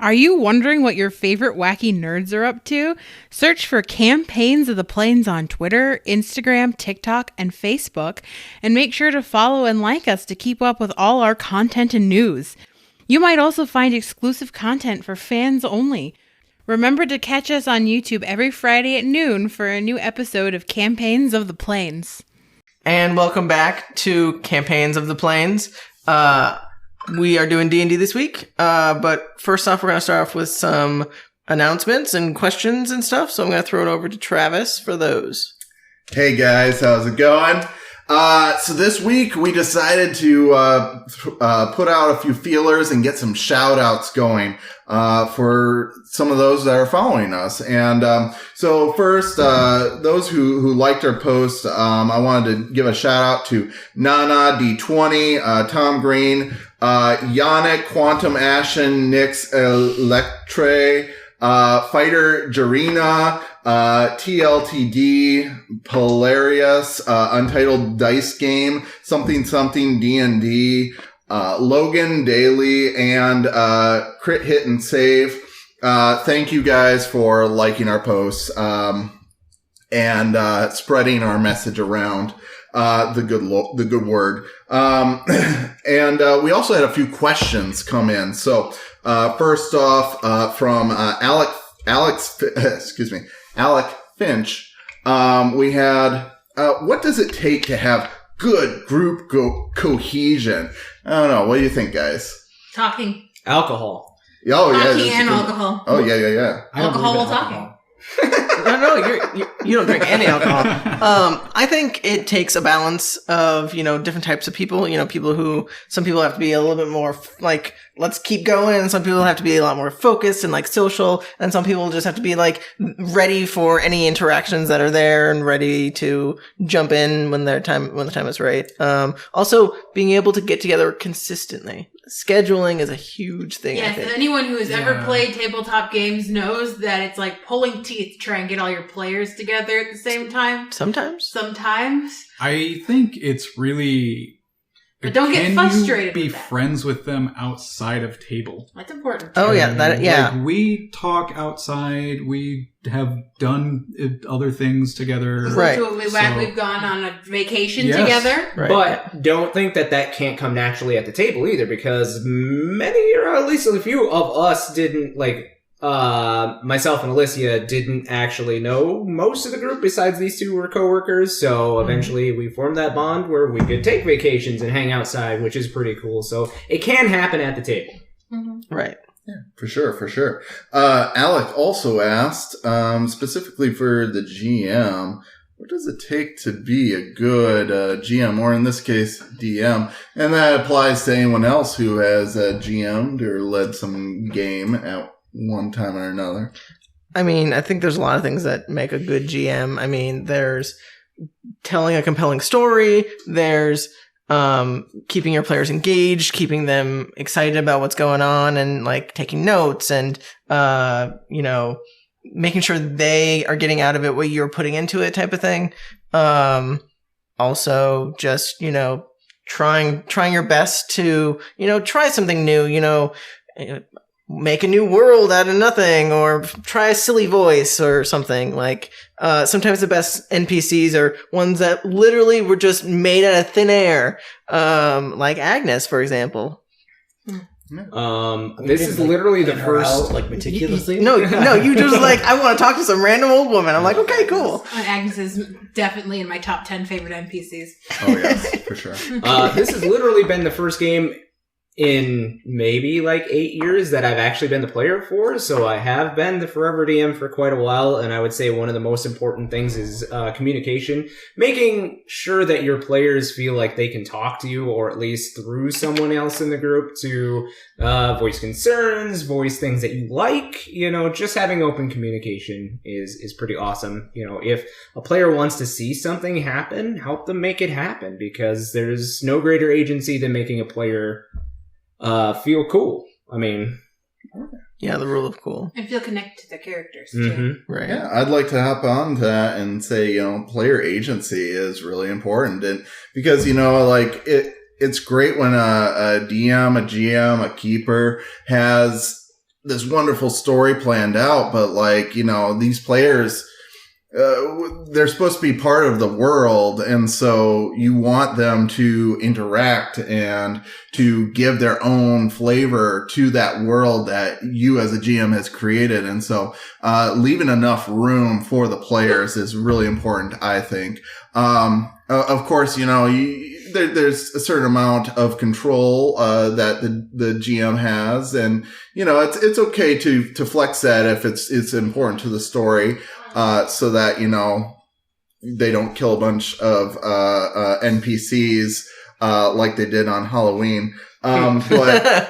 Are you wondering what your favorite wacky nerds are up to? Search for Campaigns of the Plains on Twitter, Instagram, TikTok, and Facebook, and make sure to follow and like us to keep up with all our content and news. You might also find exclusive content for fans only. Remember to catch us on YouTube every Friday at noon for a new episode of Campaigns of the Plains. And welcome back to Campaigns of the Plains. We are doing D&D this week, but first off, we're going to start off with some announcements and questions and stuff, so I'm going to throw it over to Travis for those. Hey guys, how's it going? So this week we decided to put out a few feelers and get some shout-outs going for some of those that are following us. And so first, those who liked our post, I wanted to give a shout-out to Nana D20, Tom Green, Yannick, Quantum Ashen, Nix Electre, Fighter Jarina, TLTD, Polarius, Untitled Dice Game, something D&D, Logan Daly, and Crit Hit and Save. Thank you guys for liking our posts and spreading our message around. The good word. And we also had a few questions come in. So first off, from Alec Finch, we had, what does it take to have good group cohesion? I don't know. What do you think, guys? Talking. Alcohol. Oh, Talking yeah. and alcohol. Oh, yeah. Alcohol while talking. No, you don't drink any alcohol. I think it takes a balance of, different types of people. Some people have to be a little bit more like, let's keep going. And some people have to be a lot more focused and like social. And some people just have to be like ready for any interactions that are there and ready to jump in when the time is right. Also being able to get together consistently. Scheduling is a huge thing. Yes, anyone who has ever played tabletop games knows that it's like pulling teeth to try and get all your players together at the same time. Sometimes. I think it's really... But don't get frustrated Can you with be that. friends with them outside of table? That's important. Oh, yeah. Like, we talk outside. We have done other things together. Right. We've gone on a vacation Yes. together. Right. But don't think that can't come naturally at the table either, because many, or at least a few of us didn't, myself and Alicia didn't actually know most of the group besides these two were coworkers, so eventually we formed that bond where we could take vacations and hang outside, which is pretty cool. So it can happen at the table. Mm-hmm. Right. Yeah, for sure. Alec also asked, specifically for the GM, what does it take to be a good GM, or in this case, DM? And that applies to anyone else who has GM'd or led some game at one time or another. I mean, I think there's a lot of things that make a good GM. I mean, there's telling a compelling story. There's keeping your players engaged, keeping them excited about what's going on, and like taking notes, and making sure they are getting out of it what you're putting into it, type of thing. Also, just trying your best to try something new. Make a new world out of nothing, or try a silly voice or something. Like, sometimes the best NPCs are ones that literally were just made out of thin air. Like Agnes, for example. This is literally the first... meticulously? No, you just I want to talk to some random old woman. I'm like, okay, cool. Agnes is definitely in my top 10 favorite NPCs. Oh, yes, for sure. This has literally been the first game in maybe 8 years that I've actually been the player for, so I have been the forever DM for quite a while, and I would say one of the most important things is communication, making sure that your players feel like they can talk to you, or at least through someone else in the group, to voice concerns, voice things that you like. Just having open communication is pretty awesome. If a player wants to see something happen, help them make it happen, because there's no greater agency than making a player feel cool. I mean, Yeah, the rule of cool. And feel connected to the characters, too. Mm-hmm. Right. Yeah, I'd like to hop on to that and say, player agency is really important. And because, it's great when a DM, a GM, a keeper has this wonderful story planned out, but like, you know, these players, they're supposed to be part of the world, and so you want them to interact and to give their own flavor to that world that you as a GM has created. And so leaving enough room for the players is really important, I think. Of course, you know, there's a certain amount of control that the GM has, and you know, it's okay to flex that if it's important to the story. So that, you know, they don't kill a bunch of NPCs like they did on Halloween. But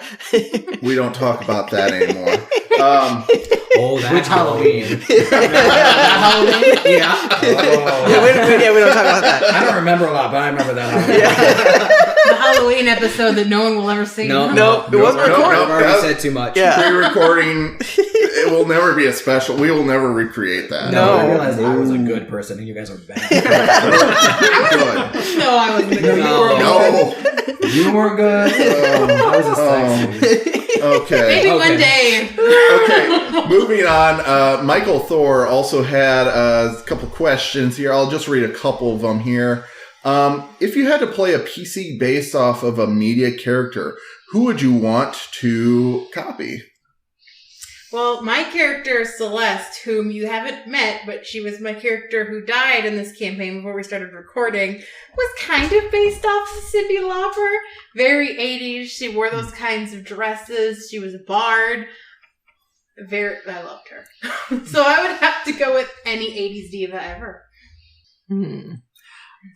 we don't talk about that anymore. That's Halloween. Halloween? Yeah. We don't talk about that. I don't remember a lot, but I remember that. The Halloween episode that no one will ever see. No, it wasn't recorded. I've already said too much. Yeah. Pre-recording, it will never be a special. We will never recreate that. No. I realized I was a good person and you guys are bad. Good. No, I wasn't. No. You were good. I was a sexy. Okay. Maybe one day. Okay, moving on. Michael Thor also had a couple questions here. I'll just read a couple of them here. If you had to play a PC based off of a media character, who would you want to copy? Well, my character, Celeste, whom you haven't met, but she was my character who died in this campaign before we started recording, was kind of based off of Cyndi Lauper. Very 80s. She wore those kinds of dresses. She was a bard. I loved her. So I would have to go with any 80s diva ever.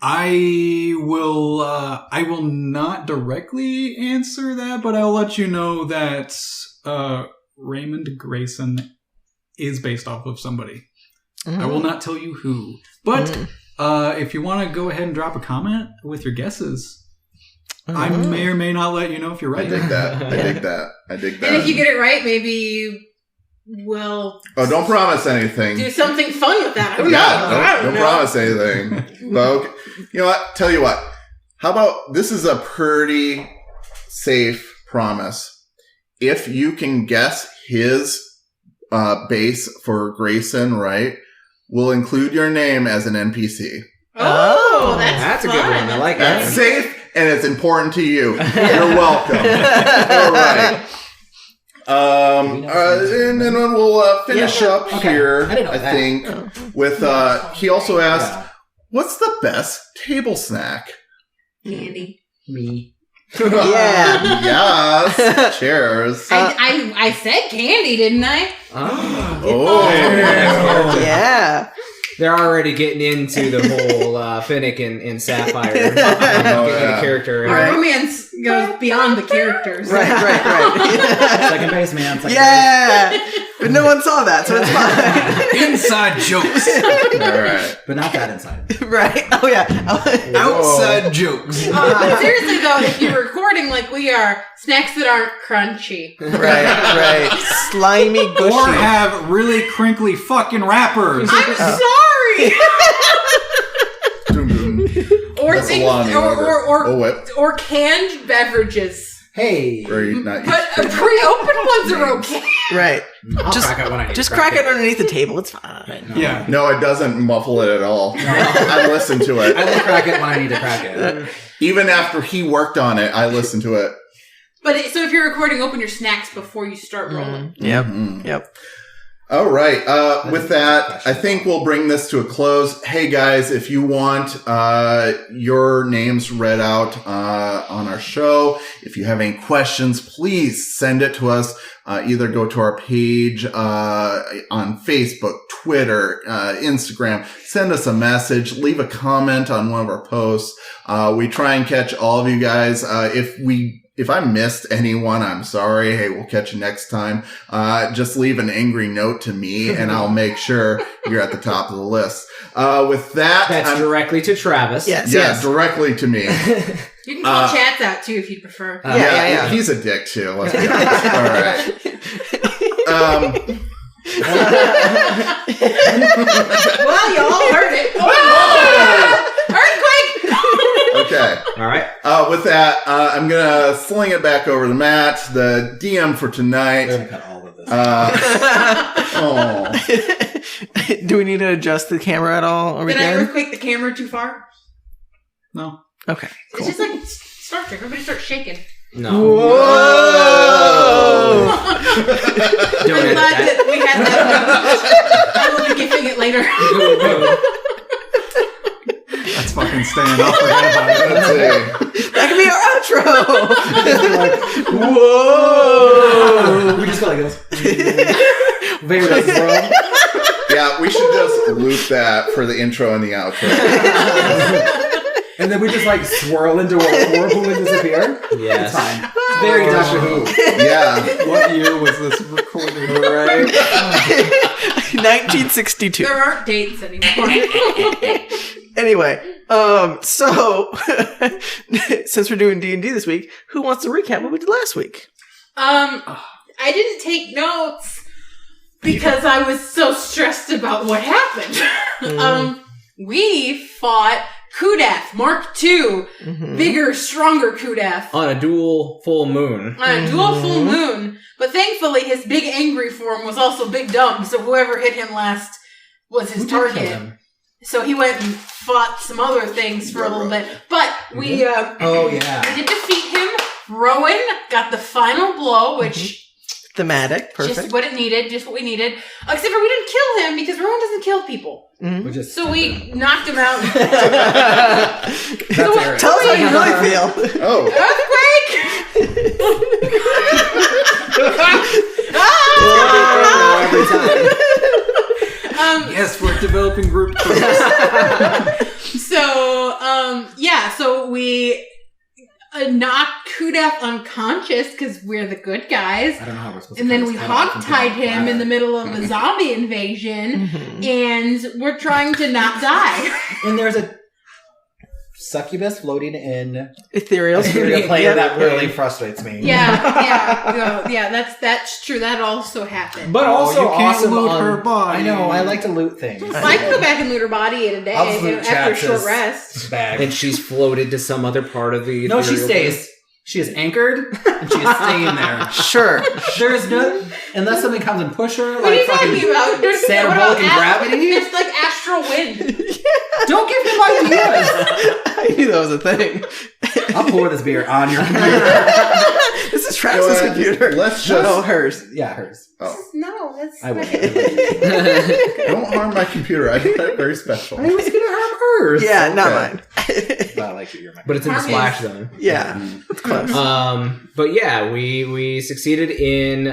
I will not directly answer that, but I'll let you know that Raymond Grayson is based off of somebody. I will not tell you who. But if you want to go ahead and drop a comment with your guesses, I may or may not let you know if you're right. I dig that. And if you get it right, maybe you will... Oh, don't promise anything. do something fun with that. Who knows? Yeah, don't promise anything. But okay. You know what? Tell you what. How about, this is a pretty safe promise. If you can guess his base for Grayson right, we'll include your name as an NPC. Oh, that's a fun. good one. I like that. That's safe, and it's important to you. You're welcome. All right. And then we'll finish up here, I think, with, he also asked, what's the best table snack? Candy. Me. Yeah. Yes. Cheers. I said candy, didn't I? Oh. Yeah. They're already getting into the whole Finnick and Sapphire getting the character. Our romance goes beyond the characters. Right. Second base, man. Yeah. But no one saw that, so it's fine. Inside jokes. All right. But not that inside. Right. Oh, yeah. Outside jokes. But seriously, though, if you're recording like we are, snacks that aren't crunchy. Right. Slimy, gushy. Or have really crinkly fucking wrappers. I'm sorry! Or That's things, salami, or canned beverages. Hey. But pre-opened ones are okay. Right. I'll crack it when I need Just to crack it underneath the table. It's fine. No. Yeah. No, it doesn't muffle it at all. I listen to it. I will crack it when I need to crack it. Even after he worked on it, I listen to it. But so if you're recording, open your snacks before you start rolling. Yep. All right. With that, I think we'll bring this to a close. Hey, guys, if you want your names read out on our show, if you have any questions, please send it to us. Either go to our page on Facebook, Twitter, Instagram. Send us a message. Leave a comment on one of our posts. We try and catch all of you guys. If I missed anyone, I'm sorry. Hey, we'll catch you next time. Just leave an angry note to me, and I'll make sure you're at the top of the list. With that, that's directly to Travis. Yes, directly to me. You can call chats out too if you prefer. Yeah. He's a dick too. Let's be honest. All right. Well, y'all heard it. Oh! Earthquake! Okay. All right. With that, I'm gonna sling it back over to Matt, the DM for tonight. We're gonna cut all of this. this. Oh. Do we need to adjust the camera at all? Are we Did I good? earthquake the camera too far? No. Okay. It's just like Star Trek. Everybody starts shaking. No. Whoa! I'm glad that we had that. I will be gifting it later. That's fucking staying off. Forget about it. Let's see. That can be our outro. Whoa! We just go like this. Very like swirl. Yeah, we should just loop that for the intro and the outro. And then we just like swirl into a whirlpool and disappear. Yes. It's fine. It's very Doctor Who. Yeah. What year was this recorded? Right? 1962. There aren't dates anymore. Anyway, so since we're doing D&D this week, who wants to recap what we did last week? I didn't take notes because I was so stressed about what happened. We fought Kudath, Mark II, bigger, stronger Kudath. On a dual full moon. On a dual full moon. But thankfully, his big angry form was also big dumb, so whoever hit him last was his target. So he went and fought some other things for a little bit. But we Oh, yeah. we did defeat him. Rowan got the final blow, which Thematic, perfect. just what it needed, just what we needed. Except for we didn't kill him because Rowan doesn't kill people. We just So we knocked him out. That's Eric. Tell us how you really feel. Oh. Every time. Yes, we're developing group groups. So we knocked Kudath unconscious because we're the good guys. I don't know how we're supposed to And then cut we his head off hog-tied and put it on him in the fire. middle of a zombie invasion, and we're trying to not die. And there's a succubus floating in Ethereal a plane Yep. that really frustrates me. Yeah, that's true. That also happened. But also you can't awesome loot on- her body. I know, I like to loot things. I can go back and loot her body in a day I'll just loot after a short Chaps' rest. bag. And she's floated to some other part of the No, she ethereal stays. She is anchored, and she is staying there. Sure. There is no, unless something comes and push her, What are you like talking fucking about? There's Sandra what about Bullock and gravity. It's like astral wind. Don't give him ideas. I knew that was a thing. I'll pour this beer on your computer. This is Travis's computer. Let's just No, hers. Yeah, hers. oh, No, that's I will. don't harm my computer. I did that very special. I was gonna harm hers. Yeah, not Okay. mine. But I like you. You're my. But it's in the Harm splash is- zone. Yeah, it's close. But yeah, we succeeded in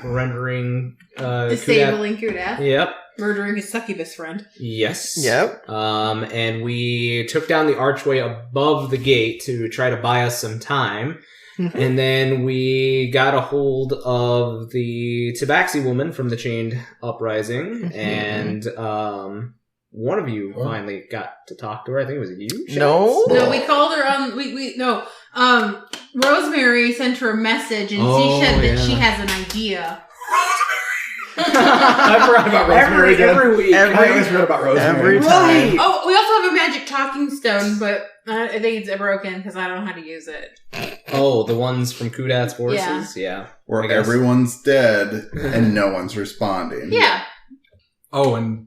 rendering Kudath. disabling Kudath, Yep. murdering his succubus friend. Yes. Yep. And we took down the archway above the gate to try to buy us some time. And then we got a hold of the Tabaxi woman from the Chained Uprising, and one of you finally got to talk to her. I think it was you. Shax? No. No, we called her on. Rosemary sent her a message, and she said that she has an idea. I forgot about Rosemary again. Every week. I always forgot about Rosemary. Every time. Oh, we also have a magic talking stone, but I think it's broken because I don't know how to use it. Oh, the ones from Kudath's forces? Yeah. Where I guess. everyone's dead and no one's responding. Yeah, Oh, and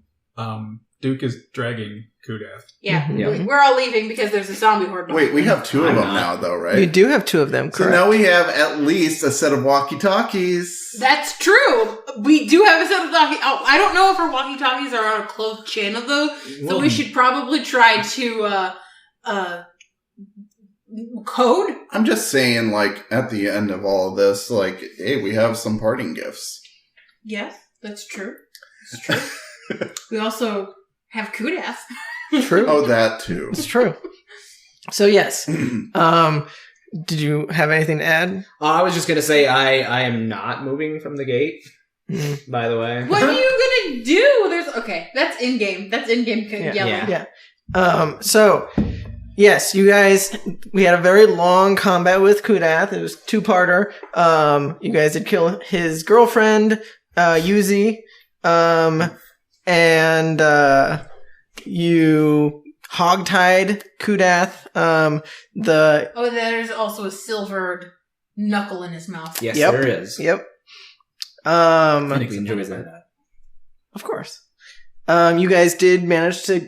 Duke is dragging Kudath. yeah. Yeah. We're all leaving because there's a zombie horde. Wait, we have two of I'm them not. now, though, right? You do have two of them, So correct? now we have at least a set of walkie-talkies. That's true. We do have a set of walkie. Oh, I don't know if our walkie-talkies are on a closed channel though, so we should probably try to code. I'm just saying, like, at the end of all of this, like, hey, we have some parting gifts. Yes, that's true. It's true. We also have Kudath. True. Oh, that too. It's true. So yes. Did you have anything to add? I was just going to say I am not moving from the gate, by the way. What are you gonna do? That's in game. That's in game yelling. Yeah. So yes, you guys, we had a very long combat with Kudath. It was two-parter. You guys did kill his girlfriend, Yuzi, and you hogtied Kudath. There's also a silvered knuckle in his mouth. Yes, Yep. there is. Yep. Phoenix enjoys that. Of course. You guys did manage to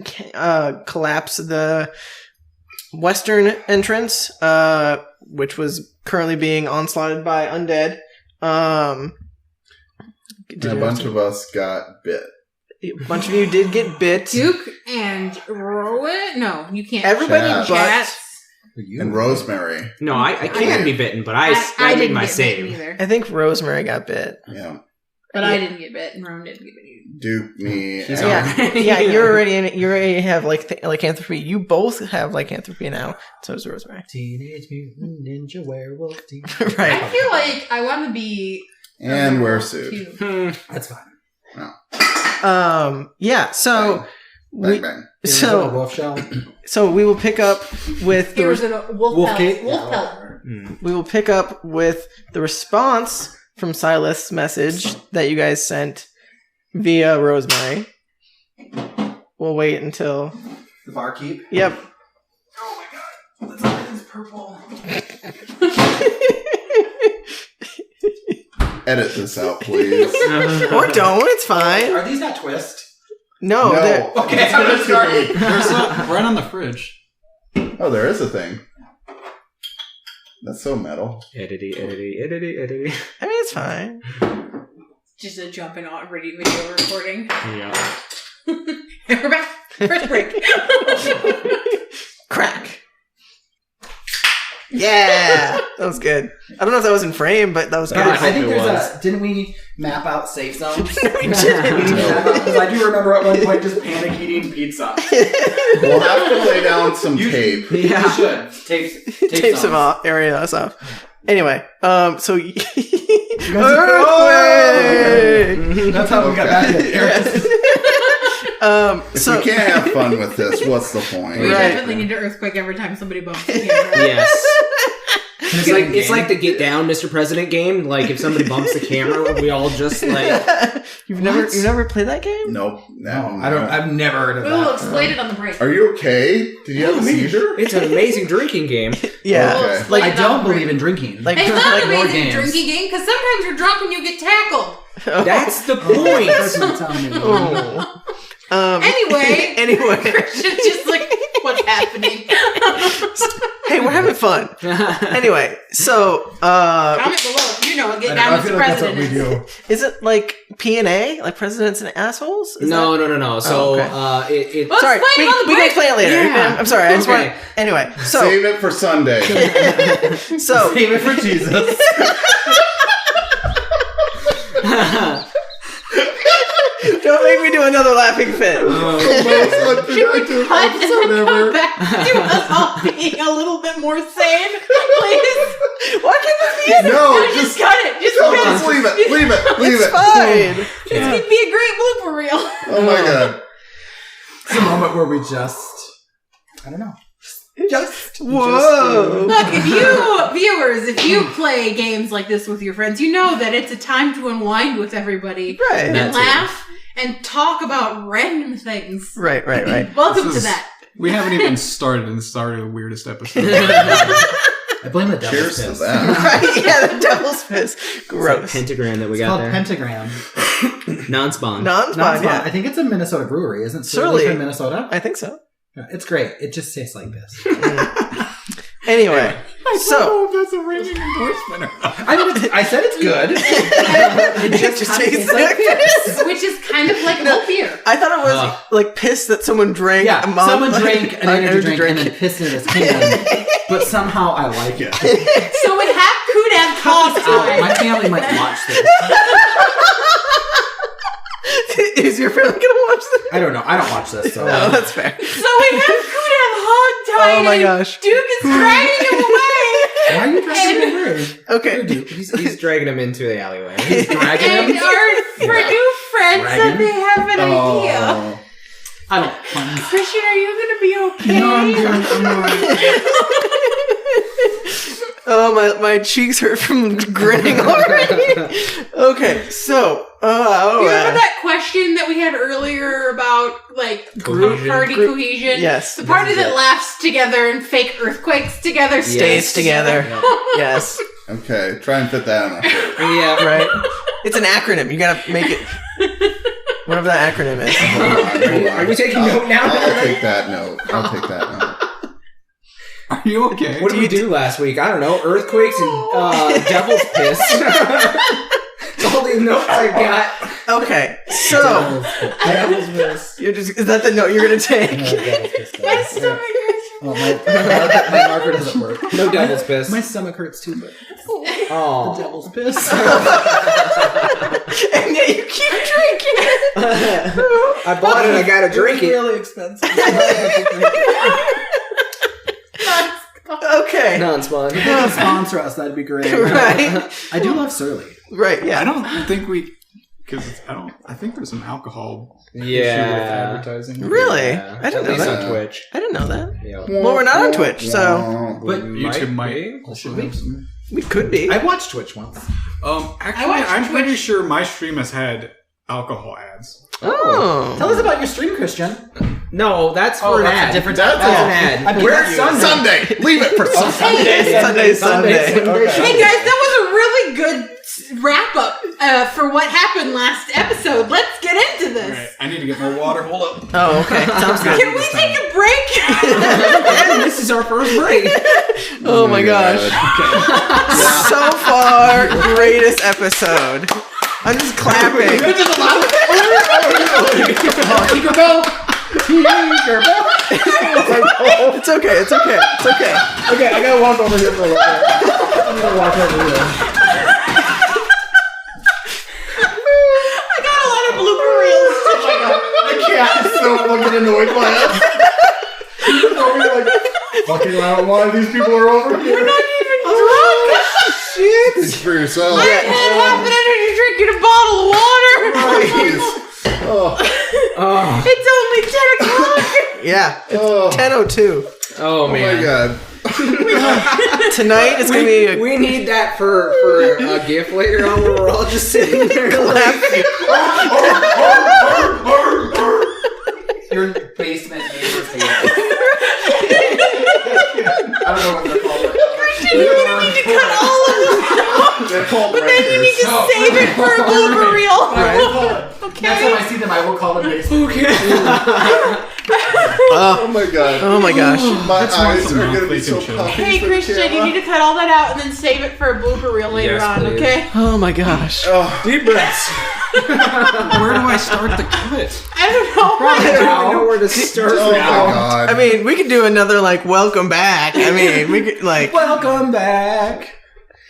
collapse the western entrance, which was currently being onslaughted by undead. And a bunch of us got bit. A bunch of you did get bit. Duke and Rowan? No, you can't. Everybody Chad. but Chats. And Rosemary. No, I can be bitten, but I made didn't my get save. bitten either. I think Rosemary got bit. Yeah. But I didn't get bit, and Rowan didn't get bit either. Duke, me. She's and- alright. Yeah, you're already have lycanthropy. You both have lycanthropy now. So does Rosemary. Teenage Mutant Ninja Werewolf. Right. I feel like I want to be. And wear suit. too. That's fine. Yeah. So Bang, bang. Here's a so wolf shell. so we will pick up with Here's the a wolf Wolf pelt. cake? Wolf pelt. we will pick up with the response from Silas' message that you guys sent via Rosemary. We'll wait until. The barkeep. Yep. Edit this out, please. Or don't. It's fine. Are these not twist? No. they're- Okay, I'm gonna start. There's some right on the fridge. Oh, there is a thing. That's so metal. Edity. I mean, it's fine. Just a jumping on ready video recording. Yeah. And we're back. First break. Crack. Yeah, that was good. I don't know if that was in frame, but that was good. I think it there's was. a. Didn't we map out safe zones? We didn't. Because I do remember at one point just panic eating pizza. We'll have to lay down some tape. You should. Tape Tape some zones. area stuff. Anyway, so guys- earthquake. That's how we got back in here. If So we can't have fun with this, what's the point? We Right. definitely need to earthquake every time somebody bumps the camera. Yes. It's like the Get Down, Mr. President game. Like if somebody bumps the camera, we all just like. you've never played that game? Nope. No, I don't. I've never heard of We'll that. explain it on the break. Are you okay? Did you have a seizure? It's an amazing drinking game. Yeah, Okay. like I don't believe in drinking. like It's not like an more amazing games. drinking game because sometimes you're drunk and you get tackled. That's the point. That's what you're telling me. Oh. Anyway, Anyway, Christian's just like, what's happening? hey, we're having fun. Anyway, so Comment below if you know what Get Down I with feel the like that's what President we is. do. is it like P&A, like presidents and assholes? Is No. So okay. it Well, Sorry, explain it on the we can break. explain it later. Yeah. I'm sorry. I just Okay. want. Anyway, so Save it for Sunday. so Save it for Jesus. don't make me do another laughing fit. What did I do? Cut and Episode then ever. come back to us all being a little bit more sane, please. Why can't this be it? No, Just cut it. Just no, cut just leave it. Leave it. Leave It's it. fine. This could be a great blooper reel. Oh my god. It's a moment where we just. I don't know. Just. Whoa. Look, if you viewers, if you play games like this with your friends, you know that it's a time to unwind with everybody Right. and That too. laugh and talk about random things. Right. Welcome This to is- that. We haven't even started, and started the weirdest episode. I blame the devil's Cheers to piss. that. Right. Yeah, the devil's fist. Gross. pentagram that we It's got called there. Pentagram. Non-spawn. Non-spawn. Non-spawn. Yeah, I think it's a Minnesota brewery, isn't it? Surely. From Minnesota. I think so. Yeah, it's great. It just tastes like this. Anyway, so that's a ringing endorsement or not. I mean, I said it's good. It just tastes tastes like like piss. Which is kind of like No. oat beer. I thought it was like piss that someone drank. Yeah, a mom- someone drank an energy drink and then drink. pissed in his can, but somehow I like it. So it had Kudath Cut this out. cost My family might watch this. Is your family gonna watch this? I don't know. I don't watch this. So. No, that's fair. So we have Kudath hog-tied Oh my and gosh. Duke is dragging him away. Why are you dragging him away? Okay. He's dragging him into the alleyway. He's dragging And him. our new friend said Dragging? they have an idea. Oh. I don't. Christian, are you going to be okay? No, I'm good. I'm alright. Oh, my cheeks hurt from grinning already. Okay, so all You remember right. that question that we had earlier about like Cohesion. party cohesion? Yes. The party that laughs together and fake earthquakes together Stays together. Yes. Okay, try and fit that on a shirt. Yeah. Right? It's an acronym. You gotta make it whatever that acronym is. Hold on. Are you taking note now? I'll take that note. Are you okay? What did we do last week? I don't know. Earthquakes and devil's piss. That's all the notes I got. Okay, so Devil's piss. is that the note you're gonna take? My stomach hurts. Oh, my marker doesn't work. No devil's piss. My stomach hurts too, but Oh. devil's piss. And yet you keep drinking it. I bought it. I gotta drink it. Really expensive. Okay. Non-spawn. Sponsor us, that'd be great. Right. I do love Surly. Right. Yeah. I don't think I think there's some alcohol issue with Yeah. advertising. Really? Yeah. I didn't At know least that. on Twitch. I didn't know that. Yeah. Well, we're not on Twitch, so But We YouTube might might also Should we? have some. we could be. I watched Twitch once. Actually, watched I'm pretty Twitch. sure my stream has had alcohol ads. Oh. Tell us about your stream, Christian. No, that's for an that's a ad. different That's type. an ad. I Where's believe you. Sunday? Sunday. Leave it for Sunday. Sunday. Hey guys, that was a really good wrap up for what happened last episode. Let's get into All right, this. I need to get more water. Hold up. Oh, okay. Sounds good. Can we take a break? And this is our first break. Oh my gosh. So far, greatest episode. I'm just clapping. It's okay. It's okay. It's okay. Okay, I gotta walk over here for a little bit. I'm gonna walk over here. I got a lot of blooper reels. The cat is so fucking annoyed by us. He's over here like, fucking around. Why these people are over here? We're not even drunk. Speak for yourself. I had half an energy drink and a bottle of water. Please. Oh, It's only 10 o'clock. Yeah. oh, 10:02. Oh oh my man. god. Tonight is gonna be a We need that for a gift later on where we're all just sitting there laughing. Your basement neighbor's here. I don't know what they're called. Christian, you're gonna need to cut all of them out. They're called But then you need to save it for a blooper reel. Next time I see them, I will call them basement. Oh my god. Oh my gosh. My That's eyes once a are month gonna be we so can chill. puffy. Hey for Christian, you camera. need to cut all that out and then save it for a blooper reel later Yes, on, please. okay? Oh my gosh. Oh, Deep breaths. Where do I start the cut? I don't know. I don't even know where to start oh my now. god. I mean, we could do another welcome back. I mean, we could Welcome back.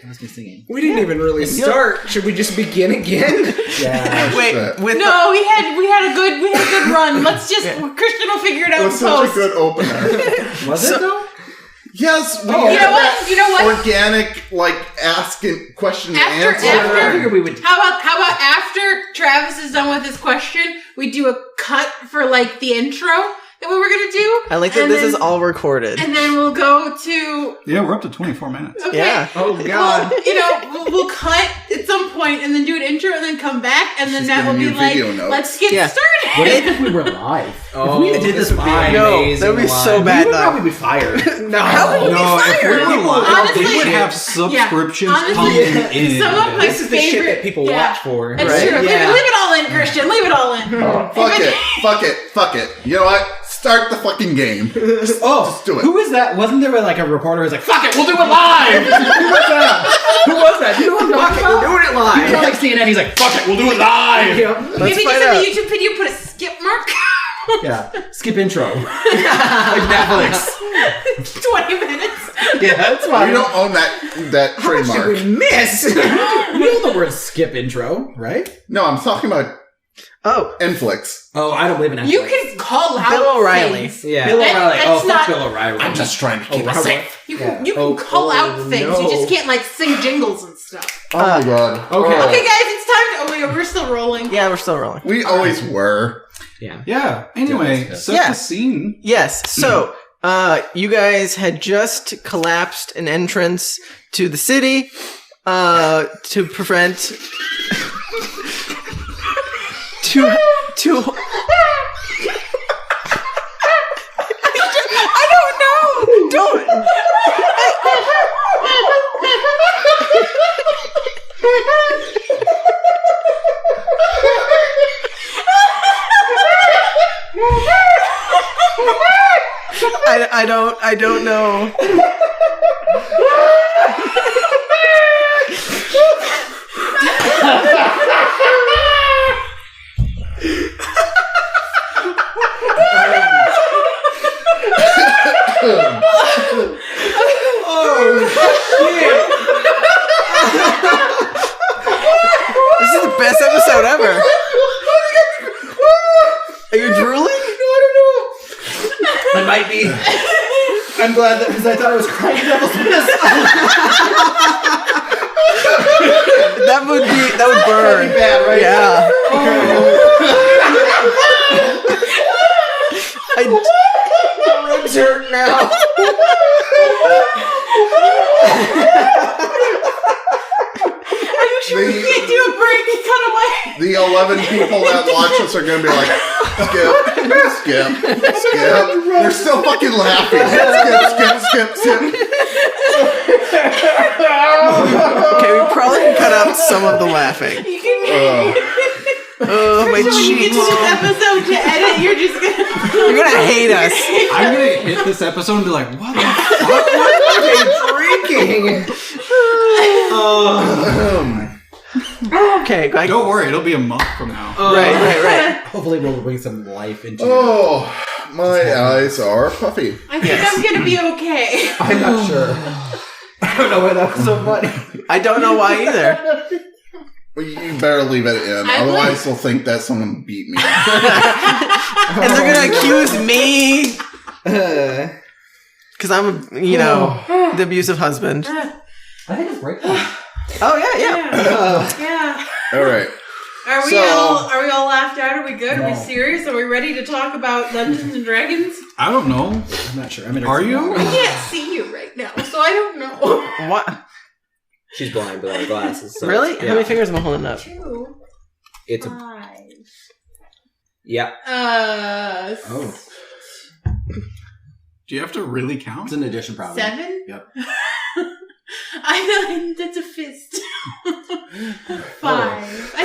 That's me singing. We didn't even really start. Should we just begin again? Yeah. wait Shit. with No, we had a good run. Let's just Christian will figure it out It in was such a post. good opener. Was it though? Yes, we You had know what? that You know what? organic, asking question and After- answer. after- I figured we would. How about after Travis is done with his question, we do a cut for the intro that we were gonna do. I like that and this then- is all recorded. And then we'll go to Yeah, we're up to 24 minutes. okay. Yeah. Oh god. Well, we'll cut at some point and then do an intro and then come back and then She's that will giving be you video notes. let's get Yeah. started. What if we were live? Oh, if we did this live, No, amazing that would be so live. bad. we would though. probably be fired. No. How would we be No, if we fired? were live, Honestly- we would have subscriptions honestly, pumping in. Some of my This is the shit favorite that people yeah. watch for. That's Right? true. Yeah. Leave it all in, Christian. Leave it all in. Fuck it. You know what? Start the fucking game. Oh, Just do it. Who was that? Wasn't there a reporter who's like, "Fuck it, we'll do it live"? Who was that? Who was that? You know what I'm Fuck talking it, we're about? doing it He was live. like CNN. He's like, "Fuck it, we'll do it live." Yep. Maybe just find in out. the YouTube video put a skip mark. Yeah. Skip intro. Like Netflix. 20 minutes. Yeah, that's You fine. don't own that Did trademark. we miss? You know the word skip intro, right? No, I'm talking about Oh, Netflix. Oh, I don't believe in Netflix. You can call out Bill O'Reilly. things. Yeah. Bill That- O'Reilly. that's Oh, fuck not- Bill O'Reilly. I'm just trying to keep it safe. You can Yeah. call out things. no. You just can't sing jingles and stuff. Oh my god. Okay. Okay, guys, it's time to. Oh my god, we're still rolling. yeah, we're still rolling. We always were. Yeah. Yeah, anyway, Yes. set Yeah. the scene. Yes. So, you guys had just collapsed an entrance to the city to prevent to I don't know. Don't. I don't know. This is the best episode ever. Are you drooling? I might be. I'm glad that because I thought it was crying devil's piss. That would burn. That'd be bad, right? Yeah. My ribs hurt now. Are you sure we can't do a break and cut away? The 11 people that watch us are going to be like, skip. They're still fucking laughing. Skip. Okay, we probably can cut out some of the laughing. You can. Oh, my When you get to cheeks. this episode to edit, you're just gonna. You're gonna hate us. I'm gonna hit this episode and be like, what the fuck? What are they drinking? Okay, Don't worry, it'll be a month from now. right. Hopefully, we'll bring some life into. Oh, my eyes are puffy. I think I'm gonna be okay. I'm not sure. I don't know why that was so funny. I don't know why either. Well, you better leave it in, otherwise they'll think that someone beat me. And they're gonna accuse me because I'm, the abusive husband. I think it's break time. Oh yeah. Yeah. All right. Are we So- all laughed out? Are we good? Are we No. serious? Are we ready to talk about Dungeons and Dragons? I don't know. I'm not sure. Are you? I can't see you right now, so I don't know. What? She's blind without her glasses. So Really? yeah. How many fingers am I holding up? 2, It's a 5. yeah. Oh, Do you have to really count? it's an addition, probably. 7? Yep. That's a fist. 5. I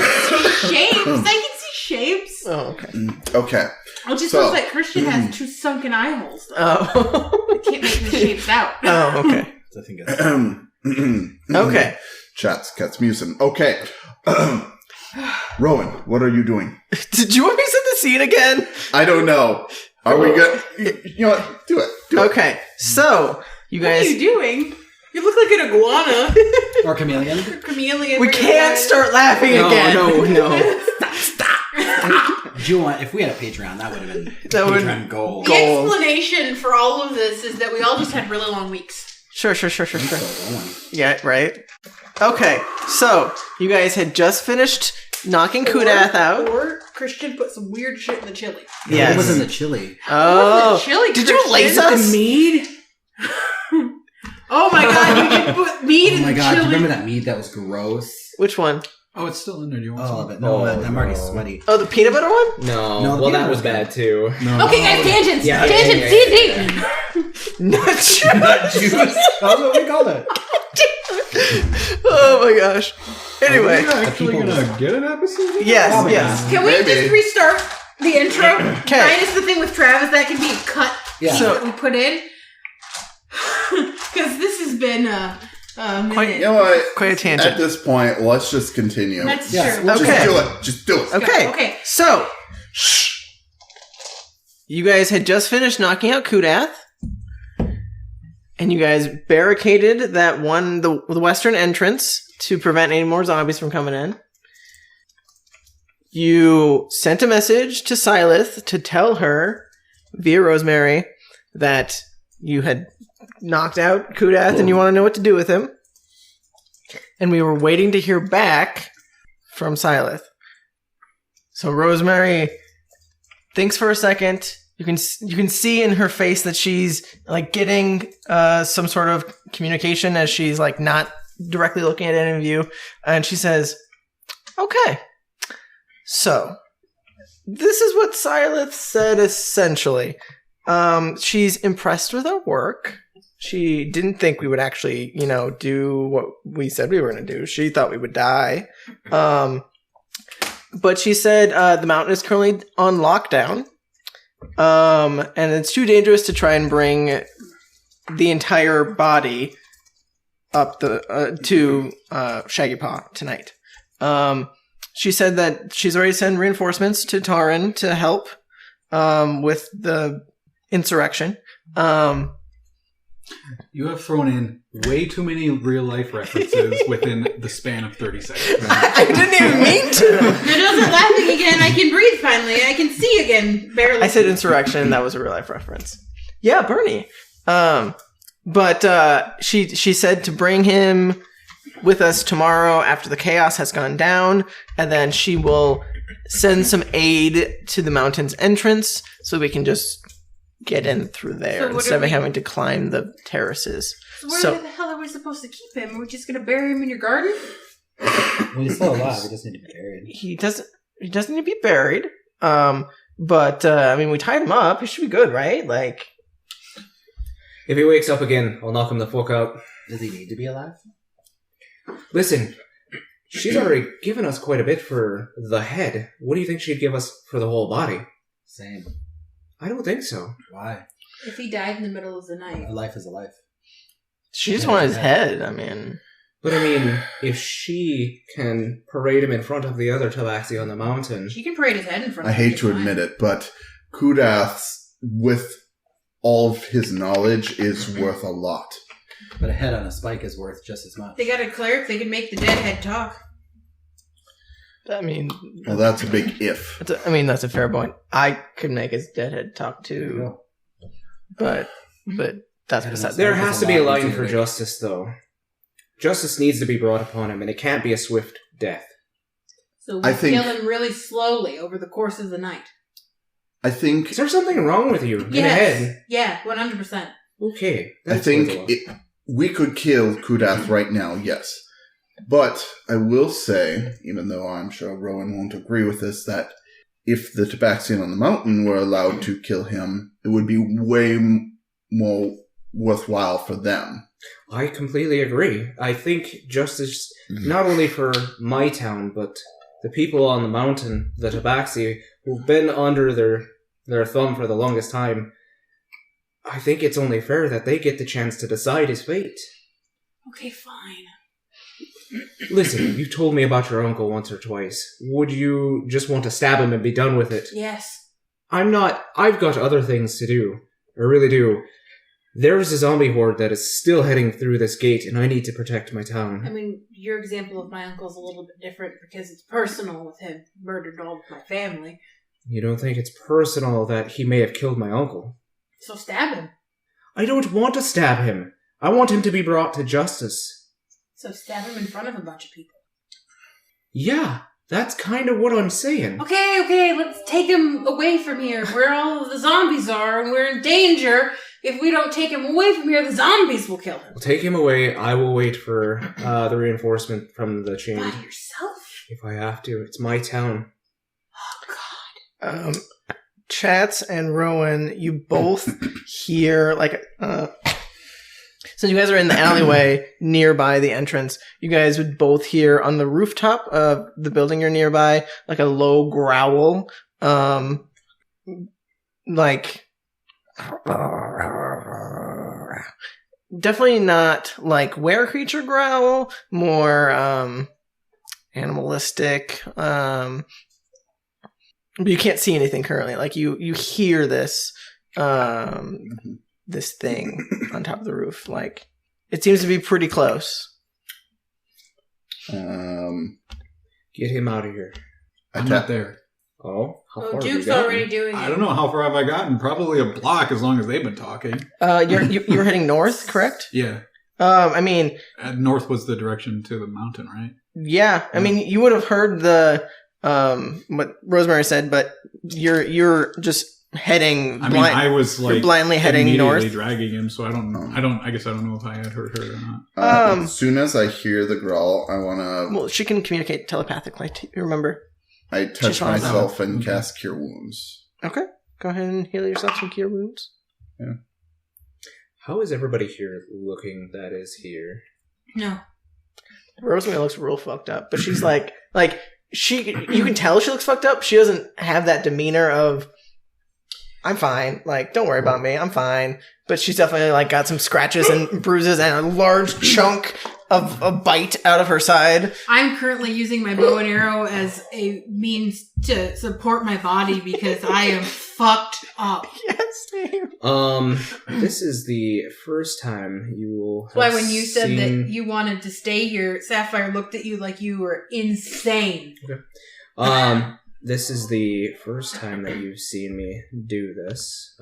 can see shapes. Oh, okay. Okay. It just So- looks like Christian has 2 sunken eye holes. Though. Oh. I can't make the shapes out. Oh, okay. I think it's. Okay. Cat's musing. Okay. Rowan, what are you doing? Did you want me to set the scene again? I don't know. Are we good? You know what? Do it. Okay. So, you What are guys, you doing? You look like an iguana. Or chameleon. Chameleon. we can't start laughing again. No. Do you want? If we had a Patreon, that would have been That would- Patreon gold. The explanation for all of this is that we all just had really long weeks. Sure. So going. Yeah, right. Okay, so you guys had just finished knocking Kudath out. Or Christian put some weird shit in the chili. Yes. It was in the chili. Oh, What's the chili, did you Christian? lace us? mead? Oh my god, you did put meat Oh in my the god! Do you chili. remember that mead that was gross? Which one? Oh, it's still in there. Do you want Oh, some? but no, Oh, I'm already no. sweaty. Oh, the peanut butter one? No. No, the Well, that peanut was butter. bad too. No. Okay, guys, tangents. Yeah, Tangents. yeah, D&D. Nut juice. Nut juice. That's what we called it. Oh my gosh. Anyway, Are we actually people gonna get an episode? yes, Probably yes. Can we Maybe. just restart the intro? Okay. Minus the thing with Travis, that can be cut Yeah. that we put in. Because this has been a minute. You know what? Quite a At tangent. this point, let's just continue. That's Yes, true. we'll Just Okay. do it. Just do it. Okay. Okay. So, you guys had just finished knocking out Kudath, and you guys barricaded that one, the western entrance, to prevent any more zombies from coming in. You sent a message to Silith to tell her, via Rosemary, that you had knocked out Kudath and you want to know what to do with him. And we were waiting to hear back from Silith. So Rosemary thinks for a second. You can see in her face that she's like getting some sort of communication as she's like not directly looking at any of you, and she says, "Okay, so this is what Silith said. Essentially, she's impressed with our work. She didn't think we would actually, do what we said we were going to do. She thought we would die." But she said the mountain is currently on lockdown. And it's too dangerous to try and bring the entire body up to Shaggy Paw tonight. She said that she's already sent reinforcements to Tarrin to help with the insurrection. You have thrown in way too many real-life references within the span of 30 seconds. I didn't even mean to. Riddle's laughing again. I can breathe finally. I can see again. Barely. I said insurrection. That was a real-life reference. Yeah, Bernie. But she said to bring him with us tomorrow after the chaos has gone down, and then she will send some aid to the mountain's entrance so we can just get in through there instead of having to climb the terraces. So where the hell are we supposed to keep him? Are we just going to bury him in your garden? Well, he's still alive. He doesn't need to be buried. He doesn't need to be buried. But I mean, we tied him up. He should be good, right? Like, If he wakes up again, I'll knock him the fuck out. Does he need to be alive? Listen, she's already given us quite a bit for the head. What do you think she'd give us for the whole body? Same. I don't think so. Why? If he died in the middle of the night. A life is a life. she just wanted his head. I mean, But I mean, if she can parade him in front of the other Tabaxi on the mountain... She can parade his head in front I of him. hate to admit it, but Kudath, with all of his knowledge, is worth a lot. But a head on a spike is worth just as much. They got a cleric. They can make the dead head talk. I mean, Well, that's a big if. that's a fair point. I could make his deadhead talk There you too, go. but that's besides. There There's has a to be a lot line easier for to- justice, though. Justice needs to be brought upon him, and it can't be a swift death. So we I think- kill him really slowly over the course of the night. I think Is there something wrong with you in the head? Yeah, 100%. Okay. I that's think worth a lot. we could kill Kudath right now, yes. But I will say, even though I'm sure Rowan won't agree with this, that if the Tabaxian on the mountain were allowed to kill him, it would be way more worthwhile for them. I completely agree. I think justice, not only for my town, but the people on the mountain, the Tabaxi, who've been under their thumb for the longest time, I think it's only fair that they get the chance to decide his fate. Okay, fine. Listen, you told me about your uncle once or twice. Would you just want to stab him and be done with it? Yes. I'm not. I've got other things to do. I really do. There's a zombie horde that is still heading through this gate, and I need to protect my town. I mean, your example of my uncle is a little bit different because it's personal with him. Murdered all of my family. You don't think it's personal that he may have killed my uncle? So stab him. I don't want to stab him. I want him to be brought to justice. So stab him in front of a bunch of people. Yeah, that's kind of what I'm saying. Okay, let's take him away from here, where all of the zombies are, and we're in danger. If we don't take him away from here, the zombies will kill him. I'll take him away. I will wait for the reinforcement from the chain. By yourself? If I have to. It's my town. Oh, God. Chats and Rowan, you both hear since you guys are in the alleyway nearby the entrance, you guys would both hear on the rooftop of the building you're nearby, like a low growl, definitely not like were creature growl, more animalistic. But you can't see anything currently. Like you hear this this thing on top of the roof. Like it seems to be pretty close. Get him out of here. I'm not there. Oh, how far Well, have you Duke's gotten? already doing it. I don't know how far have I gotten. Probably a block as long as they've been talking. You're heading north, correct? Yeah. I mean, North was the direction to the mountain, right? yeah. I mean, you would have heard the what Rosemary said, but you're just heading. I was you're like blindly heading immediately north. dragging him, so I don't know. I guess I don't know if I had heard her or not. As soon as I hear the growl, I want to... Well, she can communicate telepathically. You remember? I touch She's on- myself and okay. cast Cure Wounds. Okay, go ahead and heal yourself some cure wounds. How is everybody here looking that is here? No. Rosemary looks real fucked up, but she's like you can tell she looks fucked up. She doesn't have that demeanor of I'm fine. Like, don't worry about me. I'm fine. But she's definitely like got some scratches and bruises and a large chunk of a bite out of her side. I'm currently using my bow and arrow as a means to support my body because I am fucked up. Yes, same. This is the first time you will. That's why when you said that you wanted to stay here, Sapphire looked at you like you were insane. Okay. This is the first time that you've seen me do this.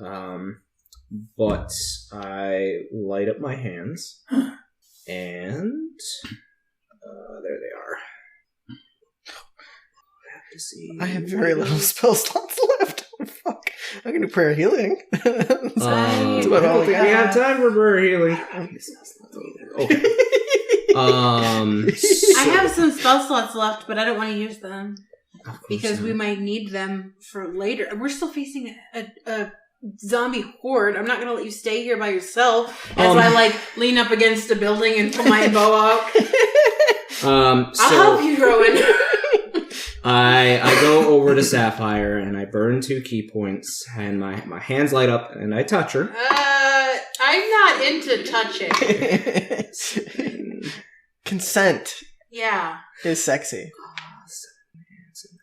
But I light up my hands, and there they are. I have to see. I have very little spell slots left. Oh, fuck. I can do prayer healing. That's I about all don't think we have time for prayer healing. Okay. I have some spell slots left, but I don't want to use them because we might need them for later. We're still facing a zombie horde. I'm not going to let you stay here by yourself as I like lean up against a building and pull my bow out. I'll help you, Rowan. I go over to Sapphire and I burn 2 key points and my hands light up and I touch her. I'm not into touching. Consent. Yeah. Is sexy.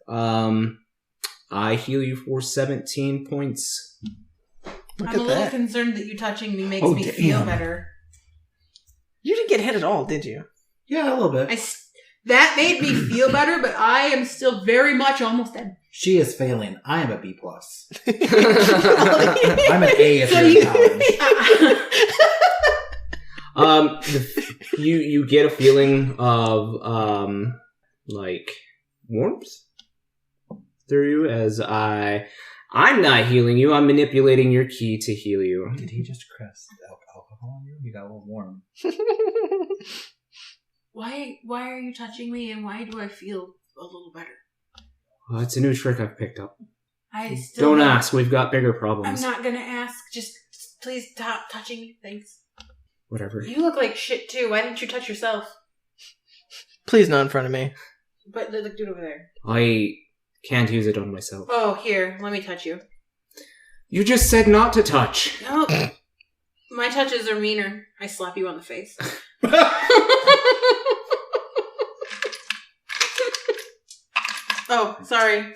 I heal you for 17 points. Look I'm at a little that. concerned that you touching me makes me feel better. You didn't get hit at all, did you? Yeah, a little bit. That made me feel better, but I am still very much almost dead. She is failing. I am a B+. I'm an A if you're in college. You get a feeling of like warmth through you as I'm not healing you. I'm manipulating your ki to heal you. Did he just press alcohol on you? You got a little warm. Why are you touching me and why do I feel a little better? Well, it's a new trick I've picked up. I still Don't ask. We've got bigger problems. I'm not gonna ask. Just please stop touching me. Thanks. Whatever. You look like shit too. Why didn't you touch yourself? Please, not in front of me. But the dude over there. I can't use it on myself. Oh, here. Let me touch you. You just said not to touch. No. My touches are meaner. I slap you on the face. Oh, sorry.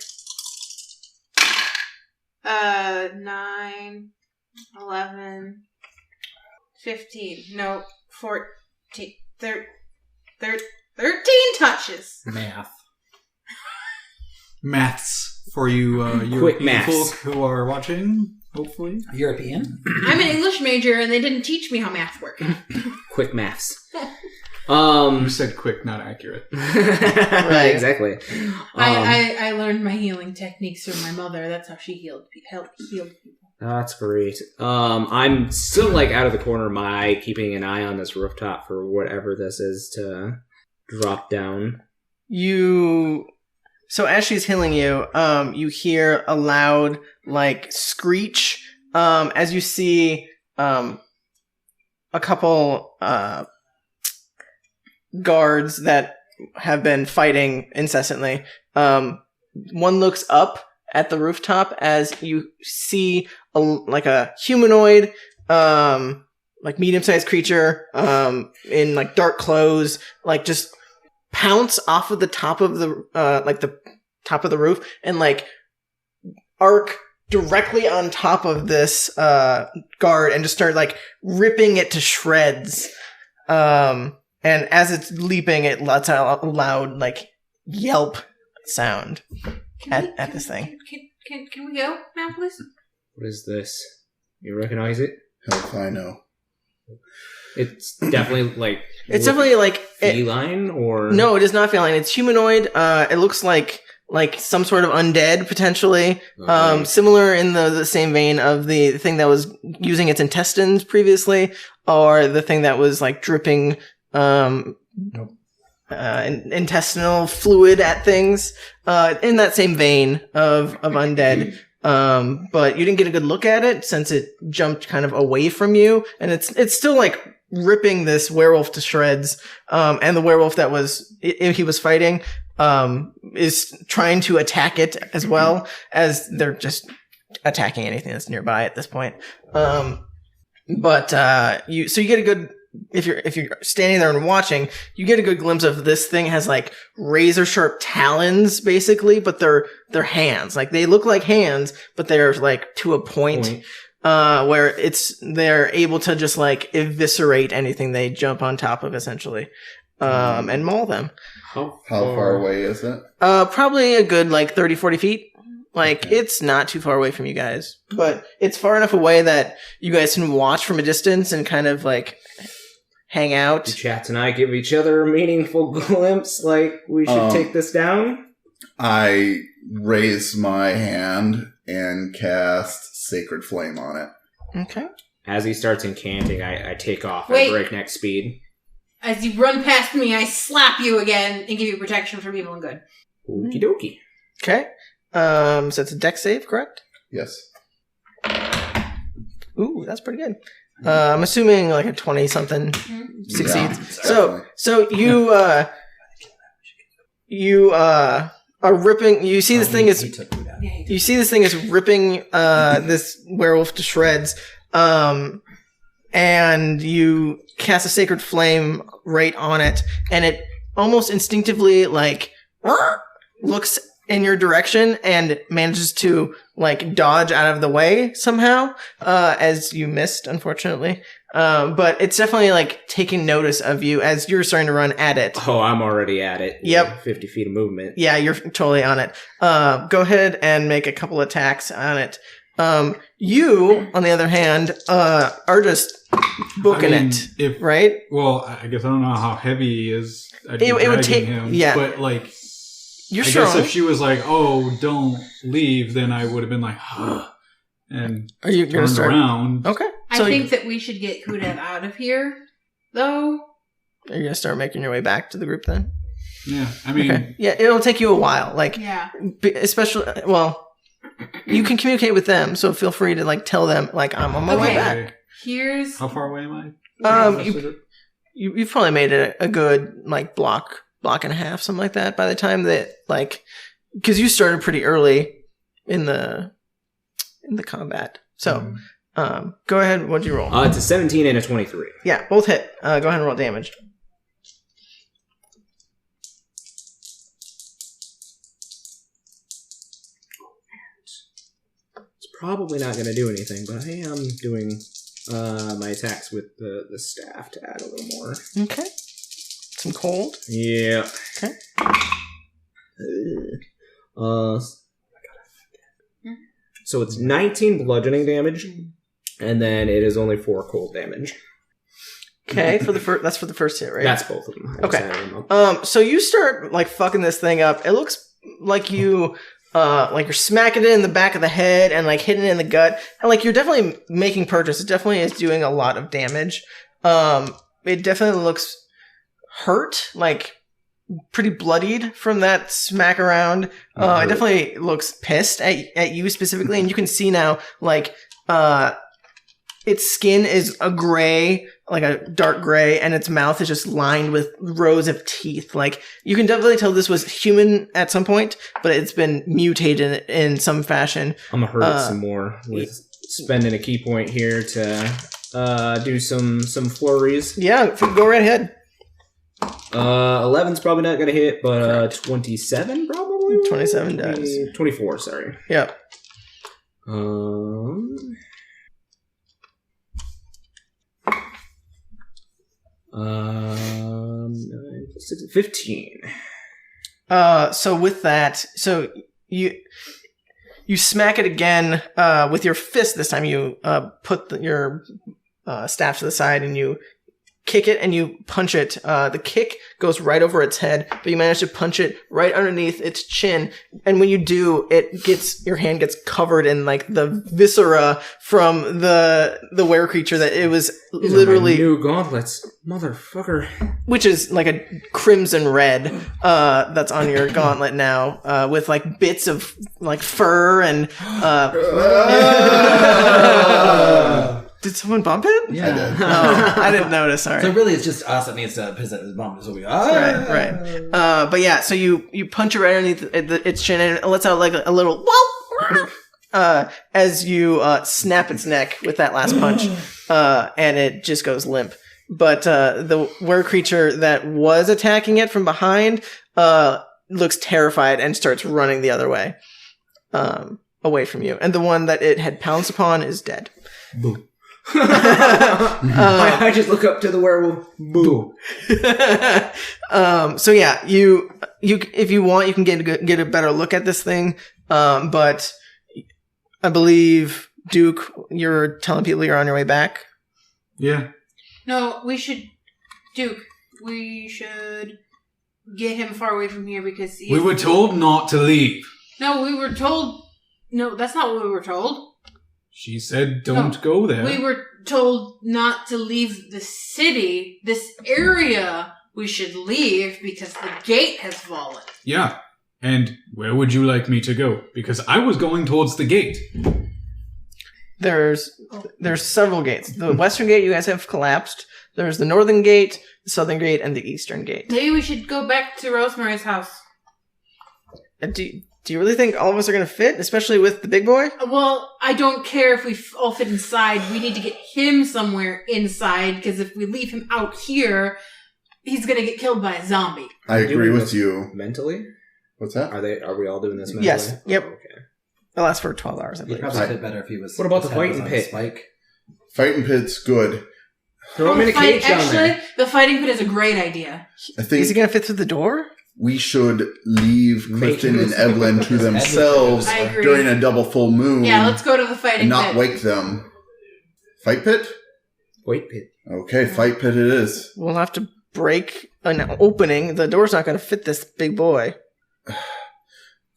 9, 11, 15. No, 14. 13 touches. Maths for you Quick European maths. folk who are watching, hopefully. European? I'm an English major and they didn't teach me how math works. Quick maths. You said quick, not accurate. Right, exactly. I learned my healing techniques from my mother. That's how she healed people. That's great. I'm still like out of the corner of my eye, keeping an eye on this rooftop for whatever this is to drop down. So as she's healing you, you hear a loud, like, screech, as you see, a couple, guards that have been fighting incessantly. One looks up at the rooftop as you see a humanoid, like medium-sized creature, in like dark clothes, like just pounce off of the top of the top of the roof and like arc directly on top of this guard and just start like ripping it to shreds. And as it's leaping, it lets out a loud like yelp sound at this thing. Can we go now, please? What is this? You recognize it? Hell if I know. It's definitely like... It's definitely like... feline or... No, it is not feline. It's humanoid. It looks like some sort of undead, potentially. Okay. Similar in the same vein of the thing that was using its intestines previously, or the thing that was like dripping intestinal fluid at things. In that same vein of undead. But you didn't get a good look at it since it jumped kind of away from you, and it's still like ripping this werewolf to shreds. And the werewolf that he was fighting, is trying to attack it as well, as they're just attacking anything that's nearby at this point. But you get a good, if you're standing there and watching, you get a good glimpse of this thing has like razor sharp talons basically, but they're hands. Like they look like hands, but they're like to a point. Where they're able to just like eviscerate anything they jump on top of essentially, and maul them. How far away is it? Probably a good like 30, 40 feet. Like it's not too far away from you guys, but it's far enough away that you guys can watch from a distance and kind of like hang out. Do Chats and I give each other a meaningful glimpse like we should take this down? I raise my hand and cast Sacred Flame on it. Okay. As he starts incanting, I take off Wait. at breakneck speed. As you run past me, I slap you again and give you protection from evil and good. Okie dokie. Okay. So it's a dex save, correct? Yes. Ooh, that's pretty good. I'm assuming like a 20-something succeeds. Yeah, so you are ripping. You see this thing is. You see this thing is ripping this werewolf to shreds, and you cast a sacred flame right on it, and it almost instinctively like looks in your direction and manages to like dodge out of the way somehow, as you missed, unfortunately. But it's definitely like taking notice of you as you're starting to run at it. Oh, I'm already at it. Yep. 50 feet of movement. Yeah, you're totally on it. Go ahead and make a couple attacks on it. You, on the other hand, are just booking it, right? Well, I guess I don't know how heavy he is. It would take him, yeah, but like you're I strong. guess if she was like, "Oh, don't leave," then I would have been like, and are you going to start around? Okay, I so think that we should get Kudath out of here, though. Are you going to start making your way back to the group then? Yeah, I mean, okay. Yeah, it'll take you a while. Like, Yeah. especially, well, you can communicate with them, so feel free to like tell them like I'm on my way Okay. back. Here's How far away am I? You've probably made it a good like block and a half, something like that, by the time that like, because you started pretty early in the combat. So go ahead. What'd you roll? It's a 17 and a 23. Yeah, both hit. Go ahead and roll damage. It's probably not going to do anything, but I am doing my attacks with the staff to add a little more. Okay. Some cold. Yeah. Okay. So it's 19 bludgeoning damage, and then it is only 4 cold damage. Okay, that's for the first hit, right? That's both of them. Okay. So you start like fucking this thing up. It looks like you like you're smacking it in the back of the head and like hitting it in the gut. And like you're definitely making progress. It definitely is doing a lot of damage. It definitely looks hurt, like pretty bloodied from that smack around. It definitely looks pissed at you specifically, and you can see now like its skin is a gray, like a dark gray, and its mouth is just lined with rows of teeth. Like you can definitely tell this was human at some point, but it's been mutated in some fashion. I'm gonna hurt it some more with spending a key point here to do some flurries. Yeah, go right ahead. 11's probably not gonna hit, but 27 probably. 27 does. 24, sorry. Yep. 15. So with that, so you smack it again with your fist. This time you put your staff to the side and you kick it and you punch it. The kick goes right over its head, but you manage to punch it right underneath its chin. And when you do, your hand gets covered in like the viscera from the were creature that it was These literally are my new gauntlets, motherfucker. which is like a crimson red that's on your gauntlet now, with like bits of like fur and did someone bump it? Yeah. I did. Oh, I didn't notice. Sorry. So really, it's just us that needs to piss at this bump. So we Right. But yeah, so you punch it right underneath its chin and it lets out like a little whoa, as you snap its neck with that last punch, and it just goes limp. But the were creature that was attacking it from behind looks terrified and starts running the other way, away from you. And the one that it had pounced upon is dead. Boo. I just look up to the werewolf. Boo. So yeah, you if you want, you can get a better look at this thing. But I believe, Duke, you're telling people you're on your way back. Yeah. No, Duke, we should get him far away from here because We were told not to leave. No, we were told. No, that's not what we were told. She said don't go there. We were told not to leave the city, this area. We should leave because the gate has fallen. Yeah. And where would you like me to go? Because I was going towards the gate. There's several gates. The western gate you guys have collapsed. There's the northern gate, the southern gate, and the eastern gate. Maybe we should go back to Rosemary's house. Do you really think all of us are going to fit, especially with the big boy? Well, I don't care if we all fit inside. We need to get him somewhere inside, because if we leave him out here, he's going to get killed by a zombie. I agree with you. Mentally? What's that? Are we all doing this mentally? Yes. Yep. Okay. It'll last for 12 hours, I He'd believe. probably fit better if he was. What about the his head was fighting on a pit? Spike. Fighting pit's good. Throw him in a cage down there. The fighting pit is a great idea. I think Is he going to fit through the door? we should leave Clifton and Evelyn to His head was themselves I agree. during a double full moon. Yeah, let's go to the fighting and not pit. wake them. Fight pit? Wait pit. Okay, fight pit it is. We'll have to break an opening. The door's not going to fit this big boy.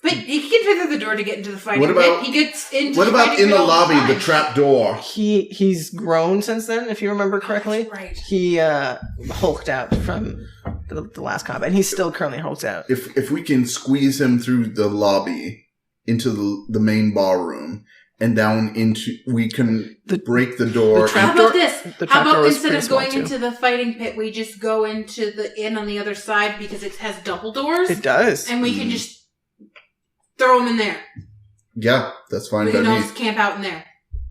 But he can fit through the door to get into the fighting What about- pit. He gets into What the about fighting in pit the all lobby, time. the trap door? He's grown since then, if you remember correctly. Right. He hulked out from the last combat, and he's still currently hulked out. If we can squeeze him through the lobby into the main ballroom and down into, we can break the door. the trap- How about this? The How trap door about was instead pretty of small, going too. into the fighting pit, we just go into the inn on the other side because it has double doors, It does. and we can just throw them in there. Yeah, that's fine We by can all me. just camp out in there.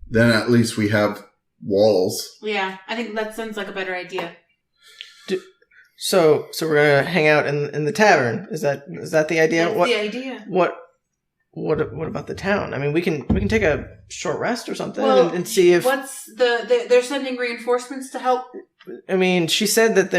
Then at least we have walls. Yeah, I think that sounds like a better idea. So we're gonna hang out in the tavern. Is that the idea? That's the idea. What about the town? I mean, we can take a short rest or something Well, and see if. What's they're sending reinforcements to help. I mean, she said that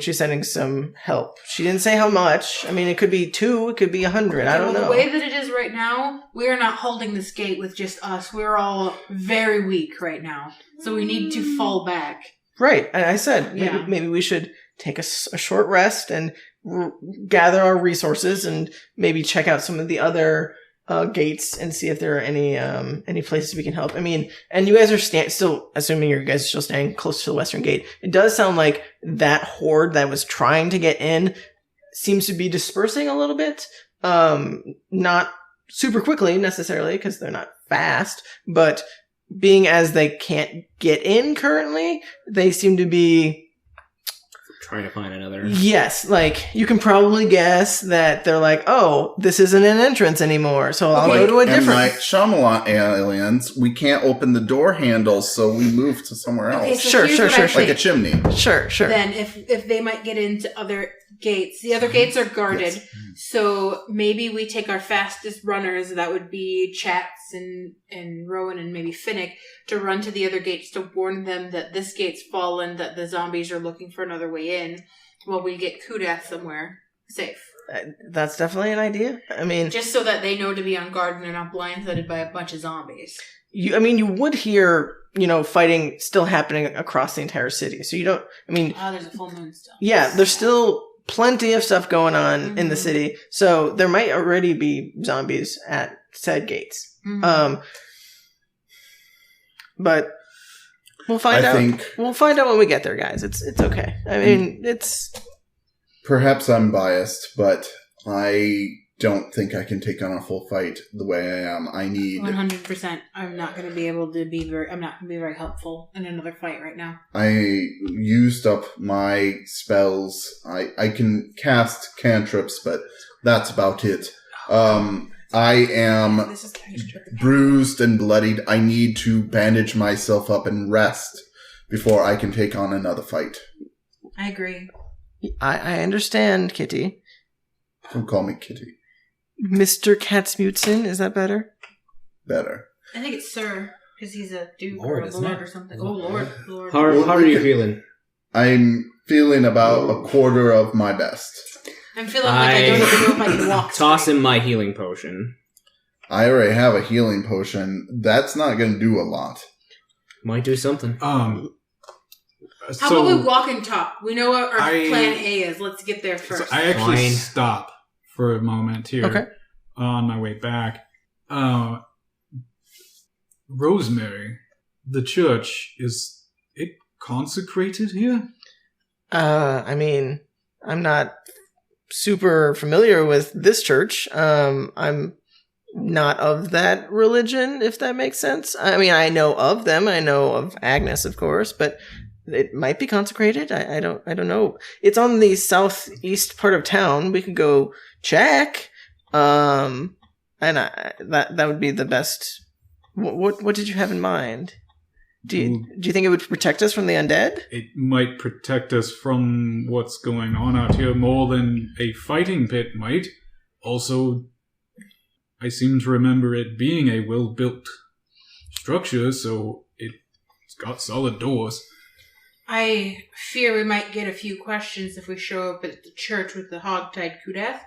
she's sending some help. She didn't say how much. I mean, it could be 2, it could be 100. I don't Well, know. the way that it is right now, we are not holding this gate with just us. We're all very weak right now, so we need to fall back. Right. And I said Yeah. maybe we should take a short rest and gather our resources and maybe check out some of the other gates and see if there are any places we can help. I mean, and you guys are still, assuming you guys are still staying close to the western gate. It does sound like that horde that was trying to get in seems to be dispersing a little bit. Not super quickly necessarily because they're not fast, but being as they can't get in currently, they seem to be. Trying to find another. Yes, like you can probably guess that they're like, oh, this isn't an entrance anymore, so I'll go to a M. different. Night Shyamalan aliens, we can't open the door handles, so we move to somewhere else. Okay, so Sure, here's sure, what sure, I sure. Like a think. chimney. Sure. Then if they might get into other gates, the other gates are guarded. Yes. So maybe we take our fastest runners, that would be Chats and Rowan and maybe Finnick, to run to the other gates to warn them that this gate's fallen, that the zombies are looking for another way in, while we get Kudath somewhere safe. That's definitely an idea. I mean, Just so that they know to be on guard and they're not blindsided by a bunch of zombies. you would hear, fighting still happening across the entire city. So you don't. I mean, Oh, there's a full moon still. yeah, there's still plenty of stuff going on in the Mhm. city. So there might already be zombies at said gates. Mhm. But we'll find I out. think We'll find out when we get there, guys. It's okay. I mean, it's. perhaps I'm biased, but I don't think I can take on a full fight the way I am. I need 100%. I'm not going to be able to be I'm not going to be very helpful in another fight right now. I used up my spells. I can cast cantrips, but that's about it. I am This is bruised and bloodied. I need to bandage myself up and rest before I can take on another fight. I agree. I understand, Kitty. Don't call me Kitty. Mr. Katzmutson, is that better? Better. I think it's Sir, because he's a duke Lord, or a isn't lord it? or something. Oh, Lord. Lord. How are you feeling? I'm feeling about a quarter of my best. I'm feeling like I don't even know if I can walk. Toss straight. him my healing potion. I already have a healing potion. That's not going to do a lot. Might do something. How So about we walk and talk? We know what our I- plan A is. Let's get there So first. I actually Fine. stop for a moment here. Okay. On my way back. Rosemary, the church, is it consecrated here? I mean, I'm not super familiar with this church. I'm not of that religion, if that makes sense. I mean, I know of them. I know of Agnes, of course, but it might be consecrated. I don't know. It's on the southeast part of town. We could go check. And that would be the best. What did you have in mind? Do you think it would protect us from the undead? It might protect us from what's going on out here more than a fighting pit might. Also, I seem to remember it being a well-built structure, so it's got solid doors. I fear we might get a few questions if we show up at the church with the hog-tied Kudath.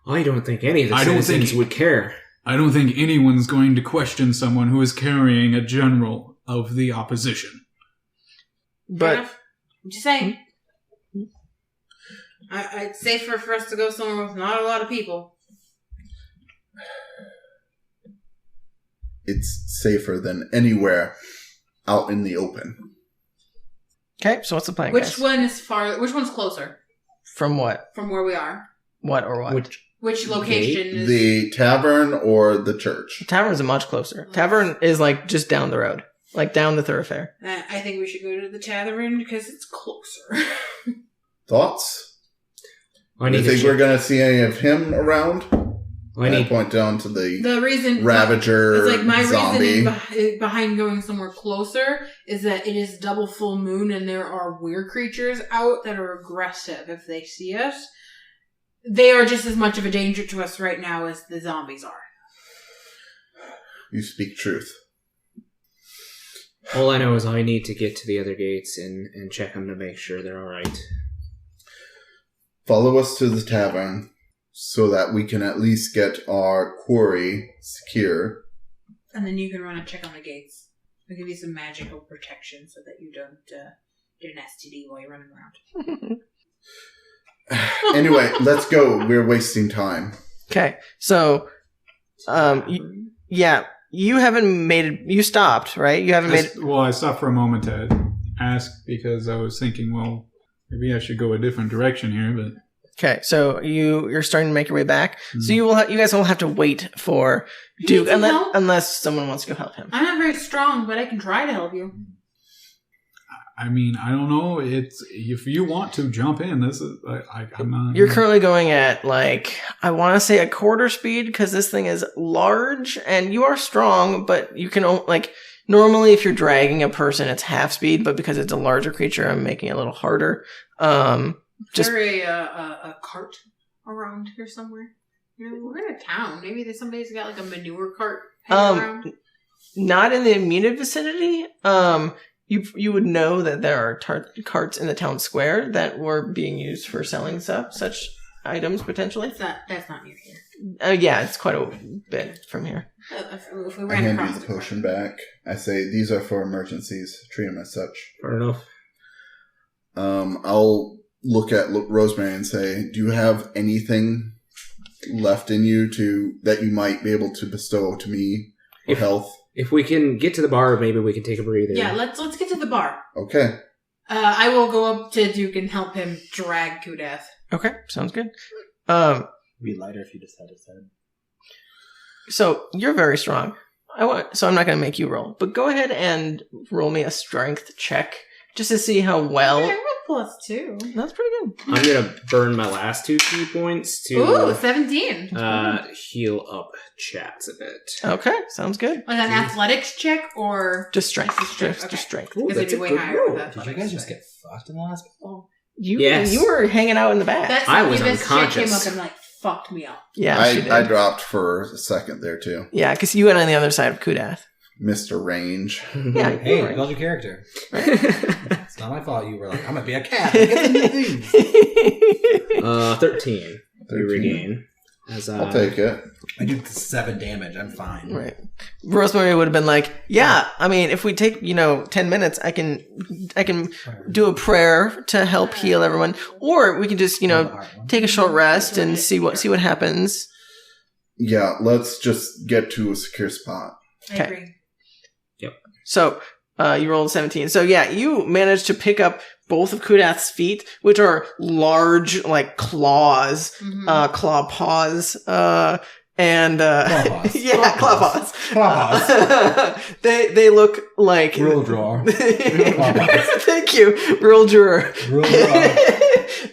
I don't think any of the I don't citizens think- would care. I don't think anyone's going to question someone who is carrying a general of the opposition. Fair But enough. I'm just saying. It's safer for us to go somewhere with not a lot of people. It's safer than anywhere out in the open. okay, so what's the plan, Which guys? Which one's closer From what? from where we are? What or what? Which location is... The tavern or the church? Tavern's much closer. Tavern is like just down the road, like down the thoroughfare. I think we should go to the tavern because it's closer. Thoughts? I Do you need to think we're going to see any of him around? I need point down to the The reason... Ravager It's like my zombie. reasoning behind going somewhere closer is that it is double full moon and there are weird creatures out that are aggressive if they see us. They are just as much of a danger to us right now as the zombies are. You speak truth. All I know is I need to get to the other gates and check them to make sure they're alright. Follow us to the tavern so that we can at least get our quarry secure. And then you can run and check on the gates. I'll give you some magical protection so that you don't get an STD while you're running around. Anyway, let's go. We're wasting time. Okay, so, yeah, you haven't made it. You stopped, right? You haven't made it. Well, I stopped for a moment to ask because I was thinking, well, maybe I should go a different direction here, but... Okay, so you're starting to make your way back. So you guys will have to wait for Duke need some help? unless someone wants to go help him. I'm not very strong, but I can try to help you. I mean, I don't know. It's if you want to jump in, this is I'm not. You're currently going at like I want to say a quarter speed because this thing is large and you are strong, but you can like normally if you're dragging a person it's half speed, but because it's a larger creature, I'm making it a little harder. Is there a cart around here somewhere? You know, we're in a town. Maybe there's somebody's got like a manure cart hanging around. Not in the immediate vicinity. You would know that there are carts in the town square that were being used for selling such items potentially. That's not near here. Yeah, it's quite a bit from here. If we I ran hand across you the cart. potion back. I say, these are for emergencies. Treat them as such. Fair enough. I'll look at Rosemary and say, do you have anything left in you that you might be able to bestow to me for health? If we can get to the bar, maybe we can take a breather. Yeah, let's get to the bar. Okay. I will go up to Duke and help him drag Kudath. Okay, sounds good. It'd be lighter if you just had his head. So you're very strong. So I'm not going to make you roll, but go ahead and roll me a strength check just to see how well. Okay, +2. That's pretty good. I'm gonna burn my last 2 key points to Ooh, 17. heal up chats a bit. Okay, sounds good. Was that an athletics check or Just strength. Just strength, okay. Just strength. Ooh, because it'd that's be a way good higher roll. with that. Did you guys just get fucked in the last battle? Yes. You were hanging out in the back. That I was succubus chick unconscious. came up and like fucked me up. Yeah, she did. I dropped for a second there too. Yeah, because you went on the other side of Kudath. Mr. Range. Yeah, Hey, you're right. build your character. It's not my fault you were like, I'm gonna be a cat. Get the new things. 13. 13. We regain. As I'll take it. I do 7 damage. I'm fine. Right. Rosemary would have been like, yeah, I mean, if we take, 10 minutes, I can do a prayer to help heal everyone. Or we can just, take a short rest and see what happens. Yeah, let's just get to a secure spot. I Okay. agree. So, you rolled 17. So yeah, you managed to pick up both of Kudath's feet, which are large, like claws, claw paws, and Claw paws. yeah, claw paws. Claw paws. They look like Rule drawer. paws. Thank you, rule drawer. Rule drawer.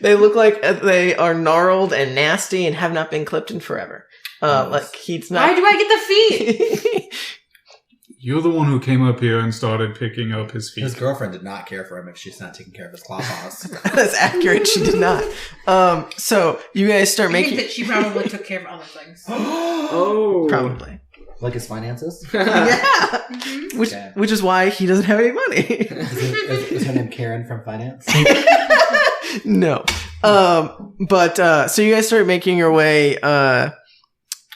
They look like they are gnarled and nasty and have not been clipped in forever. Like he's not. Why do I get the feet? You're the one who came up here and started picking up his feet. His girlfriend did not care for him if she's not taking care of his claw paws. That's accurate. She did not. So you guys start I think making that she probably took care of other things. Oh. probably. Like his finances? Yeah. Which Okay. which is why he doesn't have any money. Is her name Karen from finance? No. But so you guys start making your way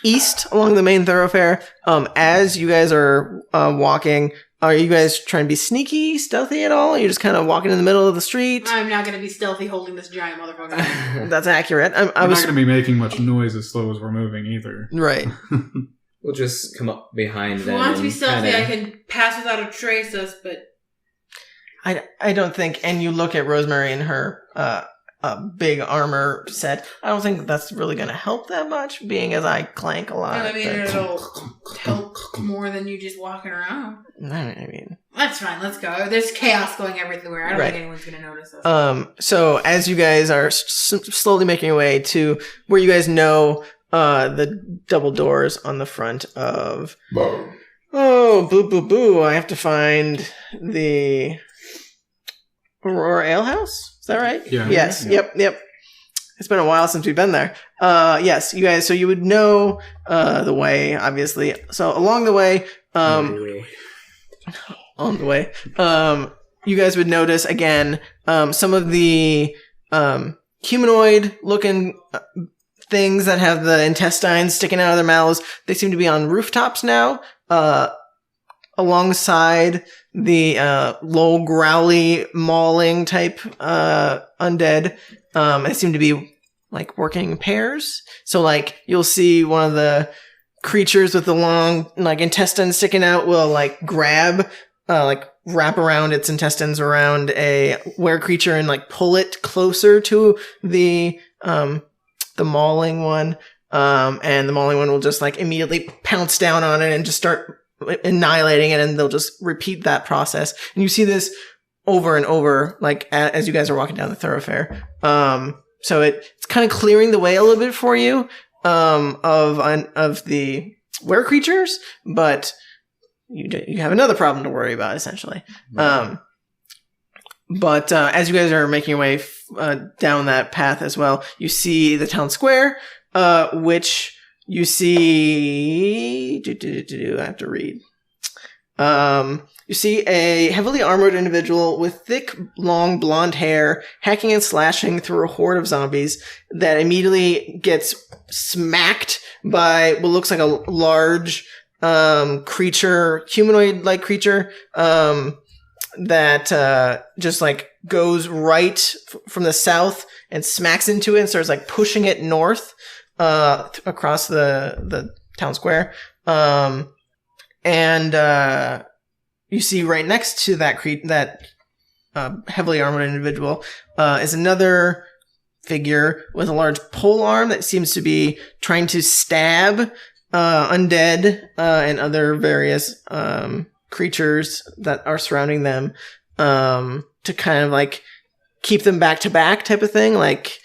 east along the main thoroughfare. As you guys are walking, are you guys trying to be sneaky, stealthy at all? Are you just kind of walking in the middle of the street? I'm not going to be stealthy holding this giant motherfucker. That's accurate. We're not going to be making much noise as slow as we're moving either. right. We'll just come up behind If them. I want to be and stealthy, kinda- I can pass without a trace us, but I don't think, and you look at Rosemary and her big armor set, I don't think that's really going to help that much, being as I clank a lot. I mean, but- it'll help more than you just walking around. I mean, That's fine. Let's go. There's chaos going everywhere. I don't Right. think anyone's going to notice us. so as you guys are slowly making your way to where you guys know the double doors on the front of, oh, boo, boo, boo, I have to find the Aurora Ale House. Is that right? Yeah. Yes. Yeah. Yep. It's been a while since we've been there. Yes, you guys, so you would know the way, obviously. So along the way, Anyway. on the way, you guys would notice again some of the humanoid looking things that have the intestines sticking out of their mouths. They seem to be on rooftops now, alongside the low growly mauling type undead. They seem to be like working in pairs. So like you'll see one of the creatures with the long like intestines sticking out will like grab like wrap around its intestines around a were creature and like pull it closer to the mauling one. And the mauling one will just like immediately pounce down on it and just start annihilating it, and they'll just repeat that process. And you see this over and over, like as you guys are walking down the thoroughfare. So it's kind of clearing the way a little bit for you of the were creatures, but you have another problem to worry about essentially. But as you guys are making your way down that path as well, you see the town square, which you see. I have to read. You see a heavily armored individual with thick, long blonde hair hacking and slashing through a horde of zombies that immediately gets smacked by what looks like a large creature, humanoid-like creature, that just like goes right from the south and smacks into it and starts like pushing it north across the town square. And you see right next to that heavily armored individual is another figure with a large pole arm that seems to be trying to stab undead and other various creatures that are surrounding them to kind of like keep them back to back type of thing, like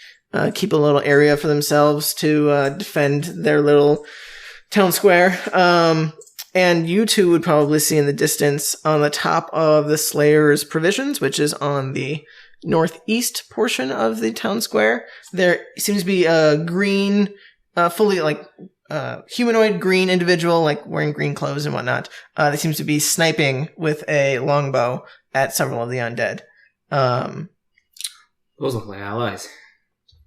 keep a little area for themselves to defend their little town square. And you two would probably see in the distance on the top of the Slayer's Provisions, which is on the northeast portion of the town square. There seems to be a green, fully like humanoid green individual, like wearing green clothes and whatnot. That seems to be sniping with a longbow at several of the undead. Those look like allies.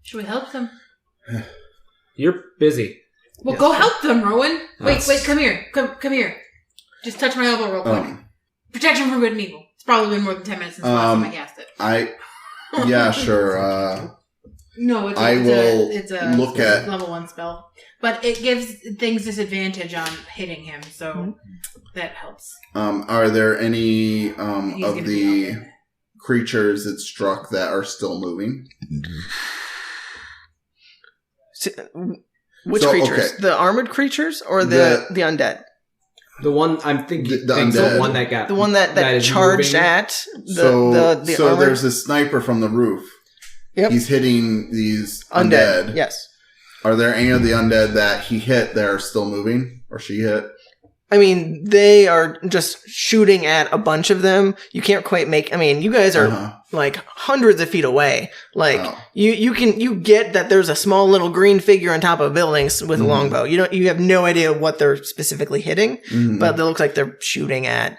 Should we help them? You're busy. Well, Yes. go help them, Rowan. That's- Wait, come here. Come here. Just touch my elbow real quick. Protection from good and evil. It's probably been more than 10 minutes since the last time I cast it. Yeah, sure. No, it's a look at level 1 spell. But it gives things disadvantage on hitting him, so that helps. Are there any He's gonna of be the out there. creatures it struck that are still moving? Which So, creatures? okay. The armored creatures or the undead? The one I'm thinking, The the undead. one that got The one that is charged moving. at the So armored there's a sniper from the roof. Yep. He's hitting these undead. undead. Yes. Are there any of the undead that he hit that are still moving? Or she hit? I mean, they are just shooting at a bunch of them. You can't quite make. I mean, you guys are like hundreds of feet away. Like Oh. you get that there's a small little green figure on top of buildings with a longbow. You have no idea what they're specifically hitting, but it looks like they're shooting at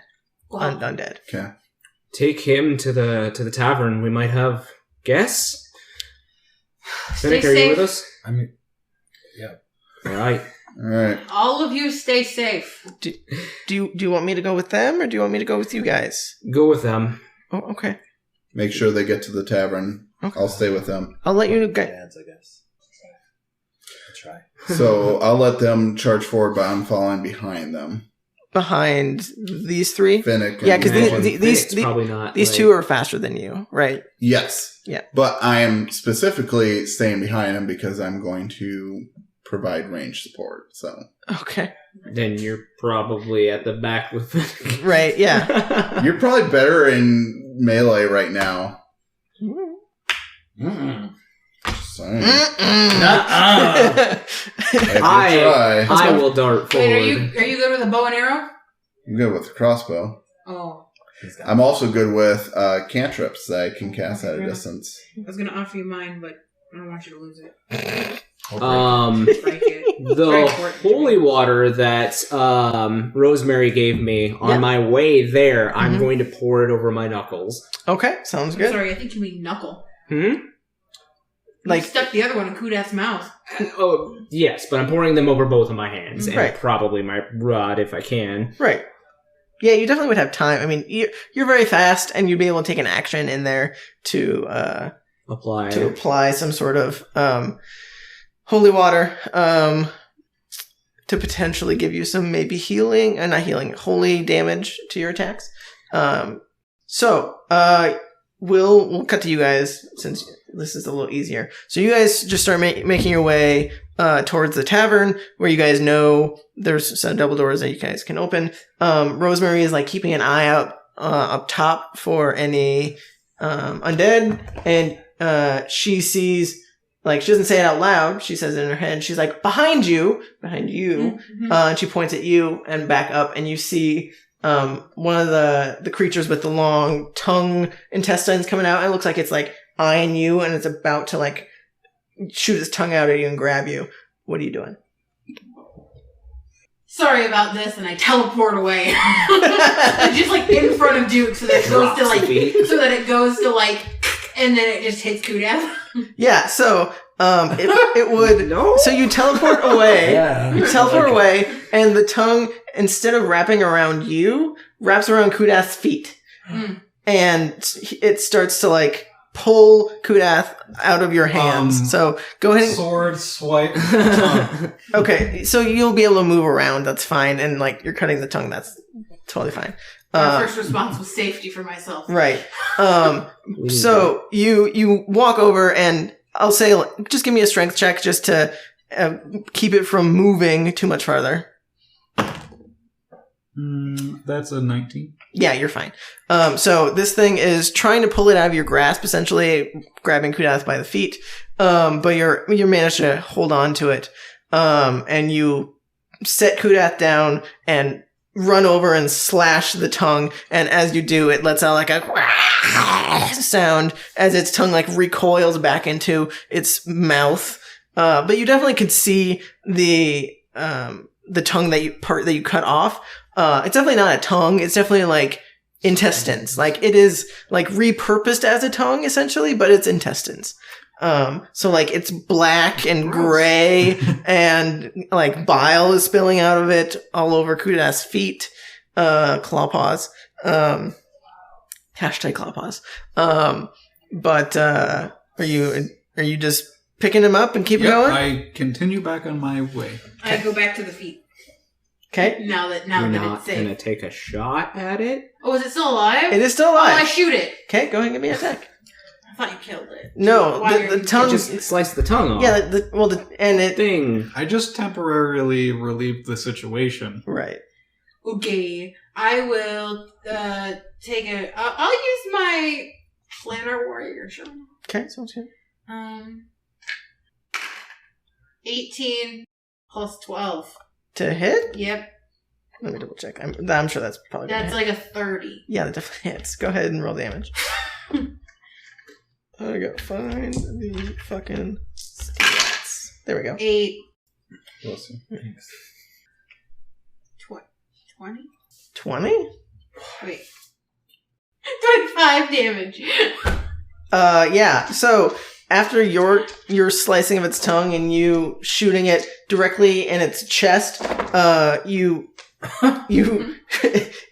undead. Okay. Take him to the tavern. We might have guests. Stay Finnick, are you safe. with us? I mean, yeah. All right. All right. All of you stay safe. Do you want me to go with them or do you want me to go with you guys? Go with them. Oh, okay. Make sure they get to the tavern. Okay. I'll stay with them. I'll let you go. Dads, I guess. I'll try. So I'll let them charge forward, but I'm following behind them. Behind these three. Finnick. Yeah, 'cause and- Finnick's probably not. These like- two are faster than you, right? Yes. Yeah. But I am specifically staying behind him because I'm going to provide range support. So Okay. Then you're probably at the back with Finnick. Right. Yeah. you're probably better in melee right now. Just saying. Nuh-uh. If you try. I will dart forward. Wait, are you good with a bow and arrow? I'm good with the crossbow. Oh, I'm also good with cantrips that I can cast at a distance. I was gonna offer you mine, but I don't want you to lose it. Break it. The Very important to holy me. water that Rosemary gave me on Yeah. my way there, I'm Mhm. going to pour it over my knuckles. Okay. Sounds I'm good. sorry, I think you mean knuckle. Hmm? Like- You stuck the other one in Kudath's mouth. Oh, yes, but I'm pouring them over both of my hands and Right. probably my rod if I can. Right. Yeah, you definitely would have time. I mean, you're very fast, and you'd be able to take an action in there to apply some sort of holy water to potentially give you some maybe healing, not healing, holy damage to your attacks. So we'll cut to you guys since this is a little easier. So you guys just start making your way towards the tavern where you guys know there's some double doors that you guys can open. Rosemary is like keeping an eye out up top for any undead, and she sees, like, she doesn't say it out loud, she says it in her head, she's like, behind you, Mm-hmm. and she points at you and back up, and you see one of the creatures with the long tongue intestines coming out. It looks like it's like eyeing you, and it's about to like shoot its tongue out at you and grab you. What are you doing? Sorry about this, and I teleport away. Just like in front of Duke, so that it goes to like, and then it just hits Kudath. Yeah, so it would. No. So you teleport away. Yeah. You teleport away, and the tongue, instead of wrapping around you, wraps around Kudath's feet, and it starts to like pull Kudath out of your hands. So go ahead. Sword, swipe, tongue. Okay, so you'll be able to move around. That's fine, and like you're cutting the tongue. That's totally fine. My first response was safety for myself. Right. So you walk over, and I'll say, just give me a strength check just to keep it from moving too much farther. That's a 19. Yeah, you're fine. So this thing is trying to pull it out of your grasp, essentially grabbing Kudath by the feet. But you manage to hold on to it. And you set Kudath down and run over and slash the tongue. And as you do, it lets out like a sound as its tongue like recoils back into its mouth. But you definitely could see the tongue that you cut off. It's definitely not a tongue. It's definitely like intestines. Like it is like repurposed as a tongue essentially, but it's intestines. So like it's black and gray and like bile is spilling out of it all over Kudath's feet, claw paws, hashtag claw paws. But, are you just picking him up and keep going? I continue back on my way. I go back to the feet. Okay. Now that You're it's not safe. gonna take a shot at it? Oh, is it still alive? It is still Oh, I alive. shoot it. Okay, go ahead and give me an attack. I thought you killed it. No, Why are the you- tongue. Just slice the tongue off. Yeah, and it. Thing. I just temporarily relieved the situation. Right. Okay, I will take I'll use my Planner Warrior. Sure. Okay, sounds good. 18 plus 12. To hit? Yep, Let me double check. I'm sure that's probably gonna that's hit. like a 30. Yeah, that definitely hits. Go ahead and roll damage. I gotta find the fucking stats. There we go. 8, Awesome. Thanks. 20? 20? Wait. 25 damage. Yeah. So after your slicing of its tongue and you shooting it directly in its chest, you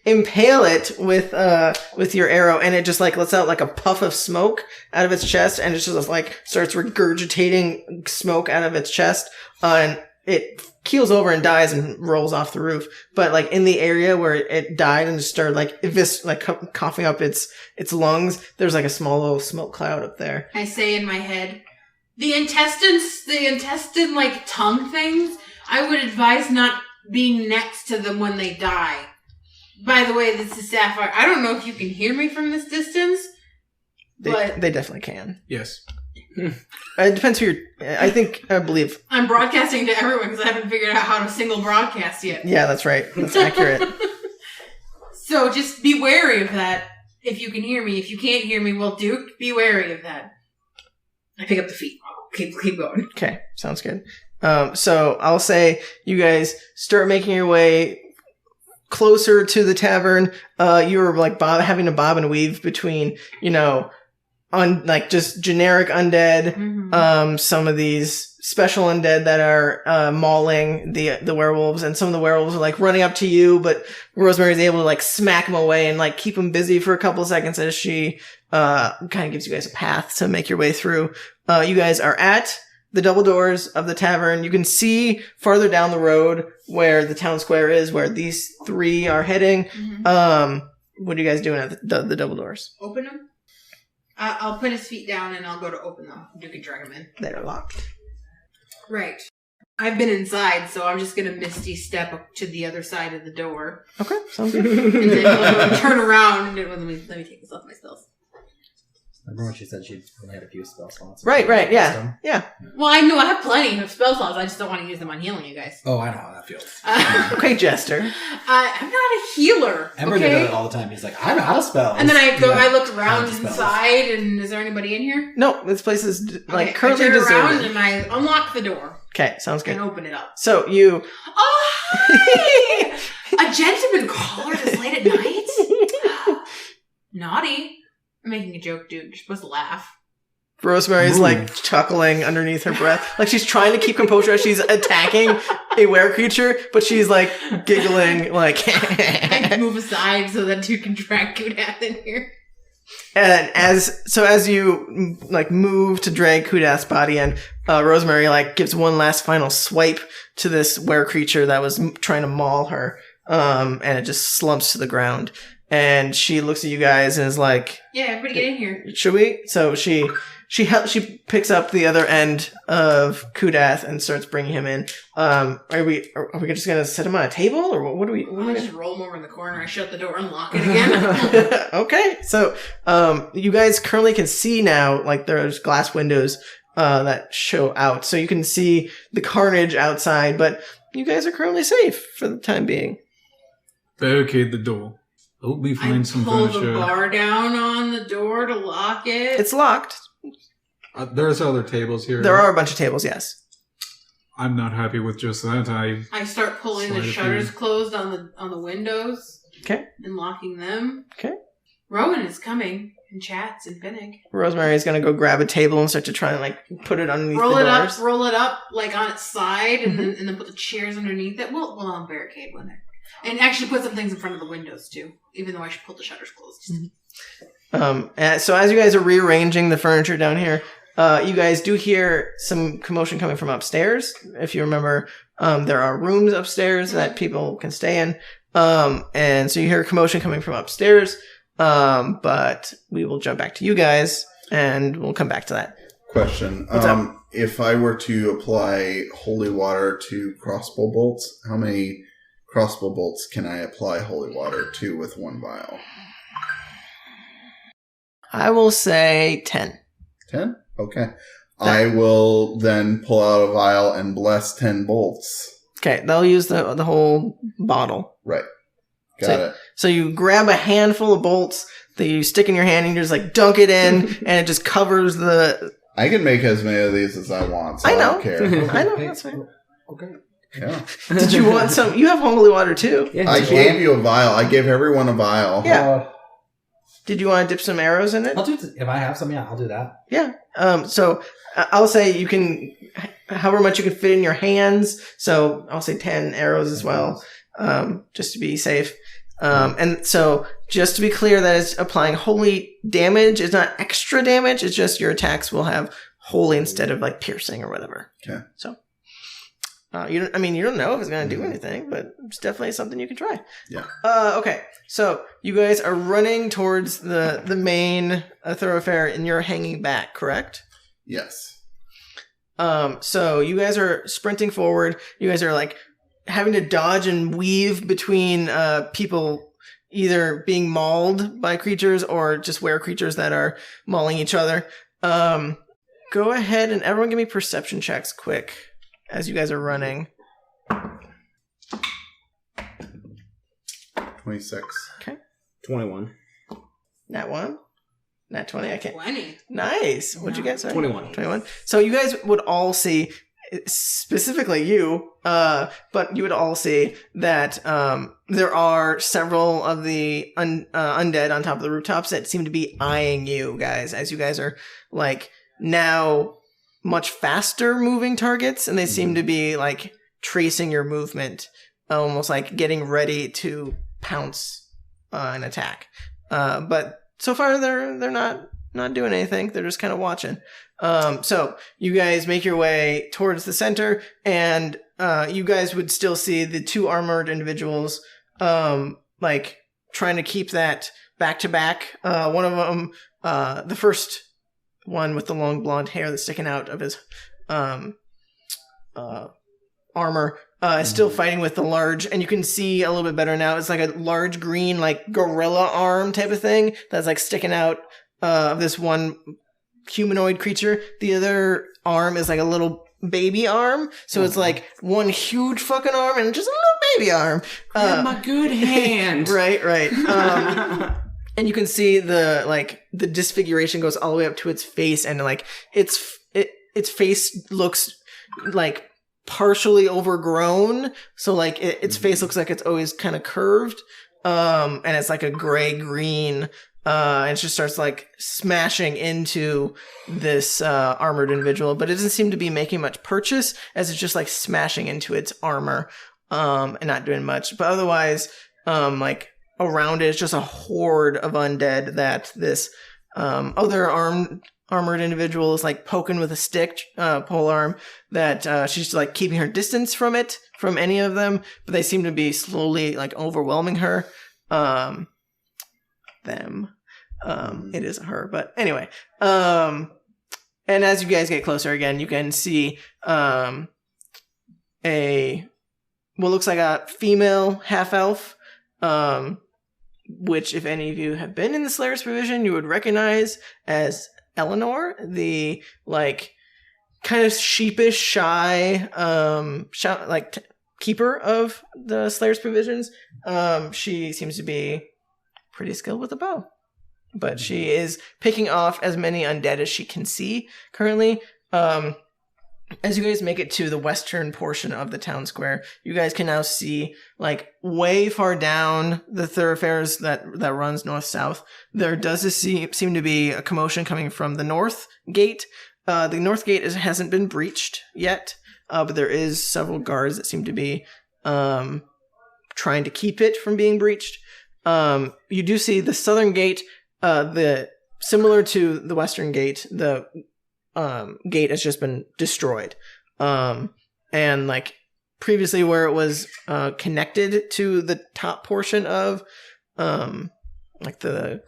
impale it with your arrow, and it just like lets out like a puff of smoke out of its chest, and it just like starts regurgitating smoke out of its chest, and it keels over and dies and rolls off the roof. But like in the area where it died and just started like coughing up its lungs, there's like a small little smoke cloud up there. I say in my head, the intestine like tongue things, I would advise not being next to them when they die. By the way, this is Sapphire. I don't know if you can hear me from this distance, but They definitely can. Yes. It depends who you're. I believe. I'm broadcasting to everyone because I haven't figured out how to single broadcast yet. Yeah, that's right. That's accurate. So just be wary of that if you can hear me. If you can't hear me, well, Duke, be wary of that. I pick up the feet. Keep going. Okay, sounds good. So I'll say you guys start making your way closer to the tavern. You were like having to bob and weave between, like just generic undead, Mm-hmm. some of these special undead that are mauling the werewolves, and some of the werewolves are like running up to you, but Rosemary's able to like smack them away and like keep them busy for a couple of seconds as she kind of gives you guys a path to make your way through. You guys are at the double doors of the tavern. You can see farther down the road where the town square is, where these three are heading. Mm-hmm. What are you guys doing at the double doors? Open them. I'll put his feet down and I'll go to open them. Duke can drag them in. They're locked. Right. I've been inside, so I'm just gonna misty step up to the other side of the door. Okay, sounds good. And then I'll turn around and let me take this off my spells. Remember when she said she only had a few spell slots? Right, yeah. Yeah. Well, I know I have plenty of spell slots. I just don't want to use them on healing you guys. Oh, I know how that feels. Okay, Jester. I'm not a healer. Ember okay? did it all the time. He's like, I'm out of spells. And then I Yeah. look around Tons of spells. inside, and is there anybody in here? No, this place is Okay, currently I turn around deserted. and I unlock the door Okay, sounds good. and open it up. So you. Oh, hi! A gentleman caller this late at night? Naughty. I'm making a joke, dude. You're supposed to laugh. Rosemary's like chuckling underneath her breath, like she's trying to keep composure as she's attacking a were creature, but she's like giggling, like. I move aside so that you can drag Kudath in here. And as you like move to drag Kudath's body in, Rosemary like gives one last final swipe to this were creature that was trying to maul her, and it just slumps to the ground. And she looks at you guys and is like, Yeah, everybody get in here. "Should we?" So she she picks up the other end of Kudath and starts bringing him in. Are we just gonna set him on a table, or what do we? I just roll him over in the corner. I shut the door and lock it again. Okay, so you guys currently can see now, like there's glass windows that show out, so you can see the carnage outside, but you guys are currently safe for the time being. Barricade the door. Hope we find some pull furniture. the bar down on the door to lock it. It's locked. There's other tables here. There are a bunch of tables, yes. I'm not happy with just that. I start pulling the Slide a shutters few. closed on the windows. Okay. And locking them. Okay. Rowan is coming and chats and Finnick. Rosemary is going to go grab a table and start to try and like put it underneath the doors. Roll it up like on its side, and then put the chairs underneath it. We'll barricade when they're. And actually put some things in front of the windows, too. Even though I should pull the shutters closed. So as you guys are rearranging the furniture down here, you guys do hear some commotion coming from upstairs. If you remember, there are rooms upstairs that people can stay in. And so you hear commotion coming from upstairs. But we will jump back to you guys, and we'll come back to that. Question. What's up? If I were to apply holy water to crossbow bolts, how many crossbow bolts can I apply holy water to with one vial? I will say 10. 10? Okay. I will then pull out a vial and bless 10 bolts. Okay, they'll use the whole bottle. Right. Got it. So you grab a handful of bolts that you stick in your hand and you just like dunk it in and it just covers the... I can make as many of these as I want, so I don't care. I know, that's fine. Okay. Yeah. Did you want some? You have holy water too. Yeah, I gave you a vial. I gave everyone a vial. Yeah. Did you want to dip some arrows in it? I'll do if I have some. Yeah, I'll do that. Yeah. So I'll say you can, however much you can fit in your hands. So I'll say 10 arrows as well, just to be safe. And so just to be clear, that is applying holy damage. It's not extra damage. It's just your attacks will have holy instead of like piercing or whatever. Okay. So. You don't know if it's going to do anything, but it's definitely something you can try. Yeah. Okay. So you guys are running towards the main thoroughfare and you're hanging back, correct? Yes. So you guys are sprinting forward. You guys are like having to dodge and weave between people either being mauled by creatures or just were creatures that are mauling each other. Go ahead and everyone give me perception checks quick. As you guys are running. 26. Okay. 21. Nat 1? Nat 20, I can't. 20. Nice. What'd you get? Sorry? 21. 21. So you guys would all see, specifically you, but you would all see that there are several of the undead on top of the rooftops that seem to be eyeing you guys, as you guys are, like, now much faster moving targets, and they seem to be like tracing your movement, almost like getting ready to pounce and attack. But so far they're not doing anything. They're just kind of watching. So you guys make your way towards the center, and you guys would still see the two armored individuals like trying to keep that back to back. One of them, the first one with the long blonde hair that's sticking out of his armor, is still fighting with the large, and you can see a little bit better now. It's like a large green, like gorilla arm type of thing that's like sticking out of this one humanoid creature. The other arm is like a little baby arm, so it's like one huge fucking arm and just a little baby arm. My good hand. Right. And you can see the disfiguration goes all the way up to its face, and like its face looks like partially overgrown. So like its face looks like it's always kind of curved. And it's like a gray green. And it just starts like smashing into this armored individual, but it doesn't seem to be making much purchase, as it's just like smashing into its armor and not doing much. But otherwise, like around it is just a horde of undead that this other armored individual is like poking with a stick, polearm, that she's like keeping her distance from any of them, but they seem to be slowly like overwhelming her. It isn't her, but anyway. And as you guys get closer again, you can see what looks like a female half-elf, which if any of you have been in the Slayer's Provision, you would recognize as Eleanor, the kind of sheepish, shy, keeper of the Slayer's Provisions. She seems to be pretty skilled with a bow. But she is picking off as many undead as she can see currently. As you guys make it to the western portion of the town square, you guys can now see, way far down the thoroughfares that runs north-south, there does seem to be a commotion coming from the north gate. The north gate hasn't been breached yet, but there is several guards that seem to be trying to keep it from being breached. You do see the southern gate, similar to the western gate, the gate has just been destroyed. And previously where it was connected to the top portion of the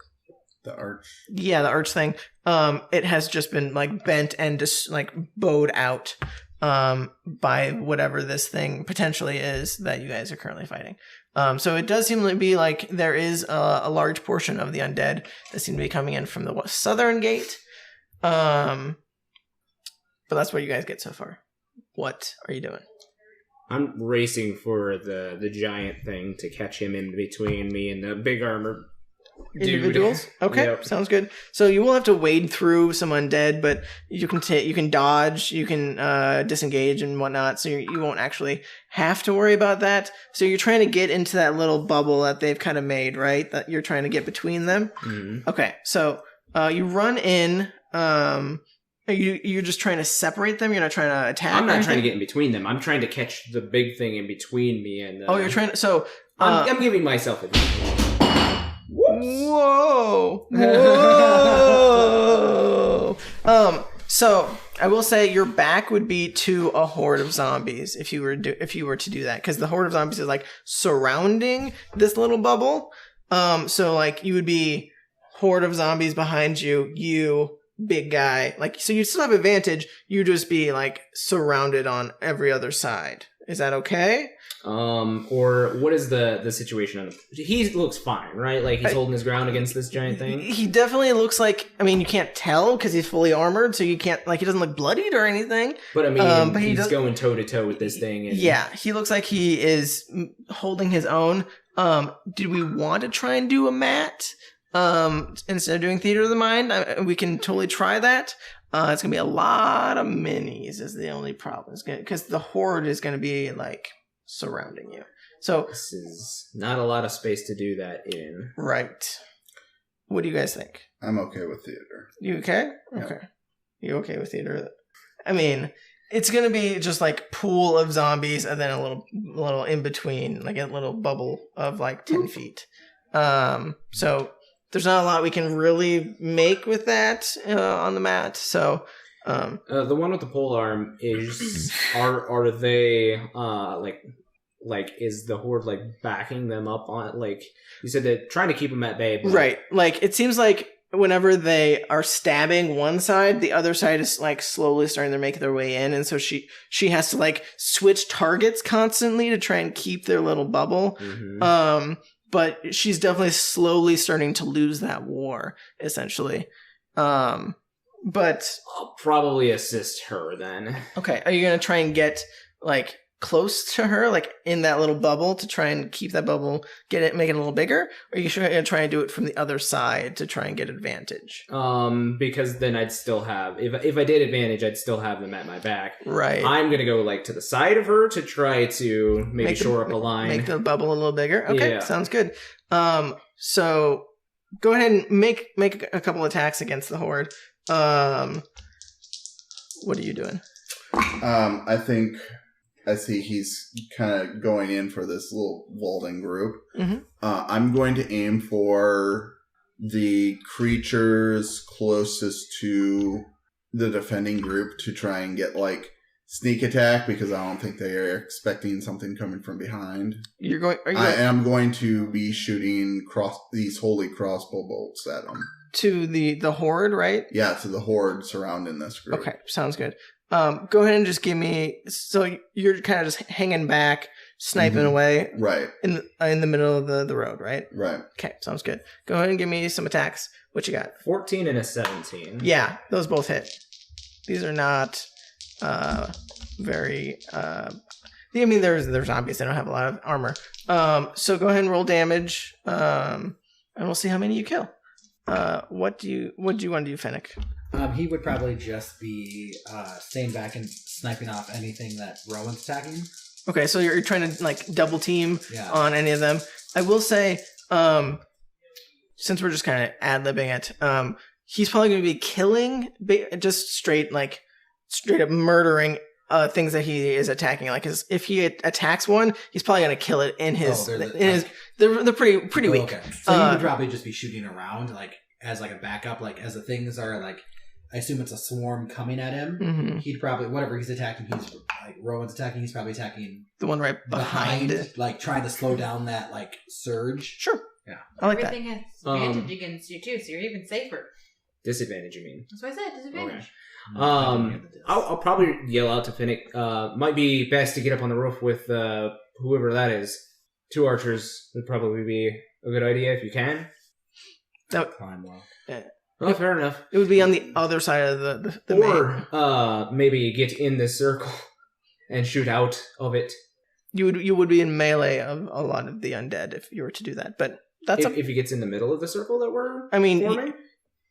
arch. Yeah, the arch thing. It has just been bent and just bowed out by whatever this thing potentially is that you guys are currently fighting. So it does seem to be there is a large portion of the undead that seem to be coming in from the southern gate. But that's what you guys get so far. What are you doing? I'm racing for the giant thing to catch him in between me and the big armored Individuals? dude. Okay, Yep. Sounds good. So you will have to wade through some undead, but you can dodge, you can disengage and whatnot, so you won't actually have to worry about that. So you're trying to get into that little bubble that they've kind of made, right? That you're trying to get between them? Mm-hmm. Okay, so you run in. You're just trying to separate them? You're not trying to attack? I'm not trying to get in between them. I'm trying to catch the big thing in between me and... you're trying to... So... I'm giving myself a advantage. Whoa! Whoa! So I will say your back would be to a horde of zombies if you were to do that, because the horde of zombies is surrounding this little bubble. So you would be horde of zombies behind you. You big guy, so you still have advantage. You just be surrounded on every other side. Is that okay? Or what is the situation on him? He looks fine, right? He's holding his ground against this giant thing? He definitely looks you can't tell because he's fully armored, so you can't, he doesn't look bloodied or anything. But but he's going toe-to-toe with this thing. And... Yeah, he looks like he is holding his own. Did we want to try and do a mat? Instead of doing Theater of the Mind? We can totally try that. It's going to be a lot of minis is the only problem. Because the horde is going to be, surrounding you. So this is not a lot of space to do that in. Right. What do you guys think? I'm okay with theater. You okay? Yeah. Okay. You okay with theater? It's going to be just pool of zombies and then a little in between, a little bubble of 10 feet. So there's not a lot we can really make with that on the mat. So the one with the pole arm is are they is the horde backing them up on you said they're trying to keep them at bay, but... Right. It seems whenever they are stabbing one side, the other side is slowly starting to make their way in, and so she has to switch targets constantly to try and keep their little bubble. Mm-hmm. But she's definitely slowly starting to lose that war, essentially. But I'll probably assist her then. Okay, are you gonna try and get close to her, in that little bubble to try and keep that bubble, make it a little bigger? Or are you gonna try and do it from the other side to try and get advantage? Because then I'd still have, if I did advantage, I'd still have them at my back. Right. I'm gonna go to the side of her to try to maybe shore up a line. Make the bubble a little bigger. Okay, Yeah. Sounds good. So go ahead and make a couple attacks against the horde. What are you doing? I think I see he's kind of going in for this little vaulting group. Mm-hmm. I'm going to aim for the creatures closest to the defending group to try and get sneak attack, because I don't think they are expecting something coming from behind. You're going. Are you? I am going to be shooting these holy crossbow bolts at them. to the horde, right? Yeah, to the horde surrounding this group. Okay, sounds good. Go ahead and just give me. So you're kind of just hanging back, sniping away Right. in the middle of the road, right? Right. Okay, sounds good. Go ahead and give me some attacks. What you got? 14 and a 17. Yeah, those both hit. These are not very. I mean, they're zombies. They don't have a lot of armor. So go ahead and roll damage, and we'll see how many you kill. What do you want to do, Fennec? He would probably just be staying back and sniping off anything that Rowan's attacking. Okay, so you're trying to like double team Yeah. on any of them. I will say, since we're just kind of ad-libbing it, he's probably going to be killing, just straight up murdering things that he is attacking. Like, if he attacks one, he's probably going to kill it in his. They're pretty weak. Okay. So he would probably just be shooting around, like as like a backup, like as the things are like. I assume it's a swarm coming at him. Mm-hmm. He'd probably whatever he's attacking. He's like Rowan's attacking. He's probably attacking The one right behind it. like trying to slow down that like surge. Sure. Yeah. I like that. Everything has advantage against you too, so you're even safer. Disadvantage, you mean? That's what I said. Disadvantage. I'll probably yell out to Finnick. Might be best to get up on the roof with whoever that is. 2 archers would probably be a good idea if you can. Climb well. Oh, fair enough. It would be on the other side of the Or maybe get in the circle and shoot out of it. You would be in melee of a lot of the undead if you were to do that. But that's If he gets in the middle of the circle that we're forming?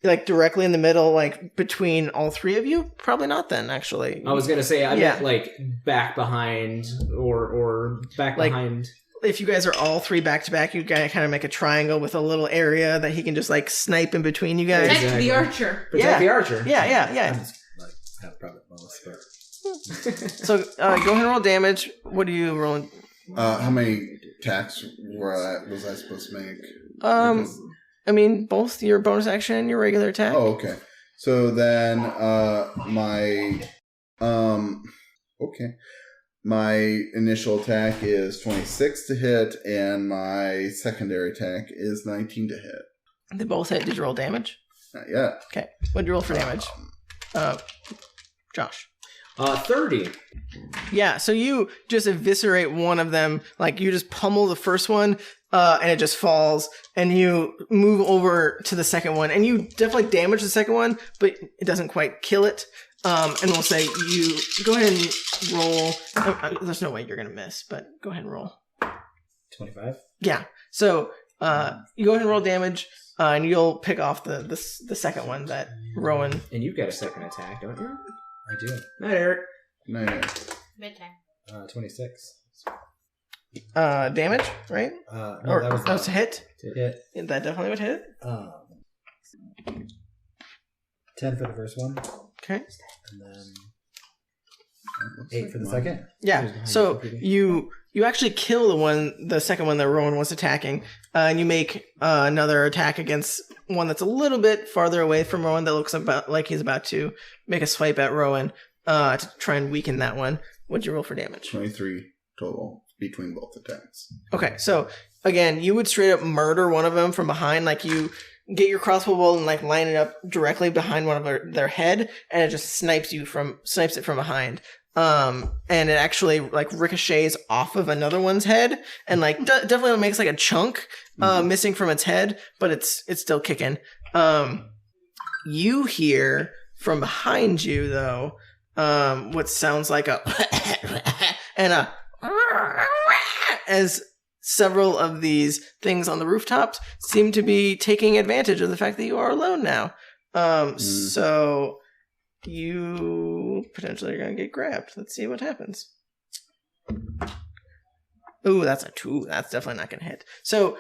Like directly in the middle, like between all 3 of you? Probably not then, actually. I was going to say, I meant like back behind or back behind. If you guys are all 3 back to back, you gotta kind of make a triangle with a little area that he can just like snipe in between you guys. Protect the archer. Protect the archer. Yeah. I'm just like have probably bonus, but So go ahead and roll damage. What are you rolling? How many attacks was I supposed to make? I mean, both your bonus action and your regular attack. Oh, okay. So then, my initial attack is 26 to hit, and my secondary attack is 19 to hit. They both hit. Did you roll damage? Not yet. Okay. What did you roll for damage? Josh. 30. Yeah, so you just eviscerate one of them, like you just pummel the first one, and it just falls, and you move over to the second one, and you definitely damage the second one, but it doesn't quite kill it. And we'll say you go ahead and roll. There's no way you're gonna miss, but go ahead and roll. 25. Yeah. So you go ahead and roll damage, and you'll pick off the second one that Rowan. And you've got a second attack, don't you? I do. Not Eric. No. Bedtime. 26. Damage, right? No, Or that was a hit. hit. That definitely would hit. 10 for the first one, Okay. and then 8 for the second. Yeah. So you actually kill the second one that Rowan was attacking, and you make another attack against one that's a little bit farther away from Rowan that looks about like he's about to make a swipe at Rowan to try and weaken that one. What'd you roll for damage? 23 total between both attacks. Okay, so again, you would straight up murder one of them from behind, like you get your crossbow bolt and like line it up directly behind one of their head, and it just snipes it from behind. And it actually like ricochets off of another one's head, and like definitely makes like a chunk missing from its head, but it's still kicking. You hear from behind you though, what sounds like a and a as several of these things on the rooftops seem to be taking advantage of the fact that you are alone now. So you potentially are going to get grabbed. Let's see what happens. Ooh, that's a 2. That's definitely not going to hit. So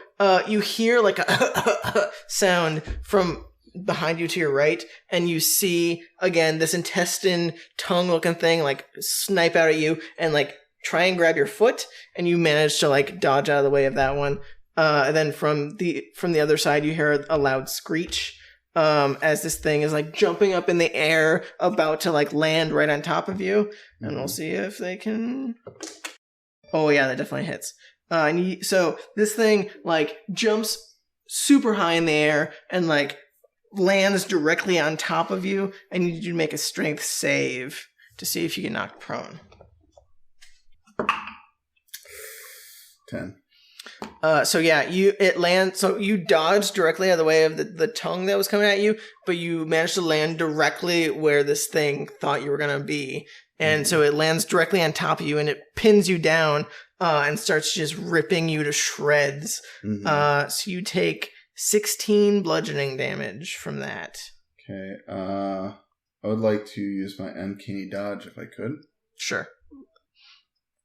you hear like a sound from behind you to your right, and you see again this intestine tongue looking thing like snipe out at you and like try and grab your foot, and you manage to like dodge out of the way of that one. And then from the other side, you hear a loud screech as this thing is like jumping up in the air, about to like land right on top of you. And we'll see if they can. Oh yeah, that definitely hits. So this thing like jumps super high in the air and like lands directly on top of you. I need you to make a strength save to see if you get knocked prone. 10. So you dodged directly out of the way of the tongue that was coming at you, but you managed to land directly where this thing thought you were going to be. And so it lands directly on top of you and it pins you down, and starts just ripping you to shreds. So you take 16 bludgeoning damage from that. Okay. I would like to use my uncanny dodge if I could. Sure.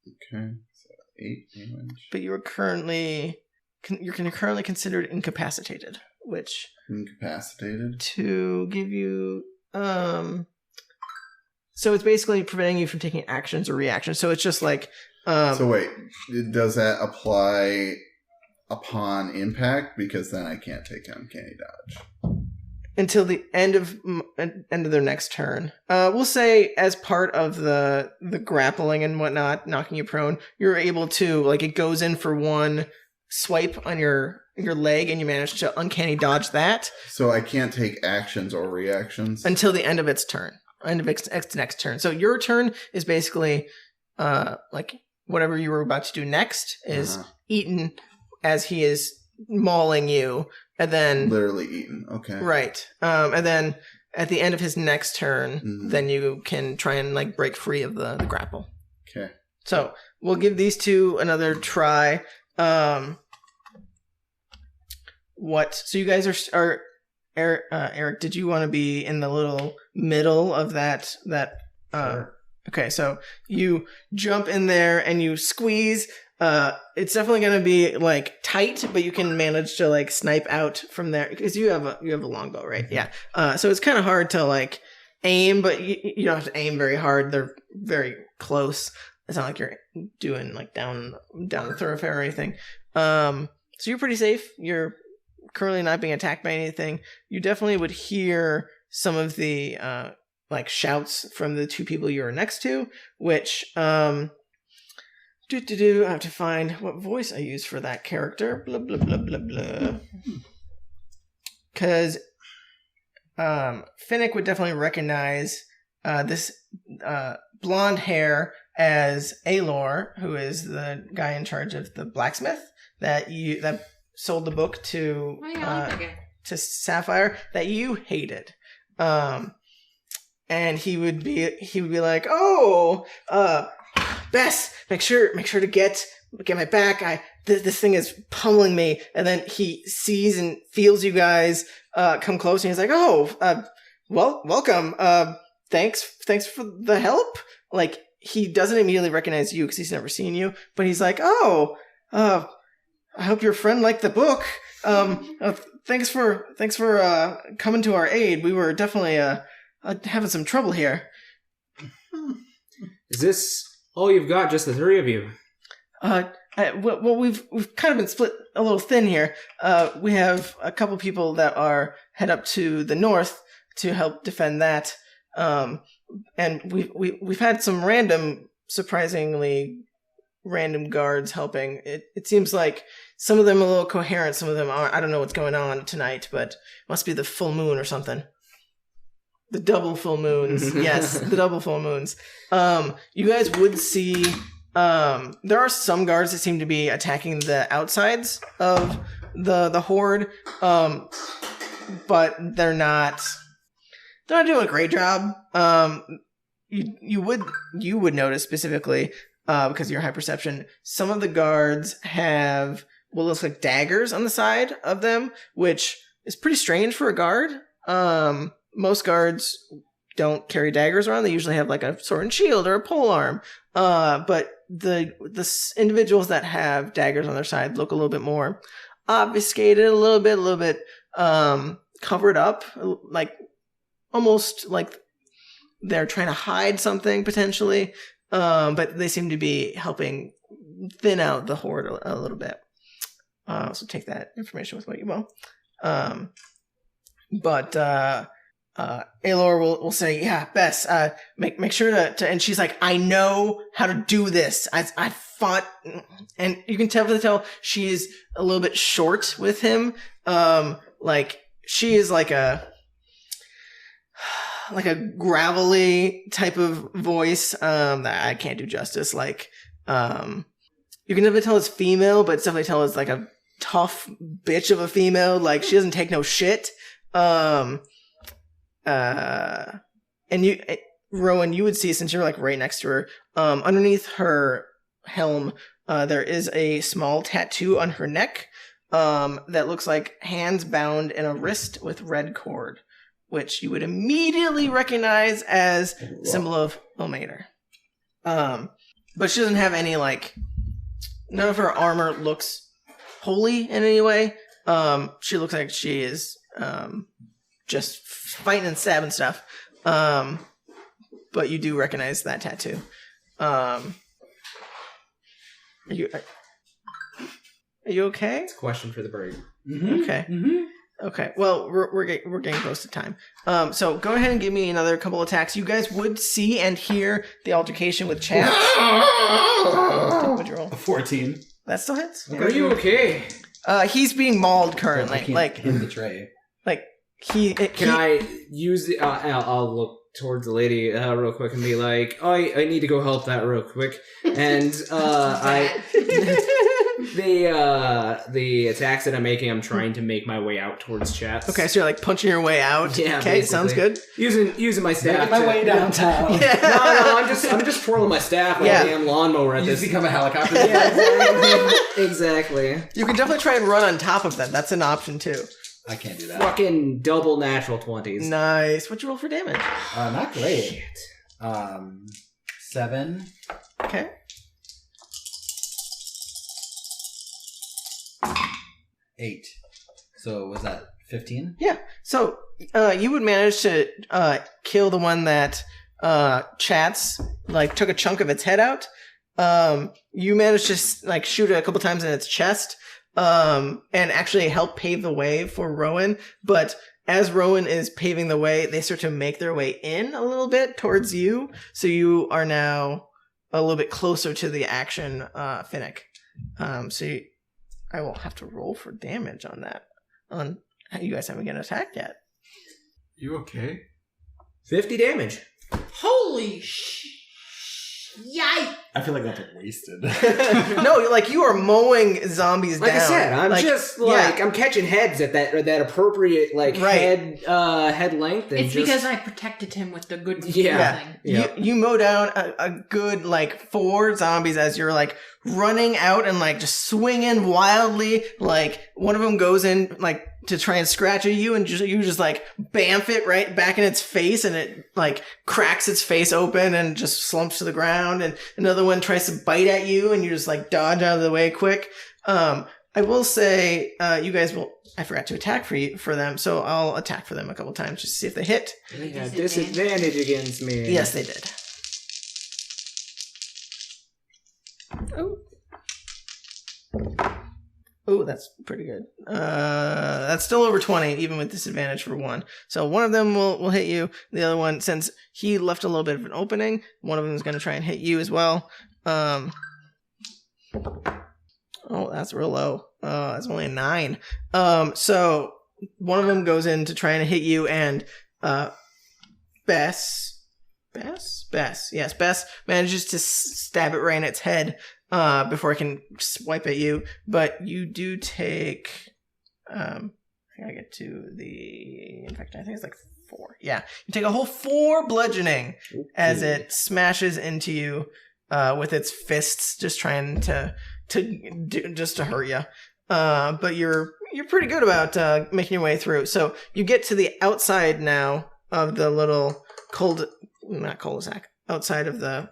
Okay. So 8 damage. But you're currently considered incapacitated, which Incapacitated. to give you so it's basically preventing you from taking actions or reactions. So it's just like So wait, does that apply upon impact? Because then I can't take uncanny dodge. until the end of their next turn. We'll say as part of the grappling and whatnot, knocking you prone, you're able to, like, it goes in for one swipe on your leg and you manage to uncanny dodge that So I can't take actions or reactions? until the end of its turn. End of its next turn. So your turn is basically like whatever you were about to do next is eaten as he is mauling you, and then Literally eaten. Okay. right. And then at the end of his next turn, then you can try and like break free of the grapple. Okay. So we'll give these two another try. What? So you guys are Eric, did you want to be in the little middle of that? Sure. Okay, so you jump in there and you squeeze. It's definitely going to be like tight, but you can manage to like snipe out from there because you have a longbow, right? Yeah. So it's kind of hard to like aim, but you don't have to aim very hard. They're very close. It's not like you're doing like down the thoroughfare or anything. So you're pretty safe. You're currently not being attacked by anything. You definitely would hear some of the like shouts from the two people you're next to, which I have to find what voice I use for that character. Blah blah blah blah blah. Because Finnick would definitely recognize this blonde hair as Alor, who is the guy in charge of the blacksmith that sold the book to to Sapphire that you hated. And he would be like, "Oh, Bess, make sure to get my back. This thing is pummeling me." And then he sees and feels you guys come close, and he's like, "Oh, well, welcome. Thanks for the help." Like, he doesn't immediately recognize you because he's never seen you, but he's like, "Oh, I hope your friend liked the book. Thanks for coming to our aid. We were definitely having some trouble here." Is this all you've got, just the three of you? Well, we've kind of been split a little thin here. We have a couple people that are head up to the north to help defend that. And we've had some surprisingly random guards helping. It seems like some of them are a little coherent, some of them aren't. I don't know what's going on tonight, but it must be the full moon or something. The double full moons. Yes, the double full moons. You guys would see there are some guards that seem to be attacking the outsides of the horde, but they're not doing a great job. You would notice specifically because of your high perception, some of the guards have what looks like daggers on the side of them, which is pretty strange for a guard. Most guards don't carry daggers around. They usually have like a sword and shield or a polearm. But the individuals that have daggers on their side look a little bit more obfuscated, a little bit covered up, like almost like they're trying to hide something potentially. But they seem to be helping thin out the horde a little bit. So take that information with what you will. But Alor will say, "Yeah, Bess, make sure to," and she's like, "I know how to do this. I fought," and you can tell she is a little bit short with him. Like, she is like like a gravelly type of voice that I can't do justice. Like, you can definitely tell it's female, but it's definitely tell it's like a tough bitch of a female. Like, she doesn't take no shit. And you, Rowan, you would see, since you're like right next to her, underneath her helm, there is a small tattoo on her neck, that looks like hands bound in a wrist with red cord, which you would immediately recognize as a symbol of Omater. But she doesn't have any, like, none of her armor looks holy in any way. She looks like she is, just fighting and stabbing stuff. But you do recognize that tattoo. Are you okay? It's a question for the break. Mm-hmm. Okay. Mm-hmm. Okay. Well, we're getting close to time. So go ahead and give me another couple attacks. You guys would see and hear the altercation with Chad. What'd you roll? A 14. That still hits. Are you okay? He's being mauled I currently. can't Like hit the tray. Can I use the... I'll look towards the lady real quick and be like, oh, I need to go help that real quick. And the attacks that I'm making, I'm trying to make my way out towards chats. Okay, so you're like punching your way out. Yeah, Okay, basically. sounds good. Using my staff. Making my way downtown. Yeah. No, I'm just twirling my staff like Yeah. a damn lawnmower at You this. just become a helicopter. Yeah, exactly. You can definitely try and run on top of them. That's an option too. I can't do that. Fucking double natural 20s. Nice. What'd you roll for damage? Not great. 7. Okay. 8. So was that 15? Yeah. So you would manage to kill the one that Chats like took a chunk of its head out. You managed to like shoot it a couple times in its chest, and actually help pave the way for Rowan. But as Rowan is paving the way, they start to make their way in a little bit towards you. So you are now a little bit closer to the action, Finnick. I won't have to roll for damage on that. You guys haven't gotten attacked yet. You okay? 50 damage. Holy yikes! I feel like that's wasted. No, like you are mowing zombies Like down. I said, I'm Like, just like yeah. I'm catching heads at that appropriate like Right. head length. And It's just, because I protected him with the good Yeah. thing. Yeah. You mow down a good like 4 zombies as you're like running out and like just swinging wildly. Like one of them goes in like to try and scratch at you, and you just like bamf it right back in its face, and it like cracks its face open and just slumps to the ground. And another one tries to bite at you, and you just like dodge out of the way quick. I will say, you guys will. I forgot to attack for them, so I'll attack for them a couple times just to see if they hit. They got disadvantage against me. Yes, they did. Oh, that's pretty good. That's still over 20, even with disadvantage for one. So one of them will hit you. The other one, since he left a little bit of an opening, one of them is going to try and hit you as well. Oh, that's real low. That's only a 9. So one of them goes in to try and hit you, and Bess manages to stab it right in its head before it can swipe at you. But you do take, I gotta get to the infection. I think it's like 4. Yeah, you take a whole 4 bludgeoning as it smashes into you with its fists, just trying to hurt you. But you're pretty good about making your way through. So you get to the outside now of the little not cul-de-sac, outside of the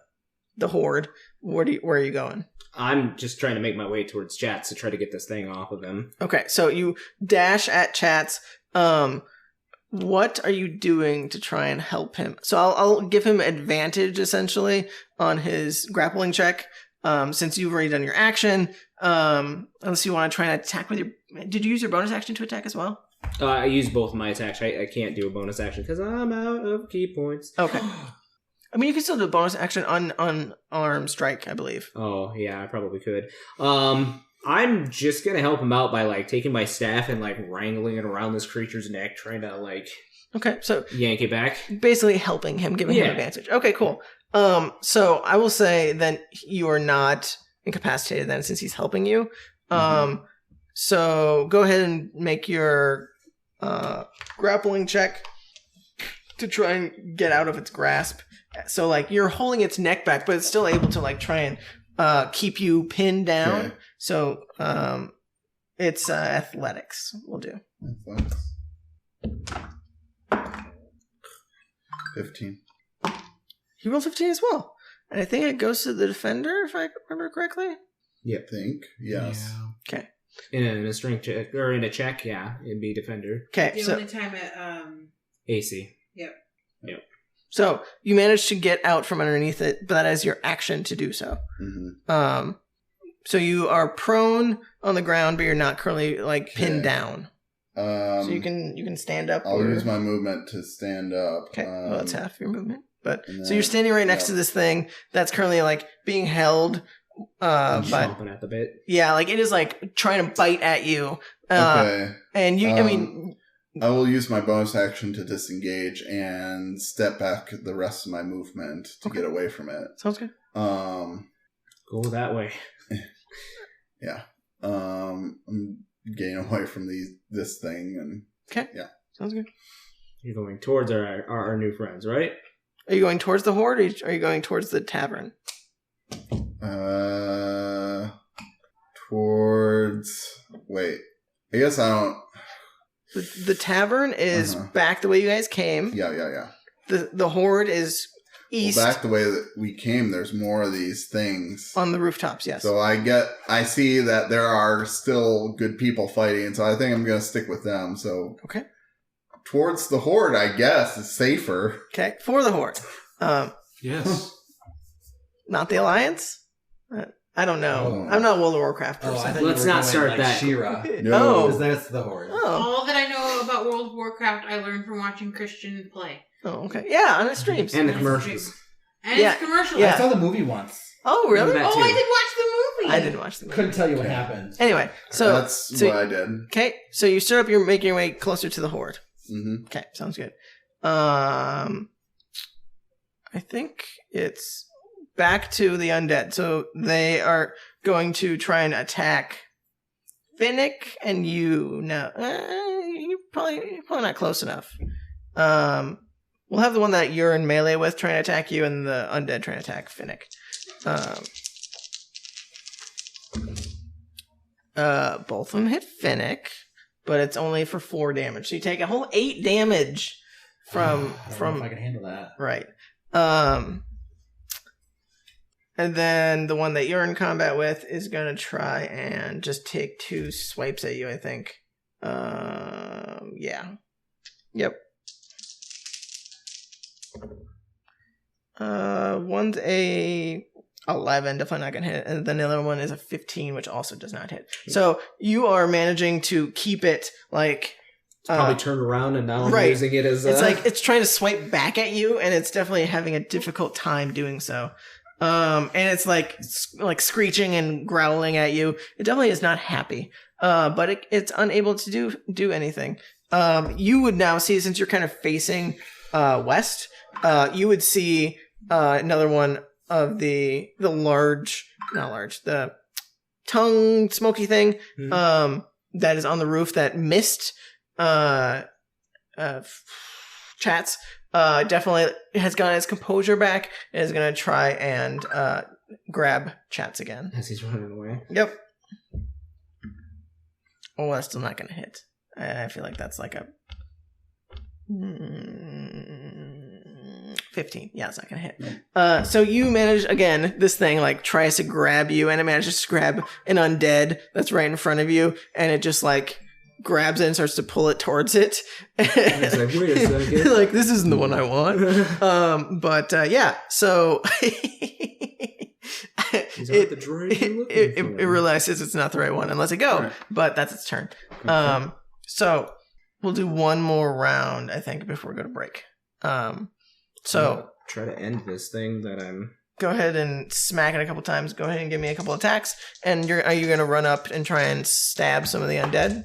horde. Where are you going? I'm just trying to make my way towards Chats to try to get this thing off of him. Okay, so you dash at Chats. What are you doing to try and help him? So I'll give him advantage essentially on his grappling check. Since you've already done your action, unless you want to try and attack with your. Did you use your bonus action to attack as well? I use both my attacks. I can't do a bonus action because I'm out of key points. Okay. I mean, you can still do a bonus action on arm strike, I believe. Oh, yeah, I probably could. I'm just going to help him out by, like, taking my staff and, like, wrangling it around this creature's neck, trying to, like... Okay, so yank it back. basically helping him, giving him Yeah. advantage. Okay, cool. So I will say then you are not incapacitated then since he's helping you. So go ahead and make your grappling check to try and get out of its grasp. So like you're holding its neck back, but it's still able to like try and keep you pinned down. Okay. So it's athletics. We'll do. Athletics. 15. He rolled 15 as well. And I think it goes to the defender, if I remember correctly. I think. Yes. Yeah. Okay. In a strength check or in a check, yeah, it'd be defender. Okay. The So, only time it, AC. so you managed to get out from underneath it, but that is your action to do so. Mm-hmm. So you are prone on the ground, but you're not currently like pinned Okay. down. So you can stand up. I'll or- use my movement to stand up. Okay, well, that's half your movement. But and so you're then- standing right next yeah. to this thing that's currently like being held. But Chomping at the bit. yeah, like it is like trying to bite at you. Okay. And you, I mean, I will use my bonus action to disengage and step back the rest of my movement to get away from it. sounds good. Go that way. Yeah. I'm getting away from this thing and Sounds good. You're going towards our new friends, right? Are you going towards the horde, or are you going towards the tavern? Towards. Wait. I guess I don't. The tavern is back the way you guys came. Yeah. The horde is east Well, back the way that we came, there's more of these things. on the rooftops. Yes. So I see that there are still good people fighting, so I think I'm going to stick with them. So Okay. towards the horde, I guess, is safer. Okay. For the horde. Yes. Not the alliance. I don't know. Oh. I'm not World of Warcraft Oh, I person. thought you Let's were not going start like that. She-Ra. No. Because that's the horde. Oh. all that I know about World of Warcraft, I learned from watching Christian play. Oh. Okay. Yeah, on his streams. And the commercials. And Yeah. it's commercial. Yeah. I saw the movie once. Oh, really? That Oh, too. I did watch the movie. I didn't watch the movie. Couldn't tell you what happened. Anyway, so That's so- what I did. okay, so you stood up. You're making your way closer to the horde. Mm-hmm. Okay, sounds good. I think it's back to the undead. So they are going to try and attack Finnick and you. No, you're probably not close enough. We'll have the one that you're in melee with trying to attack you, and the undead trying to attack Finnick. Both of them hit Finnick, but it's only for 4 damage. So you take a whole 8 damage from I don't know if I can handle that. right. And then the one that you're in combat with is gonna try and just take 2 swipes at you, I think. Yeah. Yep. One's a 11, definitely not gonna hit, and then the other one is a 15, which also does not hit. So you are managing to keep it like Probably turn around and now I'm right. using it as it's like it's trying to swipe back at you, and it's definitely having a difficult time doing so. And it's like screeching and growling at you. It definitely is not happy. But it's unable to do anything. You would now see, since you're kind of facing west, you would see another one of the tongue smoky thing that is on the roof that missed Chats. Definitely has gotten his composure back and is going to try and grab Chats again. as he's running away. Yep. Oh, that's still not going to hit. I feel like that's like a 15. Yeah, it's not going to hit. So you manage, again, this thing like tries to grab you, and it manages to grab an undead that's right in front of you, and it just like grabs it and starts to pull it towards it. It's like, wait a second. Like, this isn't the one I want. Yeah, so Is that the droid you're looking it for? realizes it's not the right one and lets it go. Right. But that's its turn. So we'll do one more round, I think, before we go to break. So Try to end this thing that I'm... go ahead and smack it a couple times. Go ahead and give me a couple attacks. And are you going to run up and try and stab some of the undead?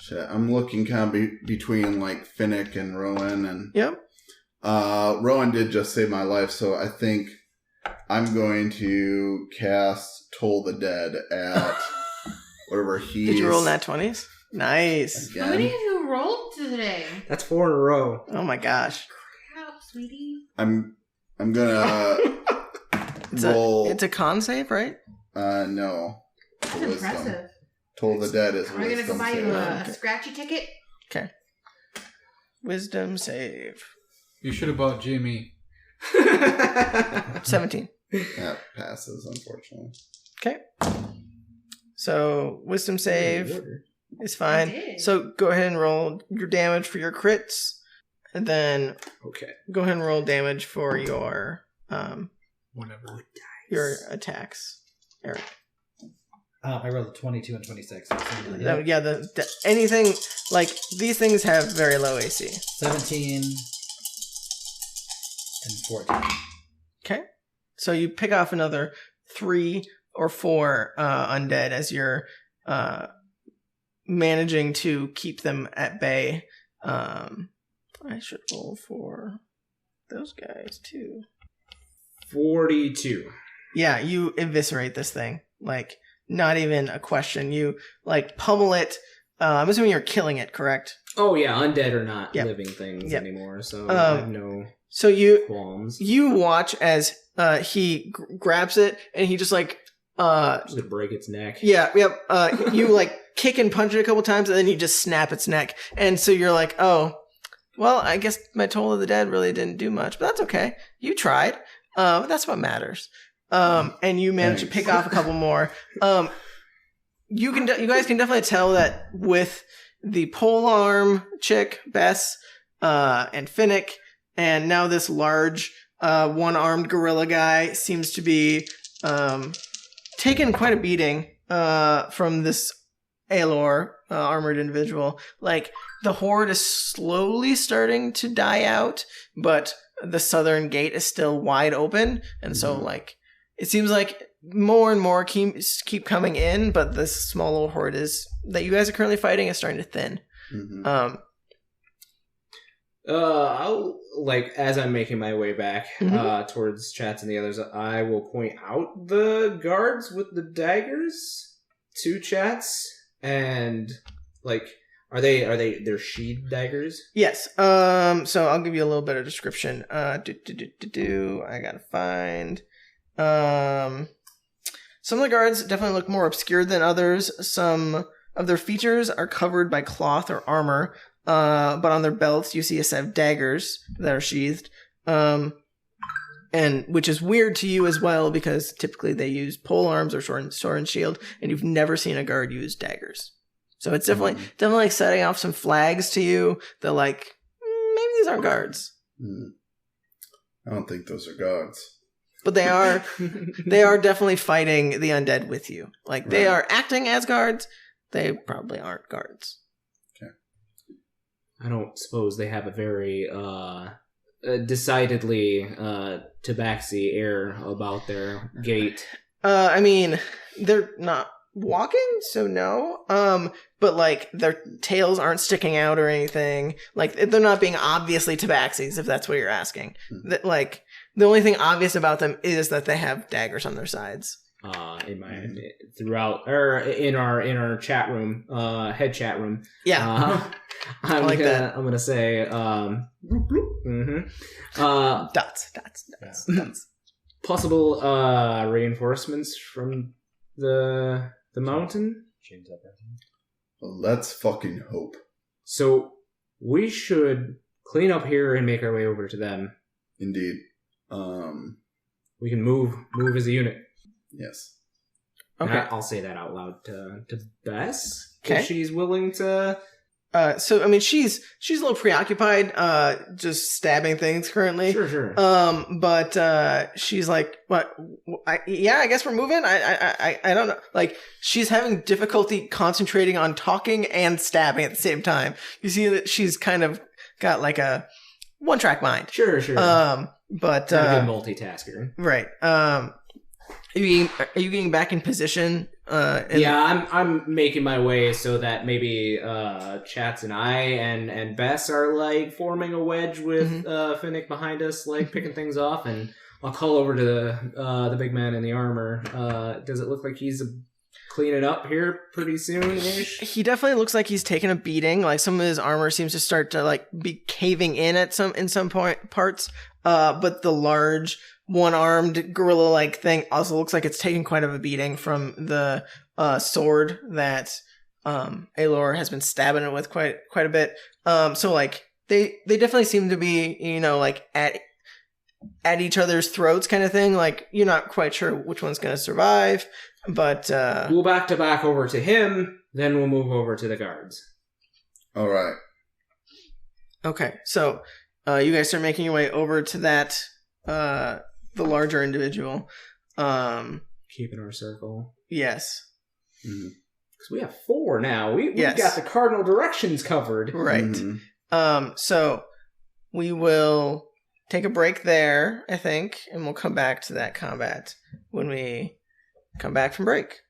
Shit, I'm looking kind of between like Finnick and Rowan, and Yep. Rowan did just save my life, so I think I'm going to cast Toll the Dead at whatever he's... Did you roll nat 20s? Nice. How many Again. have you rolled today? That's 4 in a row. Oh my gosh. Crap, sweetie. I'm gonna roll... It's a con save, right? No. That's Wisdom. impressive. Toll the Dead is Are we gonna go wisdom buy you save. a scratchy ticket? Okay. Wisdom save. You should have bought Jimmy. 17. That passes, unfortunately. Okay. So, wisdom save is fine. I did. So, go ahead and roll your damage for your crits. And then Okay. go ahead and roll damage for your Whatever. your attacks. Eric. I rolled a 22 and 26. So Yeah, anything like these things have very low AC. 17 and 14. Okay. So you pick off another 3 or 4 undead as you're managing to keep them at bay. I should roll for those guys too. 42. Yeah, you eviscerate this thing. Like, not even a question. You, like, pummel it. I'm assuming you're killing it, correct? Oh yeah, undead are not Yep. living things Yep. anymore, so I have no So you qualms. watch as he grabs it, and he just, like, Just gonna break its neck. yeah, yep. You, like, kick and punch it a couple times, and then you just snap its neck. And so you're like, oh, well, I guess my Toll of the Dead really didn't do much, but that's okay. You tried. That's what matters. And you manage to pick off a couple more. You guys can definitely tell that with the polearm chick, Bess, and Finnick, and now this large, one-armed gorilla guy seems to be, taking quite a beating, from this Aelor, armored individual. Like, the horde is slowly starting to die out, but the southern gate is still wide open, and so, like, it seems like more and more keep coming in, but this small little horde that you guys are currently fighting is starting to thin. Mm-hmm. I'll, like, as I'm making my way back Mhm. towards Chats and the others, I will point out the guards with the daggers to Chats, and, like, they're sheathed daggers? Yes. So I'll give you a little bit of description. I gotta find. Some of the guards definitely look more obscured than others. Some of their features are covered by cloth or armor, but on their belts you see a set of daggers that are sheathed, and which is weird to you as well because typically they use pole arms or sword and shield, and you've never seen a guard use daggers. So it's definitely like setting off some flags to you that, like, maybe these aren't guards, I don't think those are guards. but they are definitely fighting the undead with you. Like, they are acting as guards. They probably aren't guards. I don't suppose they have a very decidedly tabaxi air about their gait. I mean, they're not walking, so no. But, like, their tails aren't sticking out or anything. Like, they're not being obviously tabaxis, if that's what you're asking. That, like, the only thing obvious about them is that they have daggers on their sides. In our chat room, head chat room. Yeah. I'm like that. I'm gonna say, Dots. possible reinforcements from the mountain. Chained Uprising. Well, let's fucking hope. So we should clean up here and make our way over to them. Indeed. We can move as a unit. Yes. And Okay. I'll say that out loud to Bess. Okay. If she's willing to. So, I mean, she's a little preoccupied, just stabbing things currently. Sure. But she's like, what? I guess we're moving. I don't know. Like, she's having difficulty concentrating on talking and stabbing at the same time. You see that she's kind of got like a one-track mind. Sure. But Not a good multitasker. right. Are you getting back in position I'm making my way so that maybe Chats and I and Bess are like forming a wedge with Finnick behind us, like picking things off, and I'll call over to the big man in the armor. Does it look like he's cleaning up here pretty soon-ish? He definitely looks like he's taken a beating. Like some of his armor seems to start to like be caving in in some parts. But the large one-armed gorilla-like thing also looks like it's taken quite of a beating from the sword that Alor has been stabbing it with quite a bit. So like they definitely seem to be, you know, like at each other's throats kind of thing. Like you're not quite sure which one's going to survive, but we'll back to back over to him, then we'll move over to the guards. All right. Okay, so you guys start making your way over to that the larger individual. Keeping our circle. Yes. Because we have 4 now. We've Yes. got the cardinal directions covered. Right. So we will take a break there, I think, and we'll come back to that combat when we come back from break.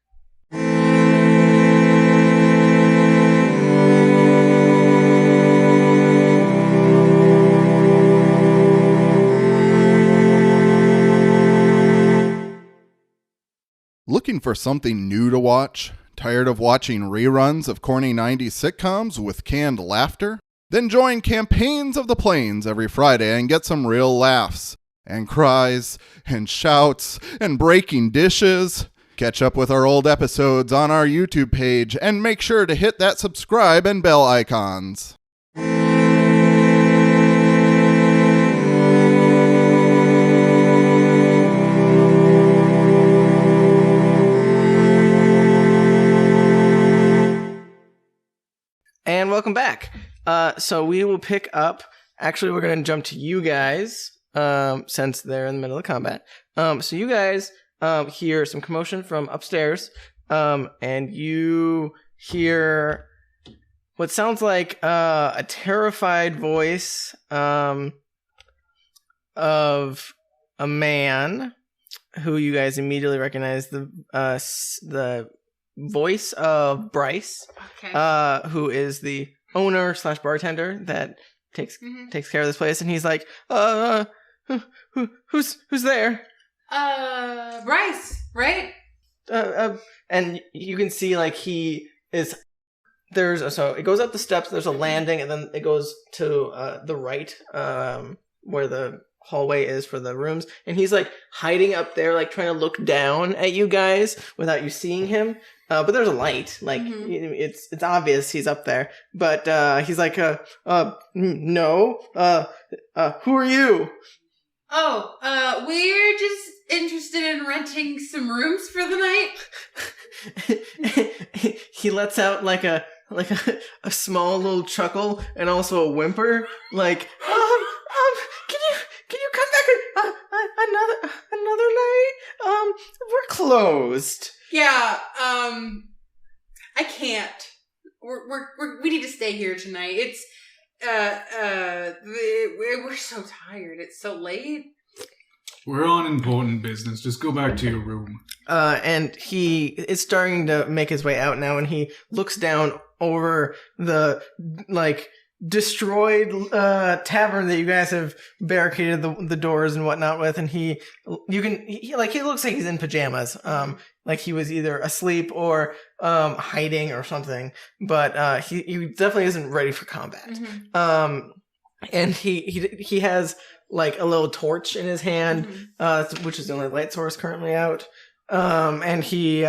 Looking for something new to watch? Tired of watching reruns of corny 90s sitcoms with canned laughter? Then join Campaigns of the Plains every Friday and get some real laughs, and cries, and shouts, and breaking dishes. Catch up with our old episodes on our YouTube page, and make sure to hit that subscribe and bell icons. And welcome back. So we will pick up. Actually, we're going to jump to you guys since they're in the middle of combat. So you guys hear some commotion from upstairs, and you hear what sounds like a terrified voice of a man who you guys immediately recognize, the voice of Bryce, Okay. who is the owner / bartender that takes care of this place, and he's like, who's there? Bryce, right? And you can see like he is. So it goes up the steps. There's a landing, and then it goes to the right, where the hallway is for the rooms, and he's like hiding up there, like trying to look down at you guys without you seeing him. But there's a light, like it's obvious he's up there. But he's like, no, who are you? Oh, we're just interested in renting some rooms for the night. He lets out like a small little chuckle and also a whimper, like, can you come back another night? We're closed. Yeah, I can't. We need to stay here tonight. It's, we're so tired. It's so late. We're on important business. Just go back to your room. And he is starting to make his way out now, and he looks down over the, like, destroyed tavern that you guys have barricaded the doors and whatnot with, and he looks like he's in pajamas, like he was either asleep or hiding or something, but he definitely isn't ready for combat. And he has like a little torch in his hand, which is the only light source currently out, and he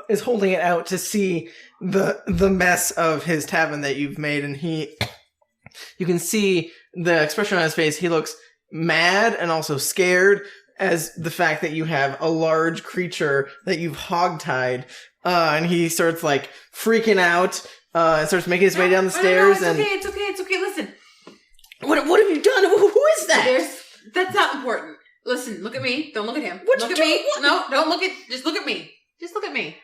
is holding it out to see the mess of his tavern that you've made, and you can see the expression on his face. He looks mad and also scared as the fact that you have a large creature that you've hogtied, and he starts like freaking out, and starts making his way down the stairs. It's okay. Listen. What have you done? Who is that? That's not important. Listen, look at me. Don't look at him. What'd look you at do? me. What? No, don't look at. Just look at me. Just look at me.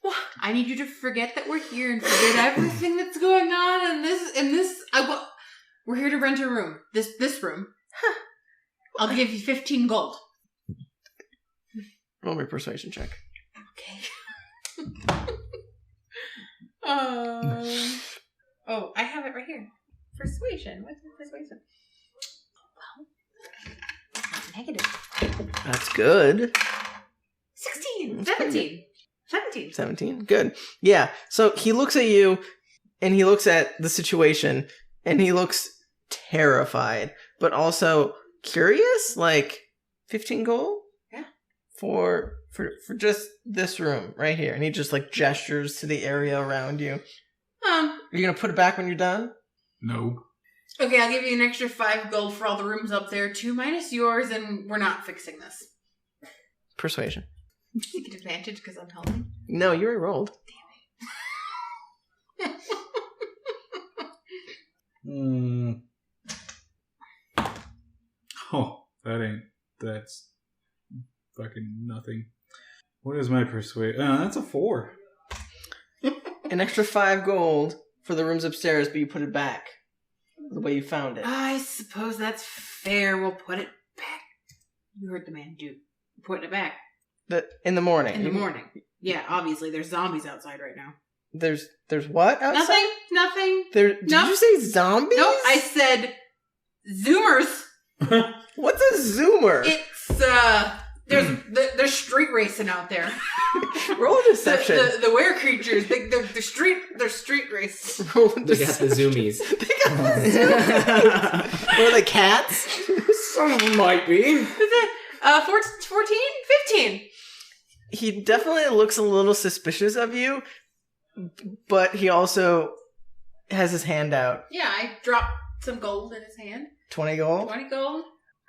What? I need you to forget that we're here and forget everything that's going on. We're here to rent a room. This room. I'll give you 15 gold. Roll me a persuasion check. Okay. Oh, I have it right here. Persuasion. What's persuasion? Well, negative. That's good. 16. That's 17. 17. 17. Good. Yeah. So he looks at you and he looks at the situation and he looks terrified, but also curious. Like 15 gold? Yeah. For just this room right here. And he just like gestures to the area around you. Are you going to put it back when you're done? No. Okay, I'll give you an extra 5 gold for all the rooms up there. 2 minus yours, and we're not fixing this. Persuasion. You get advantage because I'm helping. No, you already rolled. Oh, that's fucking nothing. What is my persuade? That's a 4. An extra 5 gold for the rooms upstairs, but you put it back the way you found it. I suppose that's fair. We'll put it back. You heard the man, dude. Putting it back. In the morning. In the morning. Yeah, obviously. There's zombies outside right now. There's what outside? Nothing. Did you say zombies? Nope, I said zoomers. What's a zoomer? It's, there's street racing out there. Roll a deception. The Ware creatures, they're street race. Roll a They got the zoomies. They got the zoomies. Or the cats? Some of them might be. 14? 15. He definitely looks a little suspicious of you, but he also has his hand out. Yeah, I dropped some gold in his hand. 20 gold? 20 gold.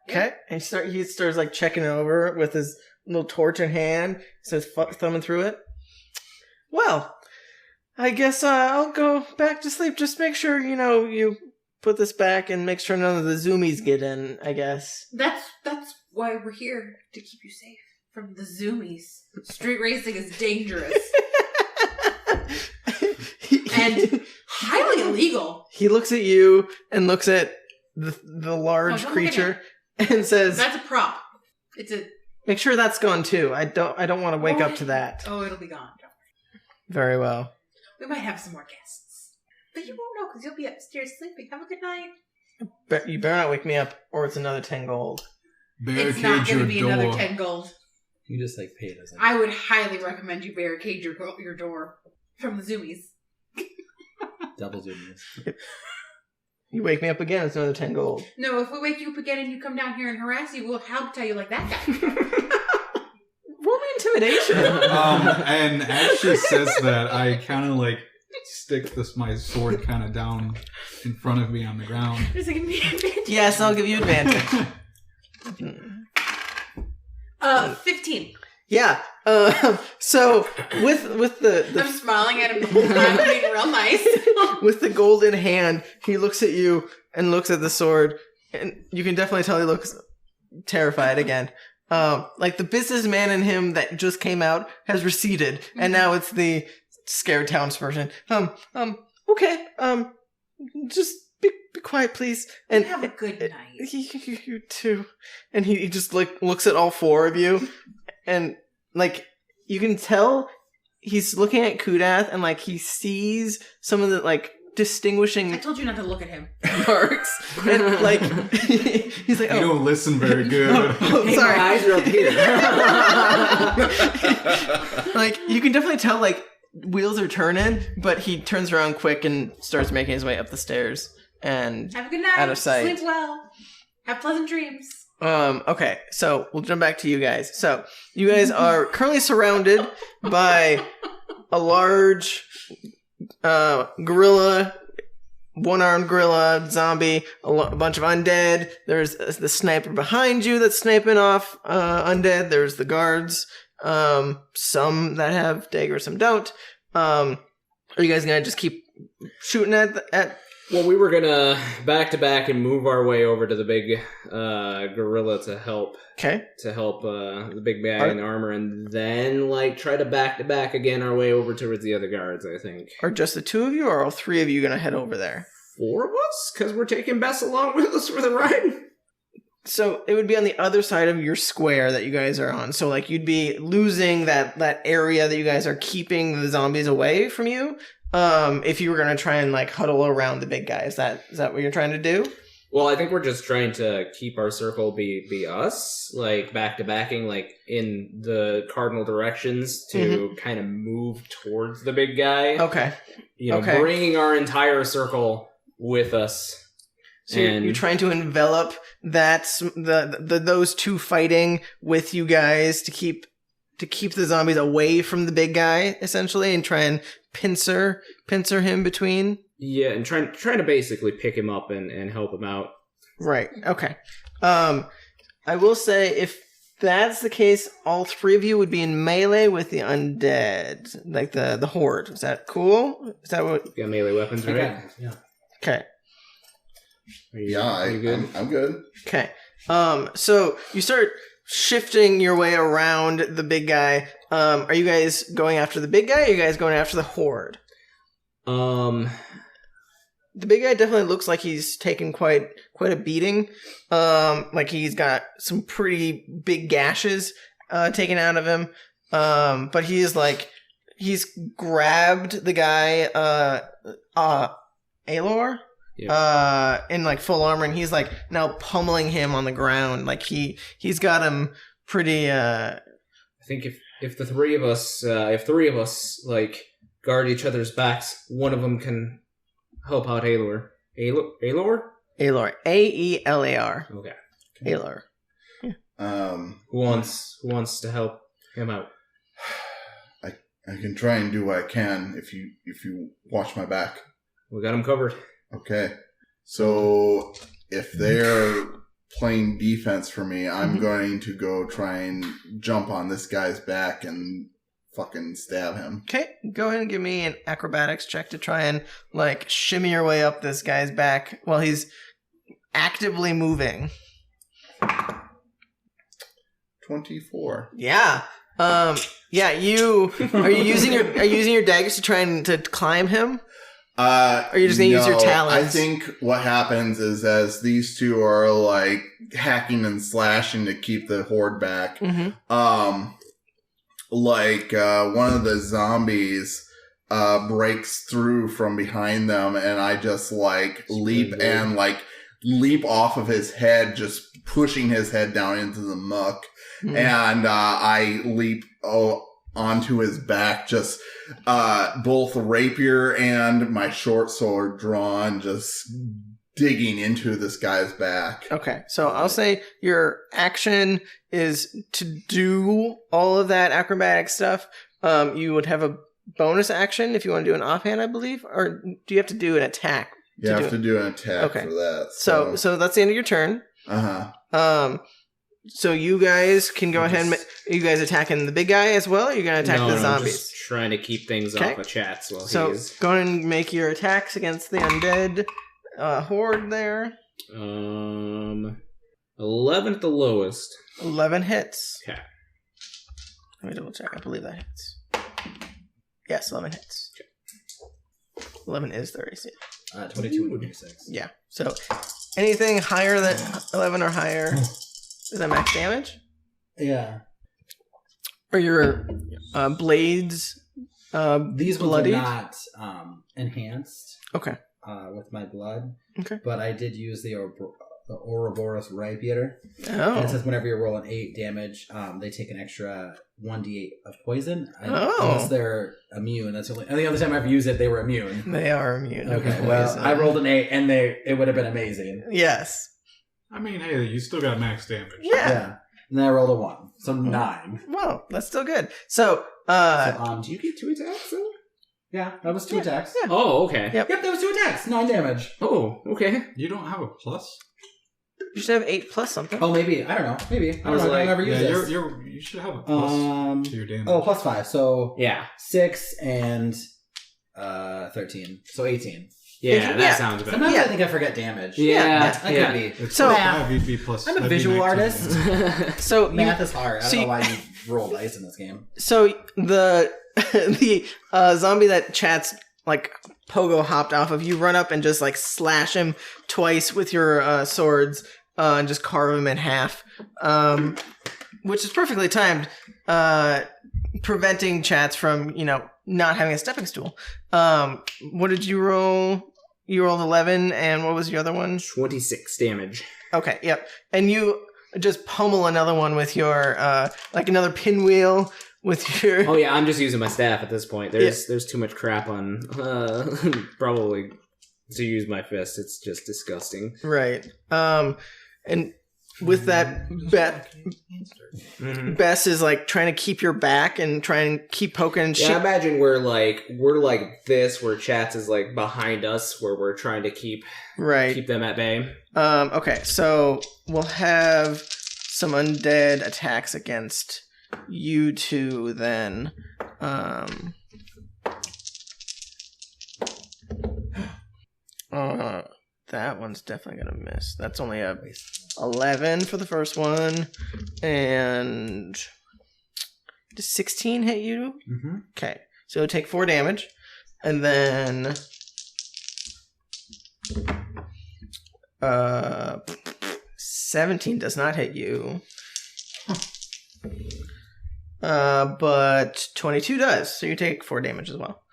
Okay. And he starts like checking it over with his little torch in hand. Starts thumbing through it. Well, I guess I'll go back to sleep. Just make sure, you put this back and make sure none of the zoomies get in, I guess. That's why we're here, to keep you safe from the zoomies. Street racing is dangerous. And highly illegal. He looks at you and looks at the large creature and says, "That's a prop. Make sure that's gone too. I don't want to wake up to that." Oh, it'll be gone. Don't worry. Very well. We might have some more guests, but you won't know because you'll be upstairs sleeping. Have a good night. You better not wake me up, or it's another 10 gold. It's not going to be another 10 gold. You just like paid us. I would highly recommend you barricade your door from the zoomies. Double zoomies. You wake me up again, it's another 10 gold. No, if we wake you up again and you come down here and harass you, we'll help tell you like that guy. Roll me intimidation. And as she says that, I kind of like stick my sword kind of down in front of me on the ground. Does it give me advantage? Yes, I'll give you advantage. 15. Yeah. So with the I'm smiling at him the whole time, being real nice. with the gold in hand, he looks at you and looks at the sword, and you can definitely tell he looks terrified again. Like the businessman in him that just came out has receded, and now it's the scared townsperson. Okay. Just be quiet, please. And Have a good night. You too. And he just like looks at all 4 of you, and like you can tell he's looking at Kudath, and like he sees some of the like distinguishing I told you not to look at him. marks, and like he's like, You don't listen very good. oh, Hey, sorry. my eyes are up here. Like you can definitely tell like wheels are turning, but he turns around quick and starts making his way up the stairs and Have a good night. out of sight. Sleep well. Have pleasant dreams. Okay, so we'll jump back to you guys. So you guys are currently surrounded by a large gorilla, one-armed gorilla, zombie, a bunch of undead. There's the sniper behind you that's sniping off undead. There's the guards, some that have daggers, some don't. Are you guys gonna just keep shooting at Well, we were gonna back to back and move our way over to the big gorilla to help Okay. the big guy in armor, and then like try to back again our way over towards the other guards. I think Are just the 2 of you, or are all 3 of you gonna head over there? 4 of us, because we're taking Bess along with us for the ride. So it would be on the other side of your square that you guys are on. So like you'd be losing that area that you guys are keeping the zombies away from you. if you were going to try and like huddle around the big guy. Is that what you're trying to do? Well, I think we're just trying to keep our circle be us, like back to backing, like in the cardinal directions to kind of move towards the big guy. Okay. Bringing our entire circle with us. So you're trying to envelop those two fighting with you guys to keep the zombies away from the big guy, essentially, and try and pincer him between. Yeah, and trying to basically pick him up and help him out. Right. Okay. I will say if that's the case, all three of you would be in melee with the undead, like the horde. Is that cool? Is that what? You got melee weapons, right? Yeah. Okay. Yeah, I'm good. Okay. So you start shifting your way around the big guy. Are you guys going after the big guy? Or are you guys going after the horde? The big guy definitely looks like he's taken quite a beating. Like he's got some pretty big gashes taken out of him. But he's grabbed the guy Aelor in like full armor, and he's like now pummeling him on the ground. Like he's got him pretty. I think if the three of us like guard each other's backs, one of them can help out Aelor. Aelor? Aelor. Aelar. Okay. Aelor. Yeah. Who wants to help him out? I can try and do what I can if you watch my back. We got him covered. Okay. So if they're playing defense for me, I'm going to go try and jump on this guy's back and fucking stab him. Okay, go ahead and give me an acrobatics check to try and like shimmy your way up this guy's back while he's actively moving. 24. Yeah. Yeah, you are you using your daggers to try and to climb him? Or are you just gonna use your talons? I think what happens is as these two are like hacking and slashing to keep the horde back, one of the zombies breaks through from behind them, and I just like leap off of his head, just pushing his head down into the muck, and I leap onto his back, just both rapier and my short sword drawn, just digging into this guy's back. Okay, so I'll say your action is to do all of that acrobatic stuff. You would have a bonus action if you want to do an offhand, I believe, or do you have to do an attack? You have to do an attack for that. So that's the end of your turn. So you guys can go ahead and you guys attacking the big guy as well? Or you're going to attack the zombies? Just trying to keep things off of chats while go ahead and make your attacks against the undead horde there. 11 at the lowest. 11 hits. Okay. Let me double check. I believe that hits. Yes, 11 hits. Okay. 11 is their AC. 22 and 26. Yeah. So anything higher than 11 or higher, is that max damage? Yeah. Or your blades these bloodied? ones are not enhanced. Okay. With my blood. Okay. But I did use the Ouroboros Rapier. Oh. And it says whenever you roll an 8 damage, they take an extra 1d8 of poison. Unless they're immune. That's the only time I've used it, they were immune. They are immune. Okay, well, I rolled an 8, and it would have been amazing. Yes. I mean, hey, you still got max damage. Yeah. And then I rolled a 1. So 9. Well, that's still good. So, do you get 2 attacks, though? Yeah, that was 2 attacks. Yeah. Oh, okay. Yep, that was 2 attacks. 9 damage. Oh, okay. You don't have a plus? You should have 8 plus something. Oh, maybe. I don't know. Maybe. I was don't know. like, I've never used this. You should have a plus to your damage. Oh, plus 5. So yeah, 6 and 13. So 18. Yeah, that sounds better. Sometimes I think I forget damage. Yeah, that could be. It's so 5, you'd be plus. I'm a visual artist. So math is hard. I don't know why you roll dice in this game. So the zombie that Chat's like pogo hopped off of, you run up and just like slash him twice with your swords and just carve him in half, which is perfectly timed, preventing Chats from not having a stepping stool. What did you roll? You rolled 11, and what was the other one? 26 damage. Okay, yep. And you just pummel another one with your, like another pinwheel with your... Oh yeah, I'm just using my staff at this point. There's too much crap on, probably to use my fist. It's just disgusting. Right. And with that, Bess is like trying to keep your back and try and keep poking. Yeah, I imagine we're like this, where Chats is like behind us, where we're trying to keep them at bay. Okay, so we'll have some undead attacks against you two then. That one's definitely gonna miss. That's only a 11 for the first one, and does 16 hit you? Mm-hmm. Okay, so it'll take 4 damage, and then 17 does not hit you, but 22 does. So you take 4 damage as well.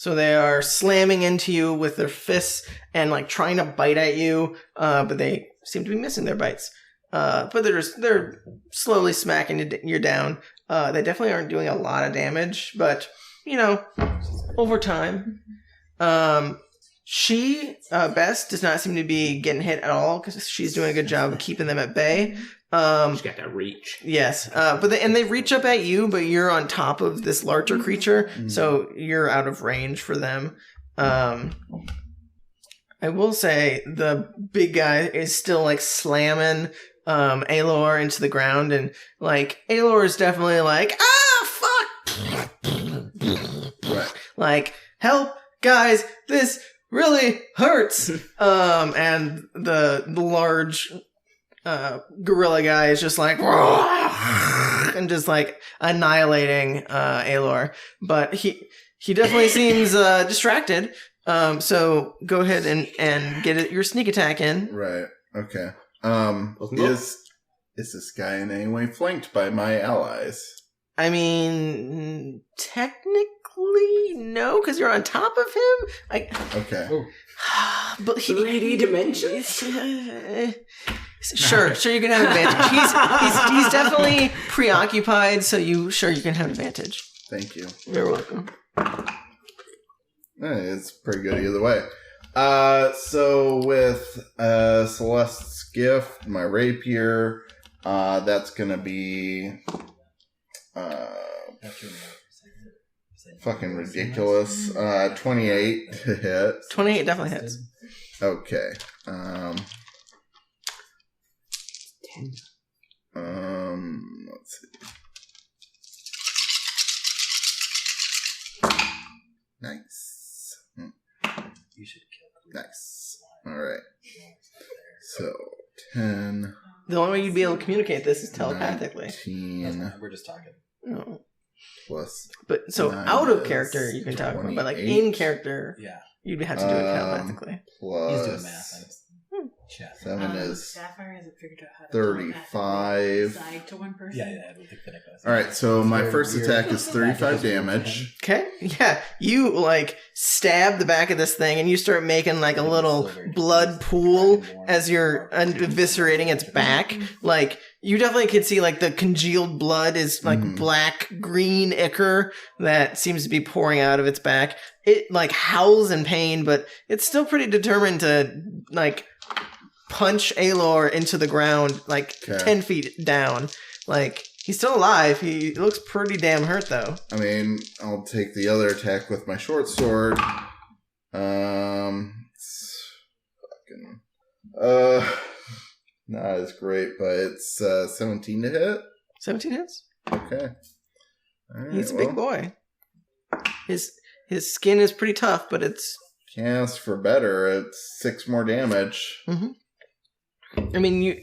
So they are slamming into you with their fists and like trying to bite at you, but they seem to be missing their bites. But they're slowly smacking you down. They definitely aren't doing a lot of damage, but over time. Bess does not seem to be getting hit at all because she's doing a good job of keeping them at bay. She's got that reach. Yes, but they reach up at you, but you're on top of this larger creature, so you're out of range for them. I will say the big guy is still like slamming Aelor into the ground, and like Aelor is definitely like, fuck, Right. like help, guys, this really hurts. And the large gorilla guy is just like and just like annihilating Aelor, but he definitely seems distracted. So go ahead and get your sneak attack in. Right. Okay. Is this guy in any way flanked by my allies? I mean, technically, no, because you're on top of him. Okay. But 3D dimensions. Sure, you can have advantage. He's definitely preoccupied, so you can have advantage. Thank you. You're welcome. It's pretty good either way. So with Celeste's gift, my rapier, that's gonna be fucking ridiculous. 28 to hit. 28 definitely hits. Okay. Let's see. Nice. You should kill them. Nice. Alright. So, 10. The only way you'd be able to communicate this is telepathically. 19 We're just talking. No. plus. But so 9 out of is character you can talk about, but like 28. in character, Yeah. you'd have to do it telepathically. Plus He's doing math. I just chat. 7 is Sapphire hasn't figured out how to 35. side to one person. Yeah, I think that goes. Alright, so my Very first weird. attack is 35 damage. Okay, yeah, you like stab the back of this thing and you start making like a little blood pool as you're eviscerating its back. Like you definitely could see like the congealed blood is like black green ichor that seems to be pouring out of its back. It like howls in pain, but it's still pretty determined to like punch Aelor into the ground like 10 feet down. Like he's still alive. He looks pretty damn hurt though. I mean, I'll take the other attack with my short sword. It's fucking not as great, but it's 17 to hit. 17 hits. Okay. All right, He's a big boy. His skin is pretty tough, but it's can't ask for better. It's 6 more damage. I mean,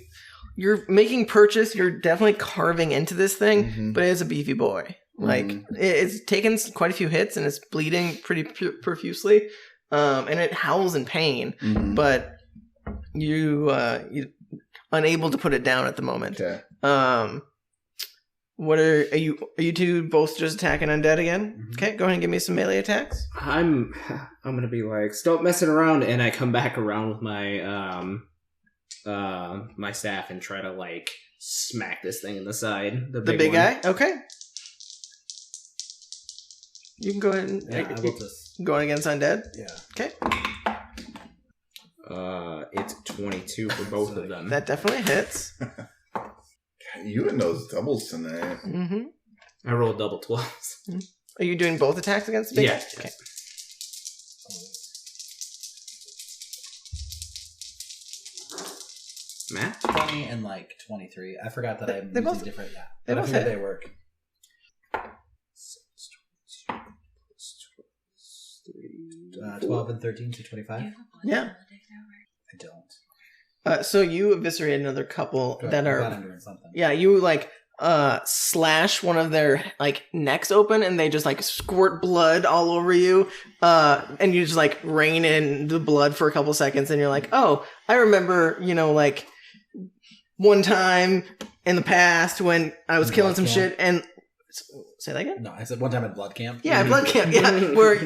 you're making purchase. You're definitely carving into this thing, but it's a beefy boy. Like it's taken quite a few hits and it's bleeding pretty profusely, and it howls in pain. But you unable to put it down at the moment. Okay. What are you two both just attacking undead again? Mhm. Okay, go ahead and give me some melee attacks. I'm gonna be like, stop messing around, and I come back around with my my staff and try to like smack this thing in the side. The The big one. guy? Okay. You can go ahead and Yeah, I will just. going against undead. Yeah. Okay. It's 22 for both of them. That definitely hits. You and those doubles tonight. Mm-hmm. I rolled double 12s. Are you doing both attacks against the big Yeah. guy? Okay. Matt? 20 and like 23. I forgot that I'm They using both- different. Yeah. they But I both figured hit. they work. 12 and 13 to 25. Yeah. I don't. So you eviscerate another couple Good. that I'm are. glad I'm doing something. Yeah, you like slash one of their like necks open and they just like squirt blood all over you. And you just like rain in the blood for a couple seconds and you're like, oh, I remember, like one time in the past when I was In killing blood some camp? shit and say that again? No, I said one time at blood camp. Yeah, blood camp. Yeah, where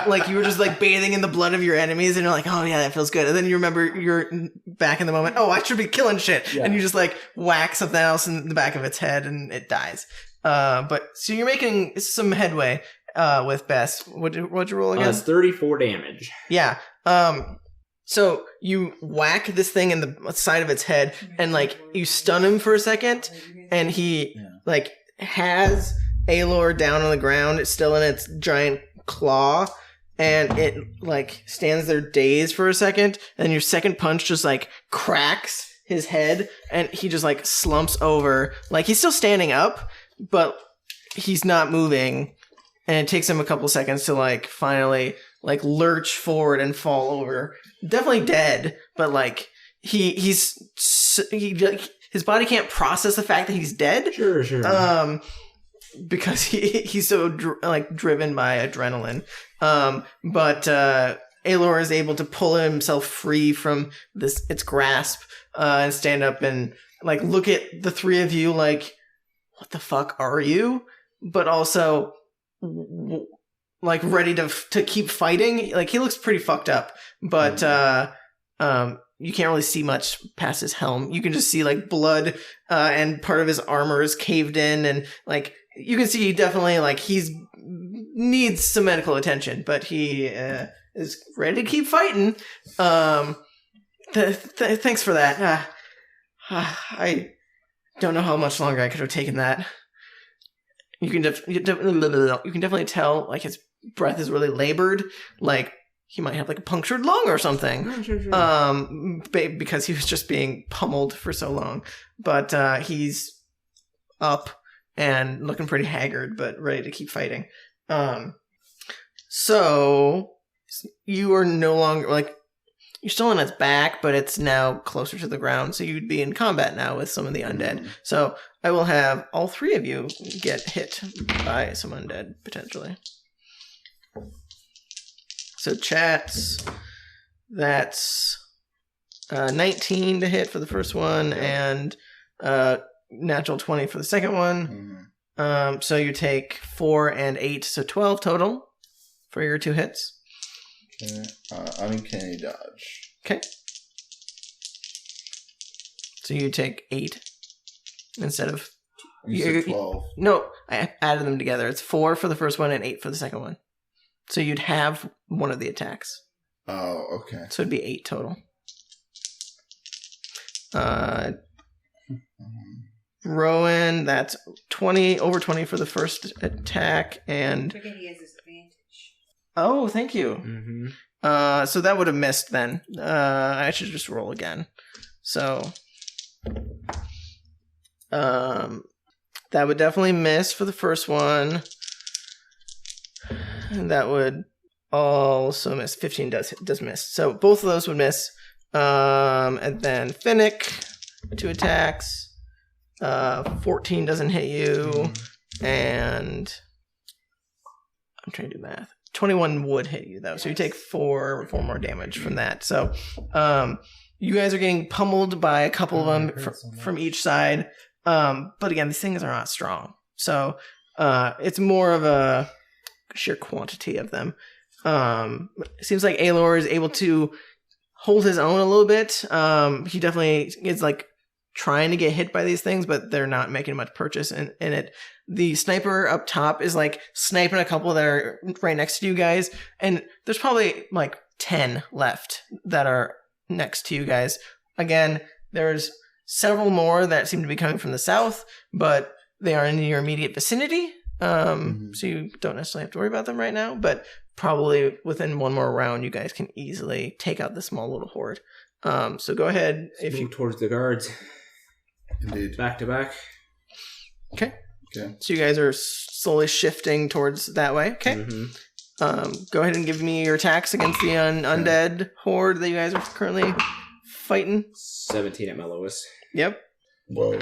like you were just like bathing in the blood of your enemies, and you're like, oh yeah, that feels good. And then you remember you're back in the moment. Oh, I should be killing shit, Yeah. and you just like whack something else in the back of its head, and it dies. But so you're making some headway with Bess. What'd you roll again? It's 34 damage. Yeah. So you whack this thing in the side of its head, and like you stun him for a second, and he like has Aelor down on the ground. It's still in its giant claw, and it like stands there dazed for a second. And your second punch just like cracks his head, and he just like slumps over. Like he's still standing up, but he's not moving. And it takes him a couple seconds to like finally like lurch forward and fall over. Definitely dead, but like his body can't process the fact that he's dead. Sure. Because he's so driven by adrenaline. But Aelor is able to pull himself free from its grasp and stand up and like look at the three of you like, what the fuck are you? But also like ready to keep fighting. Like he looks pretty fucked up, but you can't really see much past his helm. You can just see like blood and part of his armor is caved in, and like you can see definitely like needs some medical attention, but he is ready to keep fighting. Thanks for that. I don't know how much longer I could have taken that. You can definitely tell like his breath is really labored, like he might have like a punctured lung or something. Sure. Because he was just being pummeled for so long. But he's up and looking pretty haggard, but ready to keep fighting. So you are no longer like you're still on its back, but it's now closer to the ground. So you'd be in combat now with some of the undead. So I will have all three of you get hit by some undead potentially. So chats, that's 19 to hit for the first one, and natural 20 for the second one. So you take 4 and 8, so 12 total for your 2 hits. Okay. Uncanny dodge. Okay. So you take 8 instead of... You said 12. No, I added them together. It's 4 for the first one and 8 for the second one. So you'd have one of the attacks. Oh, okay. So it'd be 8 total. Rowan, that's 20, over 20 for the first attack, and... Forget he has disadvantage. Oh, thank you. Mm-hmm. So that would have missed then. I should just roll again. So... that would definitely miss for the first one. And that would also miss. 15 does miss. So both of those would miss. And then Finnick, 2 attacks. 14 doesn't hit you. And I'm trying to do math. 21 would hit you though. So you take 4 more damage from that. So you guys are getting pummeled by a couple of them from each side. But again, these things are not strong. So it's more of a sheer quantity of them. It seems like Aelor is able to hold his own a little bit. He definitely is like trying to get hit by these things, but they're not making much purchase in it. The sniper up top is like sniping a couple that are right next to you guys, and there's probably like 10 left that are next to you guys. Again, there's several more that seem to be coming from the south, but they are in your immediate vicinity. So you don't necessarily have to worry about them right now, but probably within one more round, you guys can easily take out the small little horde. So go ahead. If you towards the guards. Indeed. Back to back. Okay. Okay. So you guys are slowly shifting towards that way. Okay. Go ahead and give me your attacks against the undead horde that you guys are currently fighting. 17 at my lowest. Yep. Whoa.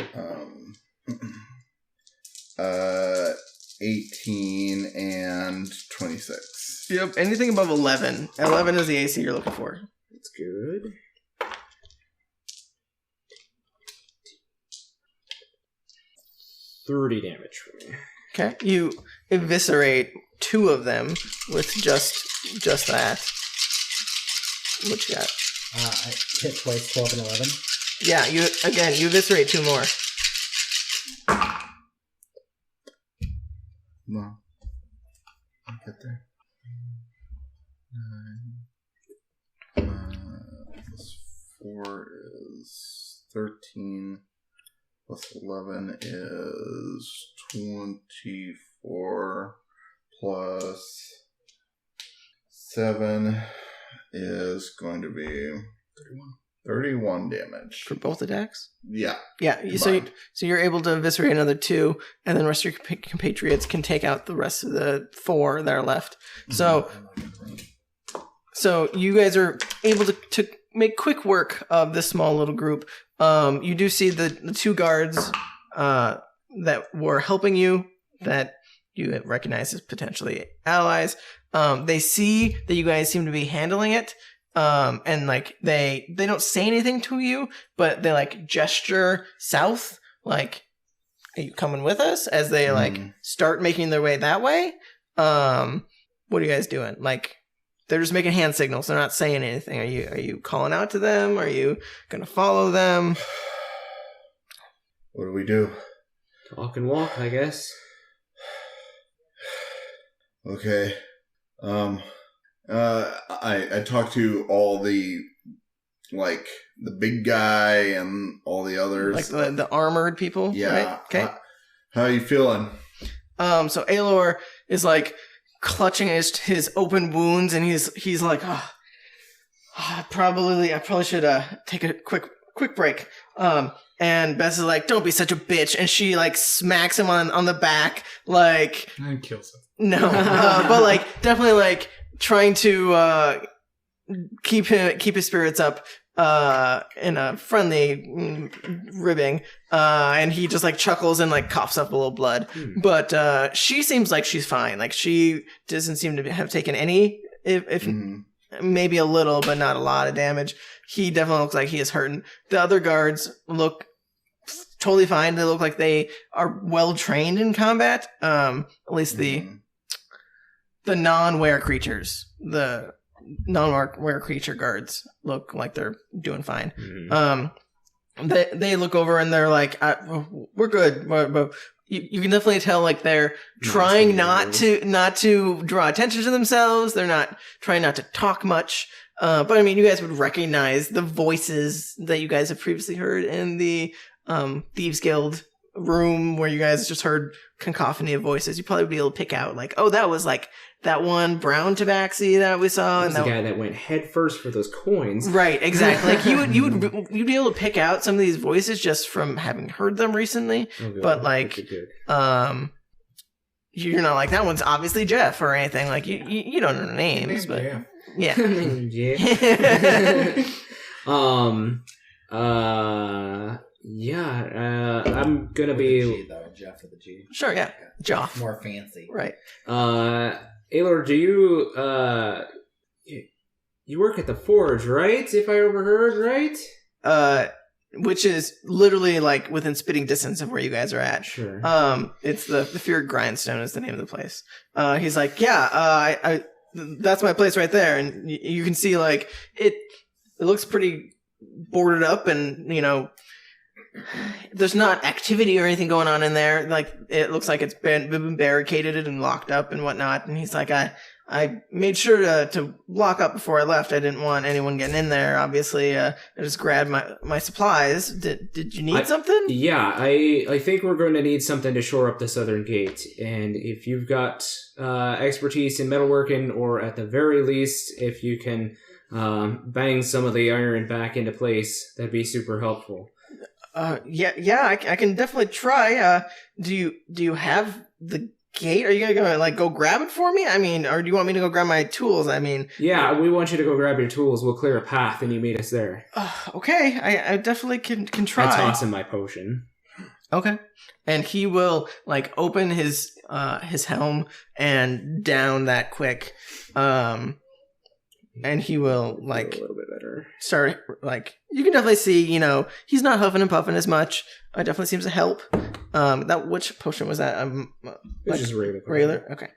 18 and 26. Yep. Anything above 11. 11 is the AC you're looking for. That's good. 30 damage for me. Okay. You eviscerate 2 of them with just that. What you got? I hit twice, 12 and 11. Yeah, you eviscerate 2 more. No. I'll get there. 9 plus 4 is 13. Plus 11 is 24. Plus 7 is going to be 31 damage. For both attacks? Yeah. Yeah, so you're able to eviscerate another 2, and then the rest of your compatriots can take out the rest of the 4 that are left. So you guys are able to make quick work of this small little group. You do see the 2 guards that were helping you, that you recognize as potentially allies. They see that you guys seem to be handling it. And like they don't say anything to you, but they like gesture south, like, are you coming with us? As they like start making their way that way. What are you guys doing? Like, they're just making hand signals. They're not saying anything. Are you calling out to them? Are you gonna follow them? What do we do? Talk and walk, I guess. Okay. I talked to all the, like, the big guy and all the others. Like the armored people? Yeah. Right? Okay. How are you feeling? So Aelor is like clutching his open wounds, and he's like, I probably should take a quick break. And Bess is like, don't be such a bitch, and she like smacks him on the back, like, And kills him. no, but like definitely like trying to keep his spirits up in a friendly ribbing, and he just like chuckles and like coughs up a little blood. But she seems like she's fine. Like, she doesn't seem to have taken any, if maybe a little, but not a lot of damage. He definitely looks like he is hurting. The other guards look totally fine. They look like they are well trained in combat. At least the non-Ware creatures, the non-Ware creature guards look like they're doing fine. They look over and they're like, we're good. But you can definitely tell, like, they're trying not to draw attention to themselves. They're not trying not to talk much. But I mean, you guys would recognize the voices that you guys have previously heard in the Thieves Guild room, where you guys just heard cacophony of voices. You'd probably be able to pick out, like, oh, that was like that one brown tabaxi that we saw, and the guy that went head first for those coins. Right, exactly. Like, you'd be able to pick out some of these voices just from having heard them recently. But like, you're not like, that one's obviously Jeff or anything. Like, you don't know the names, but yeah. I'm gonna be G, though. Jeff with the G. Sure, yeah. Joff. More fancy. Right. Aelor, do you work at the forge, right? If I overheard right? which is literally like within spitting distance of where you guys are at. Sure. It's the Feared Grindstone is the name of the place. He's like, yeah, I that's my place right there, and you can see like it looks pretty boarded up, and you know, there's not activity or anything going on in there. Like it looks like it's been barricaded and locked up and whatnot. And he's like, I made sure to lock up before I left. I didn't want anyone getting in there. Obviously, I just grabbed my supplies. Did you need something? Yeah, I think we're going to need something to shore up the southern gate. And if you've got expertise in metalworking, or at the very least, if you can bang some of the iron back into place, that'd be super helpful. I can definitely try. Do you have the gate? Are you gonna like go grab it for me? I mean, or do you want me to go grab my tools? I mean, yeah, we want you to go grab your tools. We'll clear a path, and you meet us there. Okay, I definitely can try. I toss him my potion. Okay, and he will like open his helm and down that quick. And he will like a little bit better. Start like you can definitely see, you know, he's not huffing and puffing as much. It definitely seems to help. That which potion was that? It's just regular. Okay.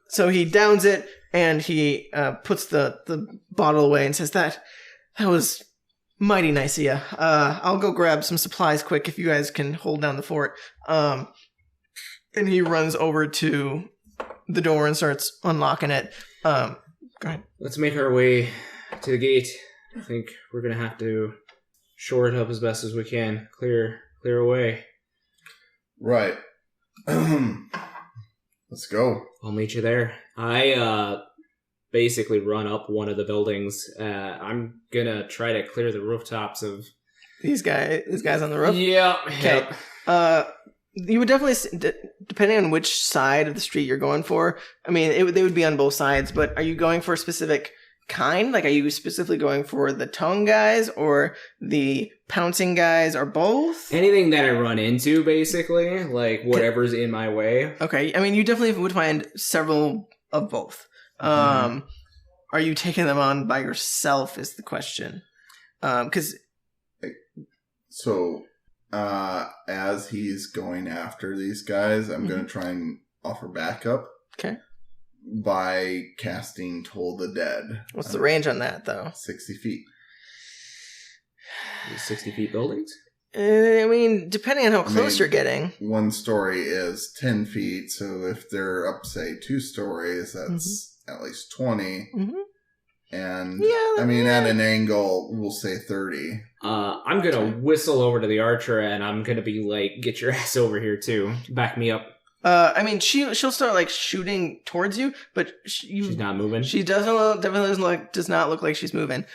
So he downs it and he puts the bottle away and says that was mighty nice of you. I'll go grab some supplies quick if you guys can hold down the fort. And he runs over to the door and starts unlocking it. Go ahead. Let's make our way to the gate. I think we're gonna have to shore it up as best as we can. Clear away. Right. Let's go. I'll meet you there. I basically run up one of the buildings. I'm gonna try to clear the rooftops of these guys on the roof. Yeah. Okay. Yep. You would definitely, depending on which side of the street you're going for. I mean, they would be on both sides. But are you going for a specific kind? Like, are you specifically going for the tongue guys or the pouncing guys, or both? Anything that I run into, basically, like whatever's in my way. Okay. I mean, you definitely would find several of both. Are you taking them on by yourself? Is the question. Because as he's going after these guys, I'm going to try and offer backup. Okay. By casting Toll the Dead. What's the range on that, though? 60 feet. 60 feet buildings? I mean, depending on how close you're getting. One story is 10 feet, so if they're up, say, 2 stories, that's at least 20. Mm-hmm. And, at an angle, we'll say 30. I'm going to whistle over to the archer, and I'm going to be like, get your ass over here, too. Back me up. She'll start, like, shooting towards you, but she's not moving? She does not look like she's moving.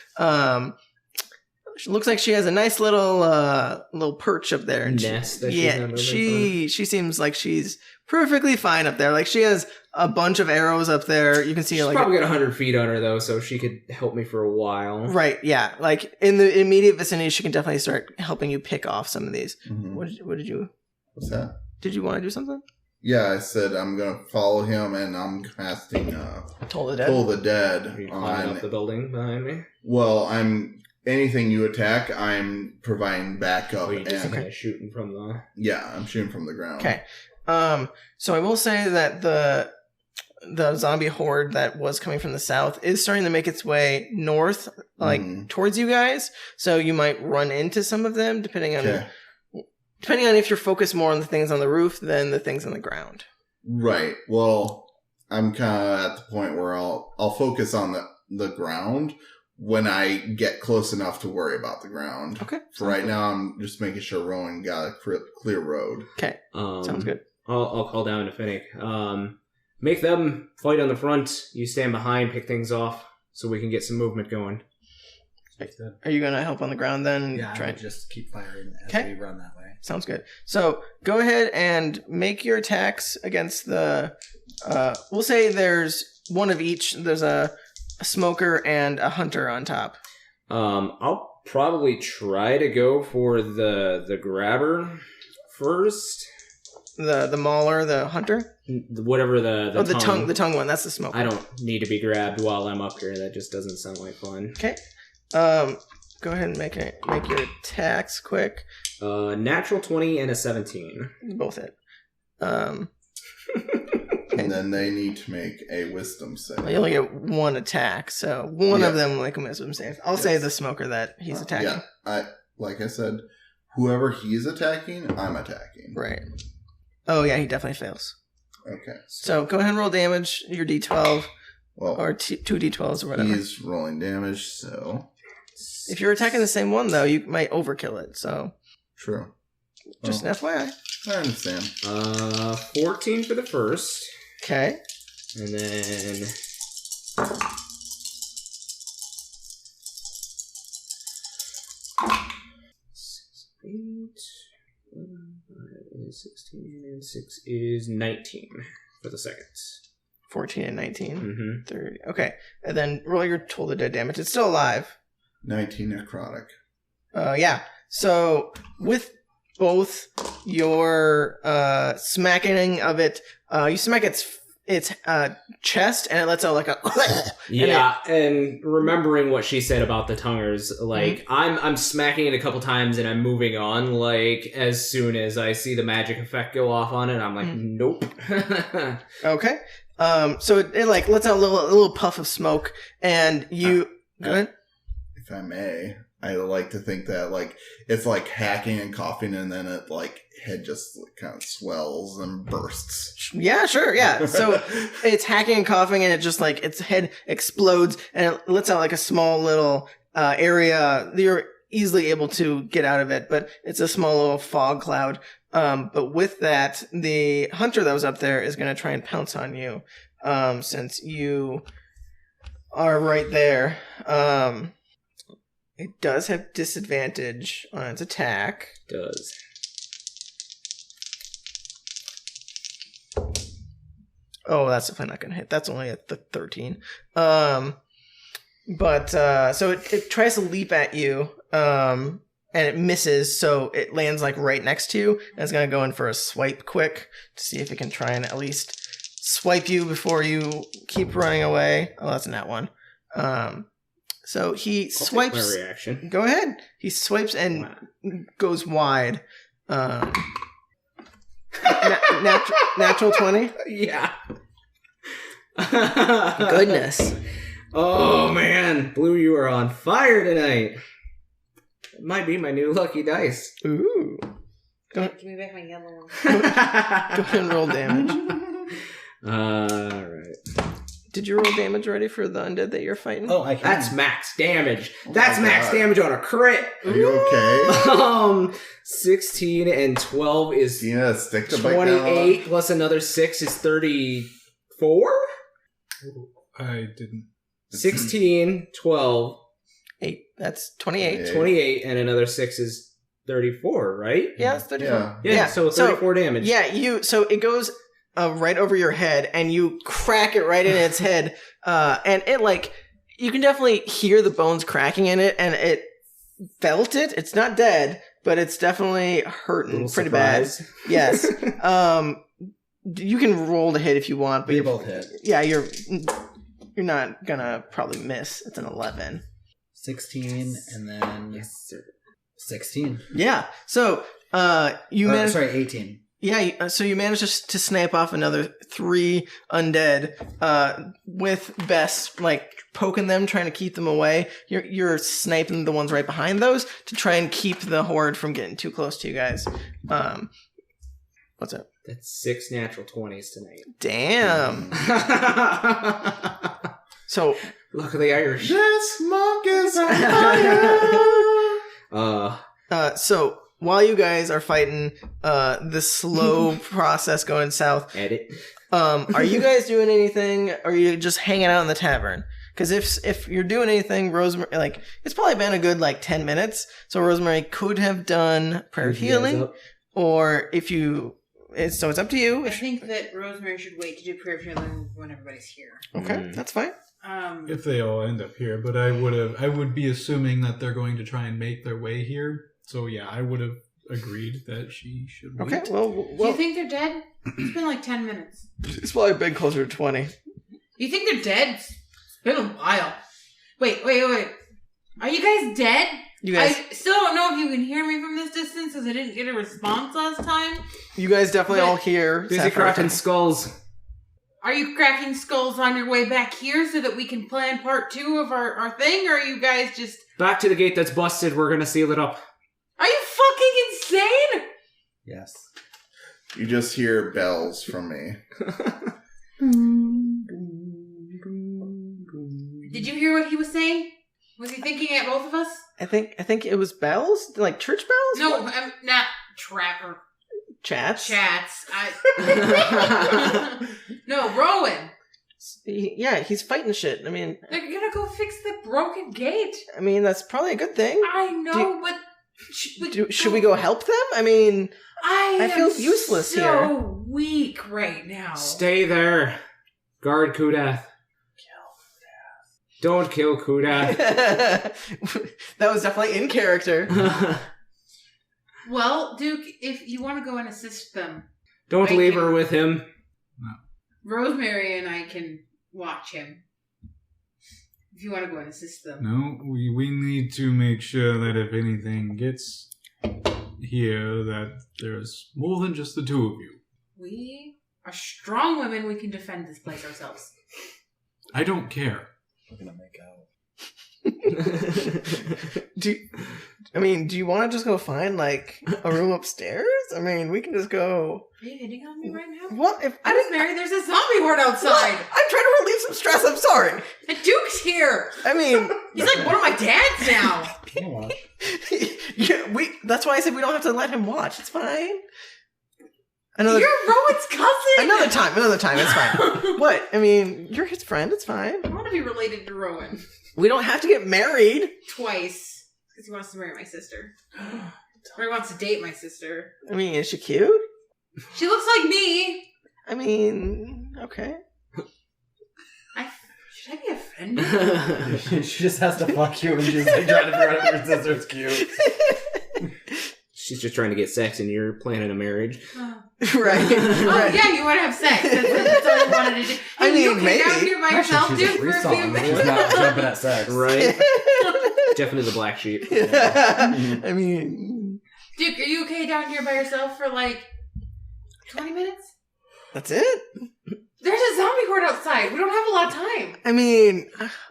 She looks like she has a nice little perch up there. And nest that she's not moving she seems like she's perfectly fine up there. Like, she has a bunch of arrows up there. You can see she's like probably got 100 feet on her, though, so she could help me for a while. Right, yeah. Like, in the immediate vicinity, she can definitely start helping you pick off some of these. Mm-hmm. What did you... What's that? Did you want to do something? Yeah, I said I'm going to follow him, and I'm casting Toll the Dead. Toll the Dead. Are you climbing up the building behind me? Well, anything you attack, I'm providing backup. Oh, you're just kind of shooting from the... Yeah, I'm shooting from the ground. Okay. So I will say that the zombie horde that was coming from the south is starting to make its way north, towards you guys. So you might run into some of them, depending on if you're focused more on the things on the roof than the things on the ground. Right. Well, I'm kind of at the point where I'll focus on the ground when I get close enough to worry about the ground. Okay. For right now, I'm just making sure Rowan got a clear road. Okay. Sounds good. I'll call down to Finnick. Make them fight on the front. You stand behind, pick things off, so we can get some movement going. Are you going to help on the ground then? Yeah, I would just keep firing as we run that way. Sounds good. So go ahead and make your attacks against the... we'll say there's one of each. There's a smoker and a hunter on top. I'll probably try to go for the grabber first. The mauler, the hunter? Whatever the tongue. The tongue one. That's the smoker. I don't need to be grabbed while I'm up here. That just doesn't sound like fun. Okay. go ahead and make your attacks quick. Natural 20 and a 17. Both hit. And then they need to make a wisdom save. You only get one attack, so one of them will make a wisdom save. I'll say the smoker that he's attacking. Yeah, like I said, whoever he's attacking, I'm attacking. Right. Oh yeah, he definitely fails. Okay. So go ahead and roll damage, your D12, Well, or 2 D12s or whatever. he's rolling damage, so If you're attacking the same one, though, you might overkill it, so true. just an FYI. I understand. 14 for the first. Okay. And then... is 16 and 6 is 19 for the second. 14 and 19. Mm-hmm. 30. Okay. And then roll your toll the dead damage. It's still alive. 19 necrotic. Yeah. So with both your smacking of it, you smack its chest and it lets out like a Yeah, and remembering what she said about the tonguers, like I'm smacking it a couple times and I'm moving on. Like as soon as I see the magic effect go off on it, I'm like, nope. Okay. So it like lets out a little puff of smoke, and you go ahead. If I may, I like to think that like it's like hacking and coughing, and then it like head just like, kind of swells and bursts. Yeah, sure, yeah. So it's hacking and coughing, and it just like its head explodes, and it lets out like a small little area. You're easily able to get out of it, but it's a small little fog cloud. But with that, the hunter that was up there is going to try and pounce on you, since you are right there. It does have disadvantage on its attack. Does. Oh, that's definitely not going to hit. That's only at the 13. So it tries to leap at you, and it misses, so it lands like right next to you, and it's going to go in for a swipe quick to see if it can try and at least swipe you before you keep running away. Oh, that's not one. So he swipes. My reaction. Go ahead. He swipes and goes wide. Natural 20? Yeah. Goodness. Oh man, Blue, you are on fire tonight. It might be my new lucky dice. Ooh. Give me back my yellow one. Go ahead and roll damage. Alright. Did you roll damage already for the undead that you're fighting? Oh, I can. That's max damage. Oh That's my max God. damage on a crit. Are you okay? 16 and 12 is Yeah, stick to bite down. 28 plus another 6 is 34? I didn't. 16, 12, 8. That's 28. Yeah. 28, and another 6 is 34, right? Yeah, that's 34. Yeah. Yeah, so 34 damage. Yeah, so it goes right over your head, and you crack it right in its head, and it like you can definitely hear the bones cracking in it, and it felt it. It's not dead, but it's definitely hurting pretty bad. Yes. You can roll to hit if you want, but We both hit. yeah, you're not gonna probably miss. It's an 11. 16 and then Yes, sir. 16. Yeah. So you Or, managed. sorry, 18. Yeah, so you managed to snipe off another 3 undead, with Bess, like, poking them, trying to keep them away. You're sniping the ones right behind those to try and keep the horde from getting too close to you guys. What's up? That's 6 natural 20s tonight. Damn. So, Look at the Irish. This smoke is on fire. so while you guys are fighting, the slow process going south, Edit. are you guys doing anything, or are you just hanging out in the tavern? Because if you're doing anything, Rosemary, like, it's probably been a good, 10 minutes, so Rosemary could have done prayer of healing, or if you... So it's up to you. I think that Rosemary should wait to do prayer of healing when everybody's here. Okay, that's fine. If they all end up here, but I would be assuming that they're going to try and make their way here. So yeah, I would have agreed that she should wait. Okay, well, Do you think they're dead? It's been 10 minutes. it's probably been closer to 20. You think they're dead? It's been a while. Wait. Are you guys dead? You guys, I still don't know if you can hear me from this distance because I didn't get a response last time. you guys definitely all hear. Busy Sapphire cracking talking. skulls. Are you cracking skulls on your way back here so that we can plan part 2 of our thing, or are you guys just... Back to the gate that's busted. We're gonna seal it up. Are you fucking insane? Yes. You just hear bells from me. Did you hear what he was saying? Was he thinking at both of us? I think it was bells, like church bells. No, What? I'm not trapper Chats. chats. No, Rowan. Yeah, he's fighting shit. I mean, They're gonna go fix the broken gate. that's probably a good thing. I know, but Should we go help them? I mean, I feel am useless so here. weak right now. Stay there. Guard Kudath. Don't kill Kudath. that was definitely in character. Well, Duke, if you want to go and assist them, Don't I leave can- her with him. Rosemary and I can watch him. If you want to go and assist them. No, we need to make sure that if anything gets here, that there's more than just the two of you. We are strong women. We can defend this place ourselves. I don't care. We're gonna make out. Do you want to just go find like a room upstairs? I mean, we can just go. Are you hitting on me right now? What if I didn't? Rosemary, there's a zombie horde outside. What? I'm trying to relieve some stress. I'm sorry. And Duke's here. I mean, He's like one of my dads now. You know what? yeah, That's why I said we don't have to let him watch. It's fine. Another You're Rowan's cousin. Another time. It's fine. What? I mean, you're his friend. It's fine. I want to be related to Rowan We don't have to get married. twice because he wants to marry my sister, or he wants to date my sister. I mean, is she cute? She looks like me. I mean, okay. Should I be offended? She just has to fuck you and she's like trying to figure out if your sister's cute. She's just trying to get sex and you're planning a marriage. Oh. Right. Oh right. yeah, you want to have sex. That's all you wanted to do. I Hey, you mean, okay down maybe. here by yourself, She's dude, a for free a few song. She's minutes. not jumping at sex. Right? Definitely the black sheep. I mean, Duke, are you okay down here by yourself for like 20 minutes? that's it. There's a zombie horde outside. We don't have a lot of time. I mean,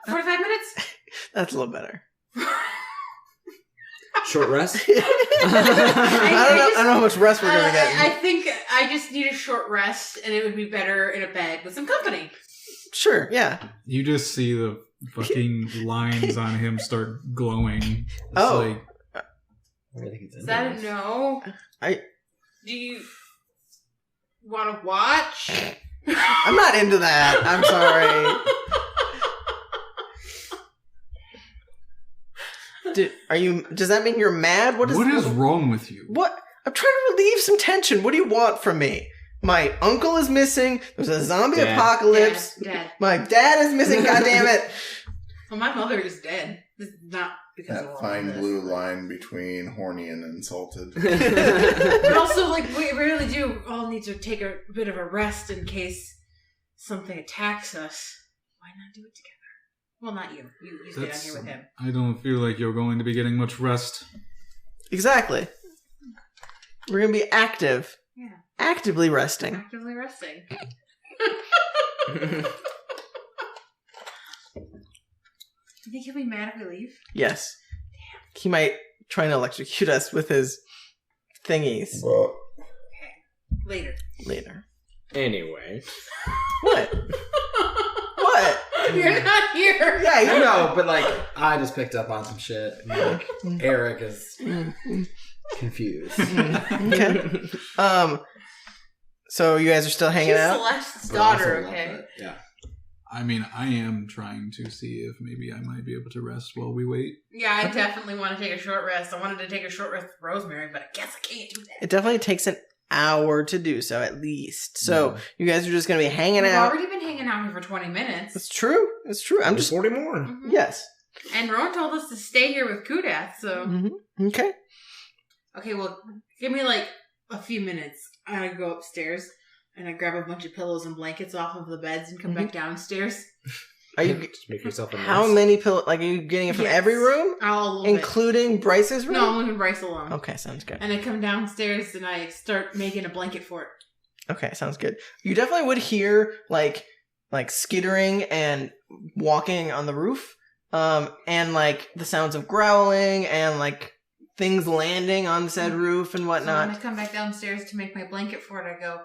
45 minutes? that's a little better. Short rest? I don't know how much rest we're gonna get. I think I just need a short rest, and it would be better in a bed with some company. Sure, yeah. You just see the fucking lines on him start glowing. It's Oh. like, I think it's Is that a no? I- Do you want to watch? I'm not into that. I'm sorry. Does that mean you're mad? what is wrong with you? What? I'm trying to relieve some tension. What do you want from me? My uncle is missing. There's a zombie Dad. apocalypse. Dad. My dad is missing. God damn it! Well, my mother is dead. This is not because of That all fine of this. blue line between horny and insulted. But also, like, we really do all need to take a bit of a rest in case something attacks us. Why not do it together? Well, not you. You stay down here with him. I don't feel like you're going to be getting much rest. Exactly. We're gonna be active. Yeah. Actively resting. Actively resting. You think he'll be mad if we leave? Yes. He might try and electrocute us with his thingies Well, Later. later. Anyway. What? What? You're not here. Yeah, I you know, but like, I just picked up on some shit. And, like, Eric is confused. Okay. So you guys are still hanging She's out? Celeste's But I also daughter, love okay? it. Yeah. I mean, I am trying to see if maybe I might be able to rest while we wait. Yeah, I definitely want to take a short rest. I wanted to take a short rest with Rosemary, but I guess I can't do that. It definitely takes an hour to do so, at least. So you guys are just gonna be hanging We've out. already been hanging out here for 20 minutes. It's true. It's true. I'm just 40 more. Mhm. yes. And Rowan told us to stay here with Kudath, so... Okay. Okay, well, give me like a few minutes. I go upstairs and I grab a bunch of pillows and blankets off of the beds and come back downstairs. Are you? Just make yourself a mess. How many pillows? Like, are you getting it from Yes. every room, All of it. including Bryce's room? No, I'm leaving Bryce alone. Okay, sounds good. And I come downstairs and I start making a blanket for it. Okay, sounds good. You definitely would hear like skittering and walking on the roof, and like the sounds of growling and like things landing on said roof and So when whatnot. I come back downstairs to make my blanket for it, I go,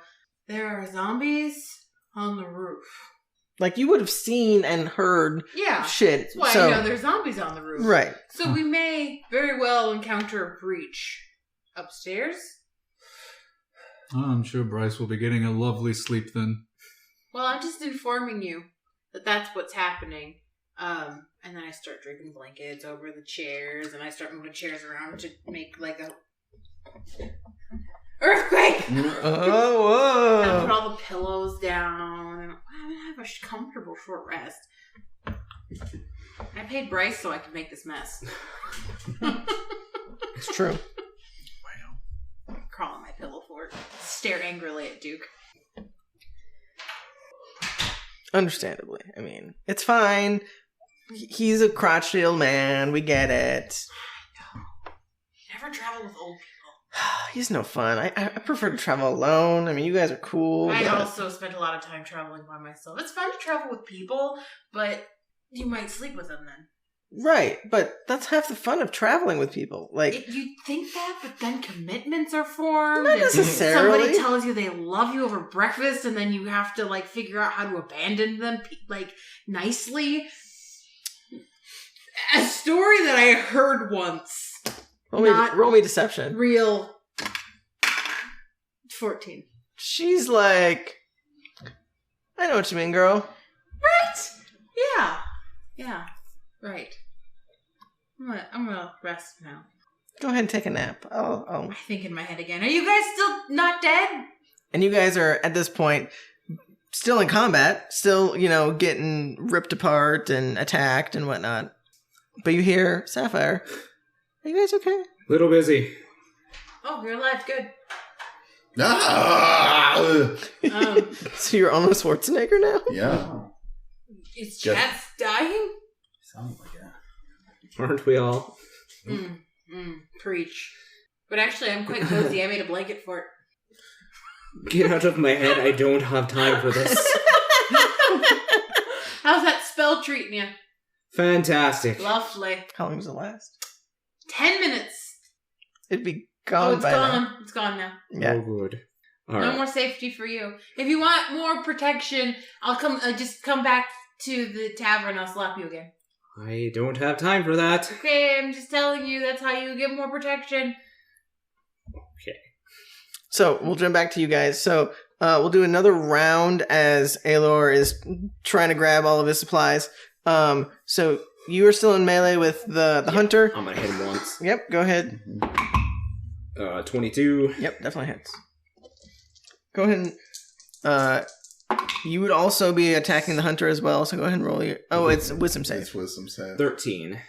there are zombies on the roof. Like you would have seen and heard Yeah. shit. That's why So I know there's zombies on the roof. right. So we may very well encounter a breach upstairs. I'm sure Bryce will be getting a lovely sleep then. Well, I'm just informing you that that's what's happening. And then I start draping blankets over the chairs, and I start moving chairs around to make like a earthquake. Oh, I put whoa. all the pillows down, and I'm gonna have a comfortable short rest. I paid Bryce so I could make this mess. It's true. Crawl on my pillow fort, stare angrily at Duke. Understandably. I mean, it's fine. He's a crotchety old man. We get it. You never travel with old people. He's no fun. I prefer to travel alone. I mean, you guys are cool. I but- also spent a lot of time traveling by myself. It's fun to travel with people, but you might sleep with them then. Right, but that's half the fun of traveling with people. Like, You think that, but then commitments are formed. not and necessarily. Somebody tells you they love you over breakfast, and then you have to like figure out how to abandon them, like nicely. A story that I heard once. roll me deception. Real. 14. She's like, I know what you mean, girl. Right? Yeah. Yeah. Right. I'm gonna rest now. Go ahead and take a nap. I think in my head again. Are you guys still not dead? And you guys are at this point still in combat, still, getting ripped apart and attacked and whatnot. But you hear Sapphire. Are you guys okay? Little busy. Oh, you're alive. Good. Ah! So you're almost Schwarzenegger now? Yeah. Is Good. Chad's dying? Sounds like it. Aren't we all? Preach. But actually, I'm quite cozy. I made a blanket for it. Get out of my head. I don't have time for this. How's that spell treating you? Fantastic. Lovely. How long does it last? 10 minutes. It'd be gone It's by gone. now. It's gone now. Yeah. Oh, good. All No right. more safety for you. If you want more protection, I'll come. Just come back to the tavern. I'll slap you again. I don't have time for that. Okay, I'm just telling you. That's how you get more protection. So we'll jump back to you guys. So we'll do another round as Aelor is trying to grab all of his supplies. So you are still in melee with the hunter. I'm gonna hit him once. Yep, go ahead. 22. Yep, definitely hits. Go ahead and you would also be attacking the hunter as well, so go ahead and roll your... Oh, it's wisdom save. It's wisdom save. 13.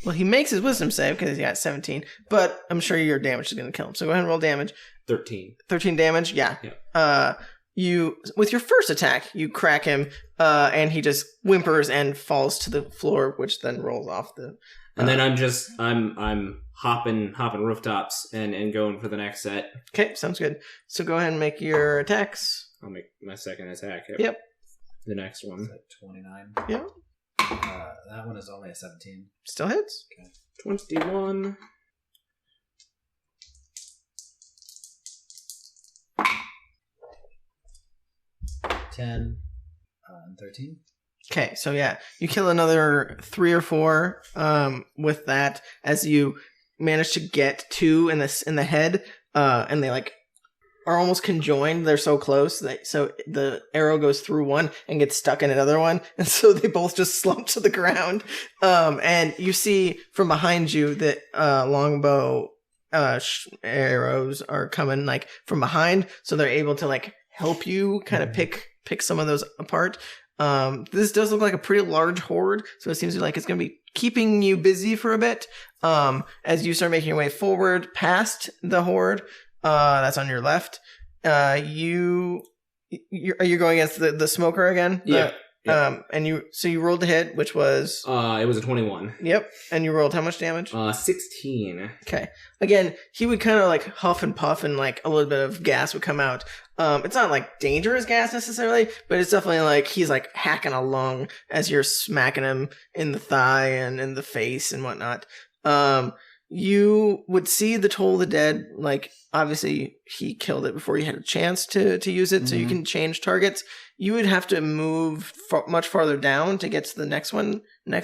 Well, he makes his wisdom save because he got 17, but I'm sure your damage is going to kill him. So go ahead and roll damage. 13. 13 damage, yeah. Yep. You, with your first attack, you crack him, and he just whimpers and falls to the floor, which then rolls off the... And then I'm hopping rooftops and going for the next set. Okay, sounds good. So go ahead and make your attacks. I'll make my second attack. Yep. The next one. Is that 29? Yep. That one is only a 17. Still hits. 21. And 13. Okay, so yeah, you kill another 3 or 4 with that as you manage to get 2 in the head, and they like are almost conjoined. They're so close that so the arrow goes through one and gets stuck in another one, and so they both just slump to the ground. And you see from behind you that longbow arrows are coming like from behind, so they're able to like help you kind of pick some of those apart. This does look like a pretty large horde, so it seems like it's going to be keeping you busy for a bit. As you start making your way forward past the horde, that's on your left. You Are you going against the smoker again? Yeah. And you rolled a hit, which was It was a 21. Yep. And you rolled how much damage? 16. Okay. Again, he would kind of like huff and puff, and like a little bit of gas would come out. It's not like dangerous gas necessarily, but it's definitely like he's like hacking a lung as you're smacking him in the thigh and in the face and whatnot. You would see the Toll of the Dead. Like obviously he killed it before you had a chance to use it, so you can change targets. You would have to move much farther down to get to the next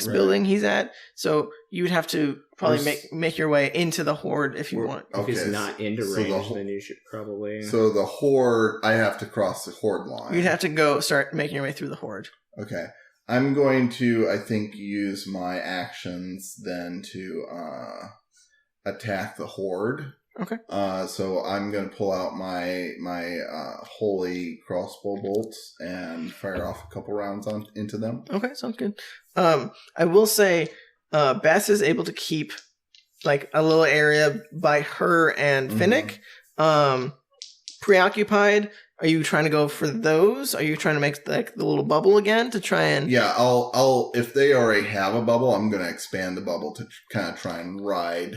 building he's at. So you would have to probably make your way into the horde if you want. If he's not into range, then you should probably... So the horde, I have to cross the horde line. You'd have to start making your way through the horde. Okay. I'm going to, I think, use my actions then to attack the horde. Okay. So I'm going to pull out my holy crossbow bolts and fire off a couple rounds into them. Okay, sounds good. I will say, Bess is able to keep like a little area by her and Finnick preoccupied. Are you trying to go for those? Are you trying to make like the little bubble again to try and? Yeah, I'll if they already have a bubble, I'm going to expand the bubble to kind of try and ride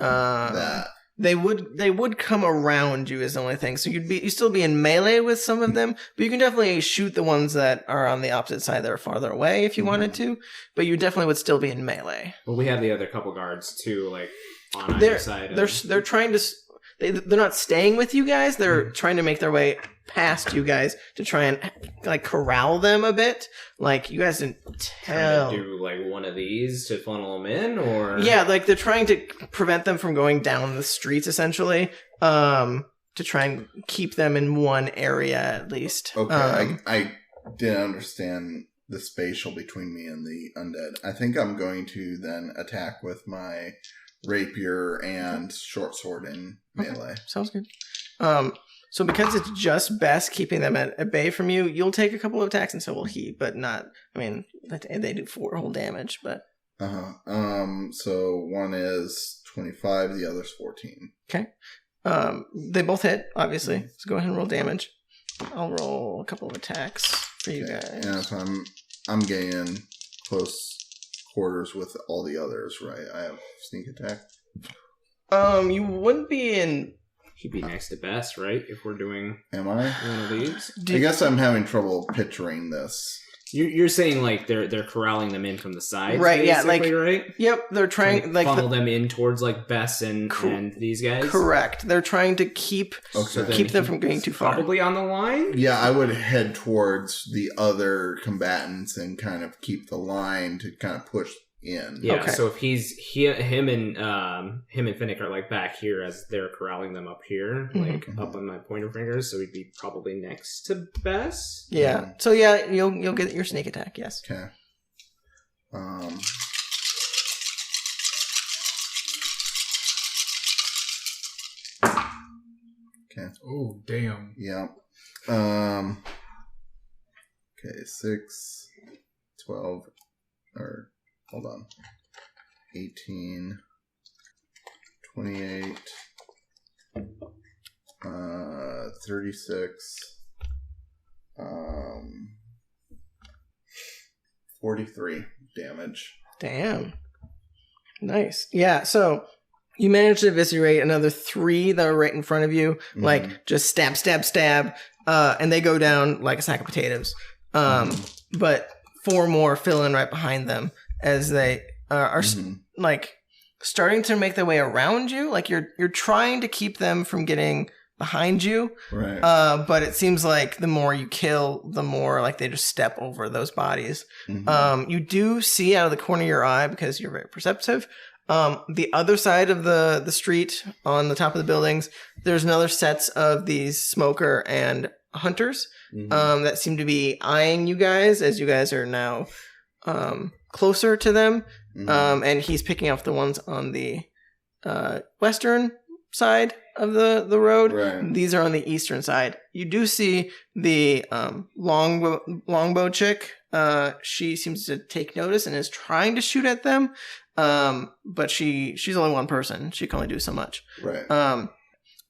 that. They would come around you is the only thing. So you'd still be in melee with some of them, but you can definitely shoot the ones that are on the opposite side that are farther away if you wanted to. But you definitely would still be in melee. Well, we have the other couple guards too, like on either side. They're trying to. They're not staying with you guys. They're trying to make their way past you guys to try and like corral them a bit. Like you guys didn't tell. Trying to do like one of these to funnel them in, or yeah, like they're trying to prevent them from going down the streets essentially. To try and keep them in one area at least. Okay, I didn't understand the spatial between me and the undead. I think I'm going to then attack with my rapier and short sword in melee. Sounds good. So because it's just Bess keeping them at bay from you, you'll take a couple of attacks and so will he, but not, I mean, they do 4 whole damage, but... So one is 25, the other's 14. Okay. They both hit, obviously, so go ahead and roll damage. I'll roll a couple of attacks for you guys. Yeah, so I'm getting in close quarters with all the others, right? I have sneak attack. You wouldn't be in... He'd be next to Bess, right? If we're doing Am I? one of these. I guess I'm having trouble picturing this. You're saying like they're corralling them in from the sides, right? Yeah, like right. Yep, they're trying like funnel them in towards like Bess and these guys. Correct. They're trying to keep them from getting too far. Probably on the line. Yeah, I would head towards the other combatants and kind of keep the line to kind of push in. Yeah. Okay. So if him and Finnick are like back here as they're corralling them up here, like up on my pointer fingers, so we'd be probably next to Bess. Yeah. So yeah, you'll get your sneak attack. Yes. Okay. Okay. Oh, damn. Yeah. Okay, 6, 12, or hold on. 18, 28, 36, 43 damage. Damn. Nice. Yeah, so you managed to eviscerate another 3 that were right in front of you. Like, just stab, stab, stab. And they go down like a sack of potatoes. But 4 more fill in right behind them as they are like starting to make their way around you. Like you're trying to keep them from getting behind you. Right. But it seems like the more you kill, the more like they just step over those bodies. You do see out of the corner of your eye, because you're very perceptive, the other side of the street on the top of the buildings, there's another sets of these smoker and hunters that seem to be eyeing you guys as you guys are now closer to them. And he's picking off the ones on the western side of the road. Right. These are on the eastern side. You do see the longbow chick. She seems to take notice and is trying to shoot at them. But she's only one person. She can only do so much. Right.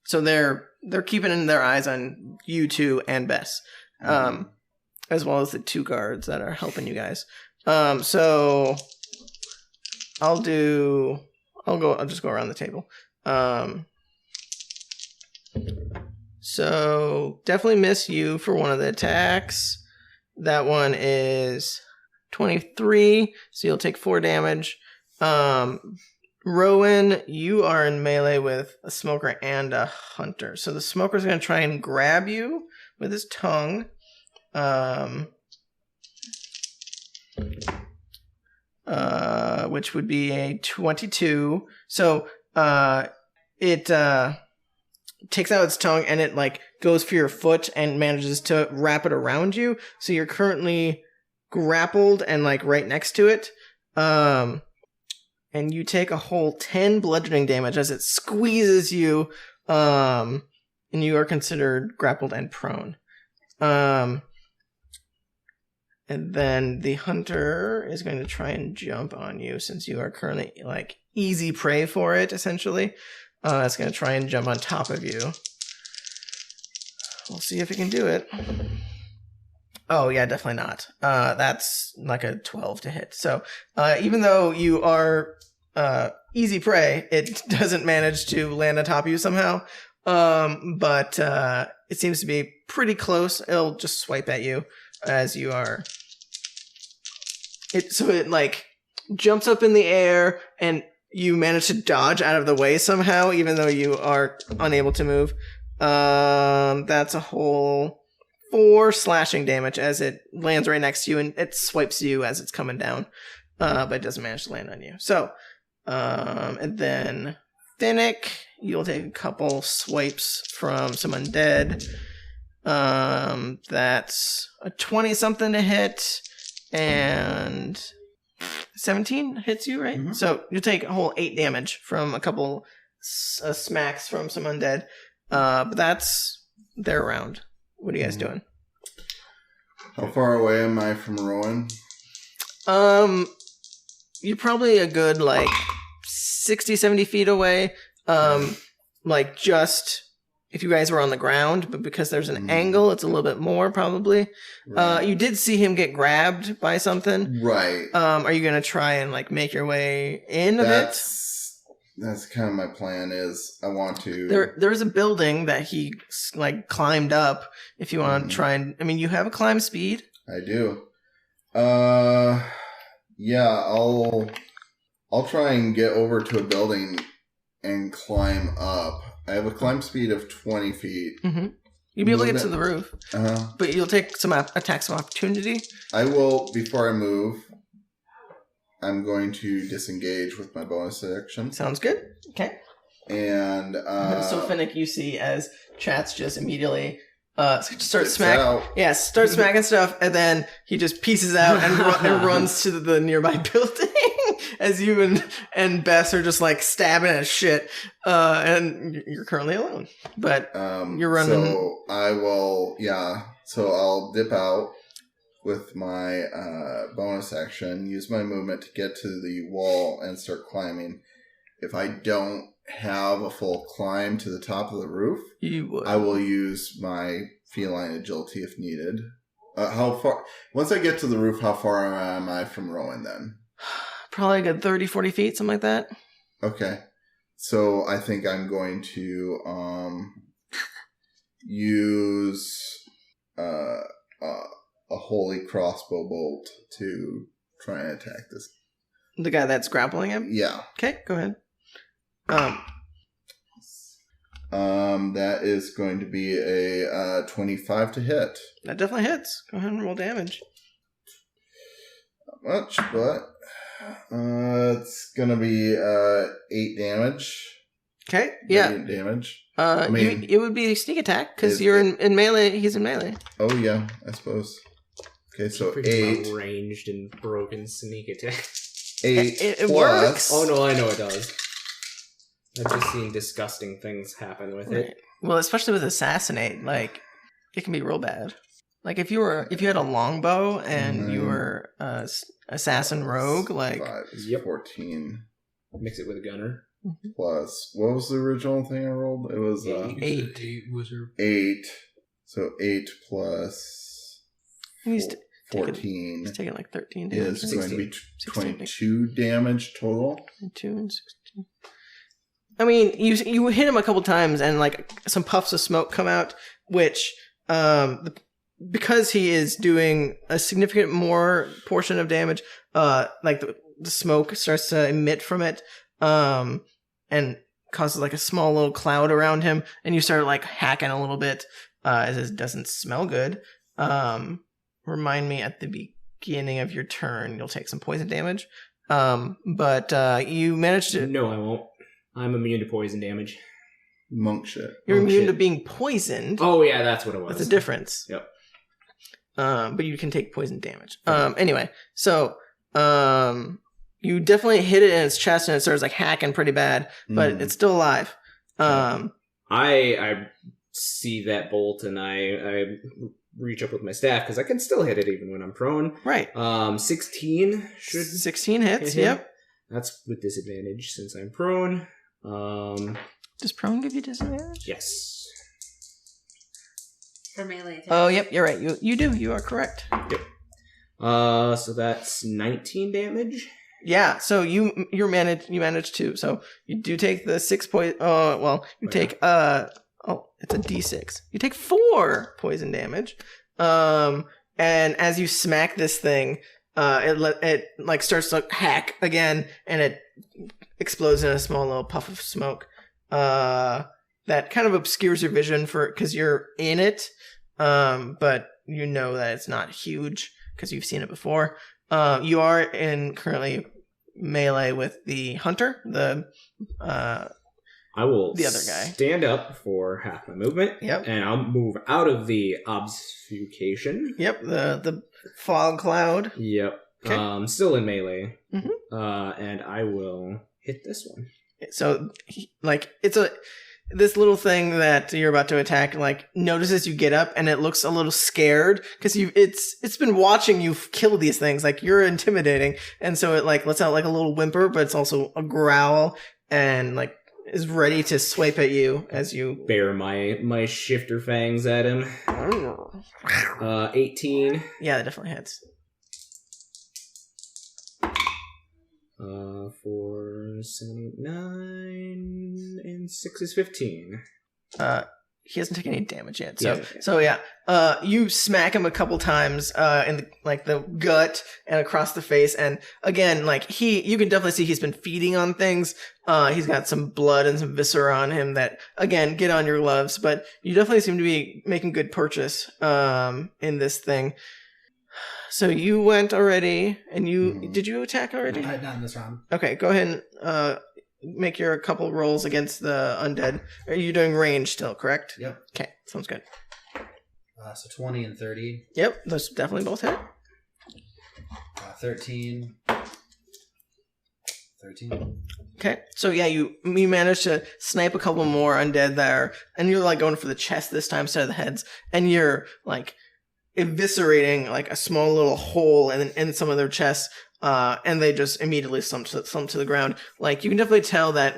So they're they're keeping their eyes on you two and Bess, as well as the 2 guards that are helping you guys. So I'll just go around the table. So definitely miss you for one of the attacks. That one is 23, so you'll take 4 damage. Rowan, you are in melee with a smoker and a hunter. So the smoker's going to try and grab you with his tongue. Which would be a 22. So it takes out its tongue and it like goes for your foot and manages to wrap it around you. So you're currently grappled and like right next to it. And you take a whole 10 bludgeoning damage as it squeezes you. And you are considered grappled and prone. And then the hunter is going to try and jump on you since you are currently like easy prey for it, essentially. It's going to try and jump on top of you. We'll see if it can do it. Oh, yeah, definitely not. That's like a 12 to hit. So even though you are easy prey, it doesn't manage to land on top of you somehow. But it seems to be pretty close. It'll just swipe at you as you are. So it like jumps up in the air and you manage to dodge out of the way somehow, even though you are unable to move. That's a whole 4 slashing damage as it lands right next to you and it swipes you as it's coming down. But it doesn't manage to land on you. So, and then Finnick, you'll take a couple swipes from some undead. That's a 20-something to hit, and 17 hits you, right? Mm-hmm. So you take a whole 8 damage from a couple smacks from some undead. But that's their round. What are you guys doing? How far away am I from Rowan? You're probably a good, 60, 70 feet away. Just if you guys were on the ground, but because there's an angle, it's a little bit more probably. Right. You did see him get grabbed by something. Right. Are you going to try and make your way in a bit? That's kind of my plan is I want to... There's a building that he climbed up if you want to try and... I mean, you have a climb speed. I do. Yeah, I'll try and get over to a building and climb up. I have a climb speed of 20 feet. Mm-hmm. You'll be able to get to the roof. Uh-huh. But you'll take some attacks of opportunity. I will, before I move, I'm going to disengage with my bonus action. Sounds good. Okay. And so Finnick, you see as Chats just immediately start smacking stuff, and then he just pieces out and runs to the nearby building as you and Bess are just stabbing at shit. And you're currently alone, but you're running. So I will, So I'll dip out with my bonus action, use my movement to get to the wall and start climbing. If I don't have a full climb to the top of the roof, I will use my feline agility if needed. How far? Once I get to the roof, how far am I from Rowan then? Probably a good 30, 40 feet, something like that. Okay. So I think I'm going to use a holy crossbow bolt to try and attack this. The guy that's grappling him? Yeah. Okay, go ahead. That is going to be a 25 to hit. That definitely hits. Go ahead and roll damage. Not much, but it's going to be 8 damage. Okay, yeah. 8 damage. It would be a sneak attack because you're in melee. He's in melee. Oh, yeah, I suppose. Okay, so 8. Ranged and broken sneak attack. 8 it works. Oh, no, I know it does. I've just seen disgusting things happen with it. Well, especially with assassinate, it can be real bad. If you had a longbow and you were assassin rogue, 5 is 14. Mix it with a gunner. plus, what was the original thing I rolled? It was 8. 8 wizard. 8. So 8 plus He's 14 he's taking like 13 damage. is going to be 16. 22 damage total. 2 and 16. I mean, you hit him a couple times, and like some puffs of smoke come out, which because he is doing a significant more portion of damage, like the smoke starts to emit from it, and causes like a small little cloud around him, and you start like hacking a little bit, as it doesn't smell good. Remind me at the beginning of your turn, you'll take some poison damage. But you managed to. No, I won't. I'm immune to poison damage. Monk shit. You're Monk immune shit. to being poisoned. Oh, yeah, that's what it was. That's a difference. Yep. But you can take poison damage. Anyway, so you definitely hit it in its chest, and it starts like hacking pretty bad, but it's still alive. I see that bolt, and I reach up with my staff because I can still hit it even when I'm prone. Right. 16 should 16 hits. hit him. Yep. That's with disadvantage since I'm prone. Does prone give you disadvantage? Yes. For melee attack. Oh, yep. You're right. You do. You are correct. Yep. So that's 19 damage. Yeah. So you manage to. So you do take the 6 poison. You take it's a D6. You take 4 poison damage. And as you smack this thing, it like starts to hack again, and it explodes in a small little puff of smoke. That kind of obscures your vision because you're in it. But you know that it's not huge because you've seen it before. You are in currently melee with the hunter, I will the other guy. Stand up for half my movement. Yep. And I'll move out of the obfuscation. Yep, the fog cloud. Yep. Okay. Still in melee. Mhm. And I will hit this one. So, it's this little thing that you're about to attack, like, notices you get up, and it looks a little scared because it's been watching you kill these things. Like, you're intimidating, and so it like lets out like a little whimper, but it's also a growl, and like is ready to swipe at you as you Bare my shifter fangs at him. 18. Yeah, that definitely hits. For 79 and 6 is 15. He hasn't taken any damage yet. You smack him a couple times in the gut and across the face, and again, you can definitely see he's been feeding on things. He's got some blood and some viscera on him that, again, get on your gloves, but you definitely seem to be making good purchase in this thing. So you went already, and did you attack already? Not in this round. Okay, go ahead and make your couple rolls against the undead. Are you doing range still, correct? Yep. Okay, sounds good. So 20 and 30. Yep, those definitely both hit. 13. 13. Okay, so yeah, you managed to snipe a couple more undead there, and you're like going for the chest this time instead of the heads, and you're like eviscerating like a small little hole in some of their chests, and they just immediately slump to the ground. Like, you can definitely tell that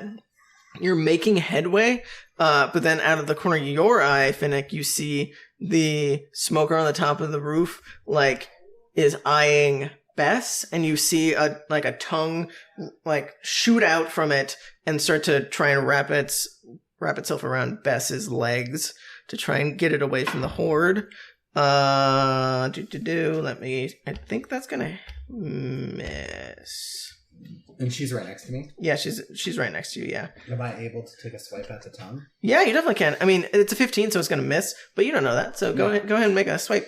you're making headway, but then out of the corner of your eye, Finnick, you see the smoker on the top of the roof, like, is eyeing Bess, and you see a tongue like shoot out from it and start to try and wrap itself around Bess's legs to try and get it away from the horde. I think that's gonna miss. And she's right next to me. Yeah, she's right next to you. Yeah. Am I able to take a swipe at the tongue? Yeah, you definitely can. I mean, it's a 15, so it's gonna miss, but you don't know that. So go ahead and make a swipe.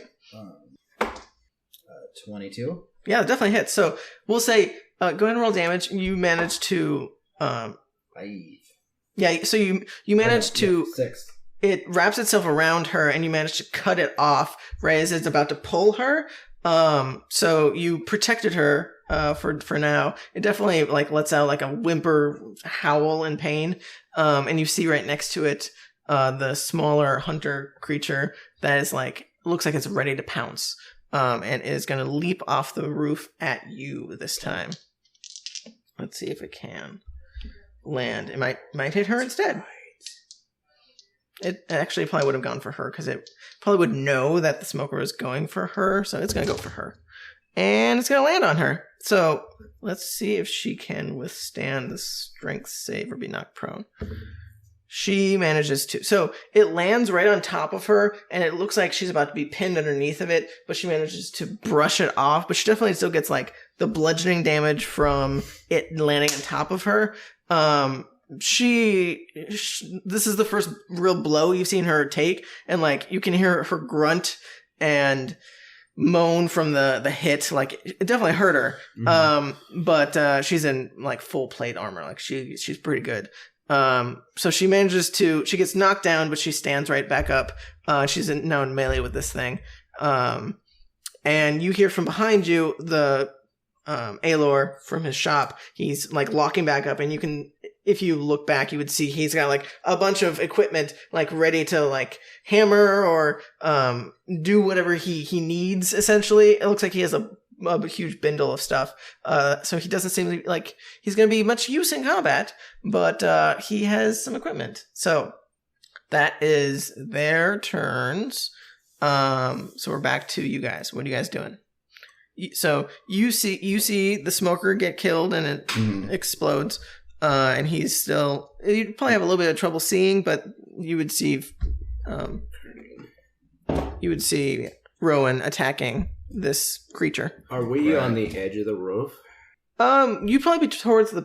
22. Yeah, it definitely hits. So we'll say, go ahead and roll damage. You manage to, 5. yeah. So you managed to. 6. It wraps itself around her, and you manage to cut it off right as it's about to pull her. So you protected her for now. It definitely like lets out like a whimper, howl in pain. And you see right next to it the smaller hunter creature that is like looks like it's ready to pounce, and is going to leap off the roof at you this time. Let's see if it can. land. It might hit her instead. It actually probably would have gone for her because it probably would know that the smoker was going for her, so it's going to go for her. And it's going to land on her. So let's see if she can withstand the strength save or be knocked prone. She manages to. So it lands right on top of her, and it looks like she's about to be pinned underneath of it, but she manages to brush it off. But she definitely still gets like the bludgeoning damage from it landing on top of her. This is the first real blow you've seen her take, and like you can hear her grunt and moan from the hit. Like it definitely hurt her. But she's in like full plate armor. Like she's pretty good. So she gets knocked down, but she stands right back up. She's now in melee with this thing. And you hear from behind you the Aelor from his shop. He's like locking back up, and you can, if you look back, you would see he's got like a bunch of equipment like ready to like hammer or do whatever he needs. Essentially, it looks like he has a huge bindle of stuff. So he doesn't seem like he's going to be much use in combat, but he has some equipment. So that is their turns. So we're back to you guys. What are you guys doing? So you see the smoker get killed and it explodes. And he's still, you'd probably have a little bit of trouble seeing, but you would see Rowan attacking this creature. Are we on the edge of the roof? You'd probably be towards the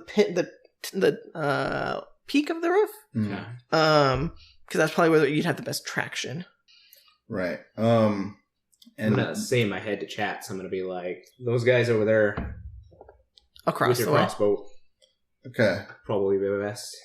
peak of the roof. Yeah. Because that's probably where you'd have the best traction. Right. I'm And gonna say in my head to chat, so I'm gonna be like, those guys over there Across with the your way. crossbow okay. probably be the best.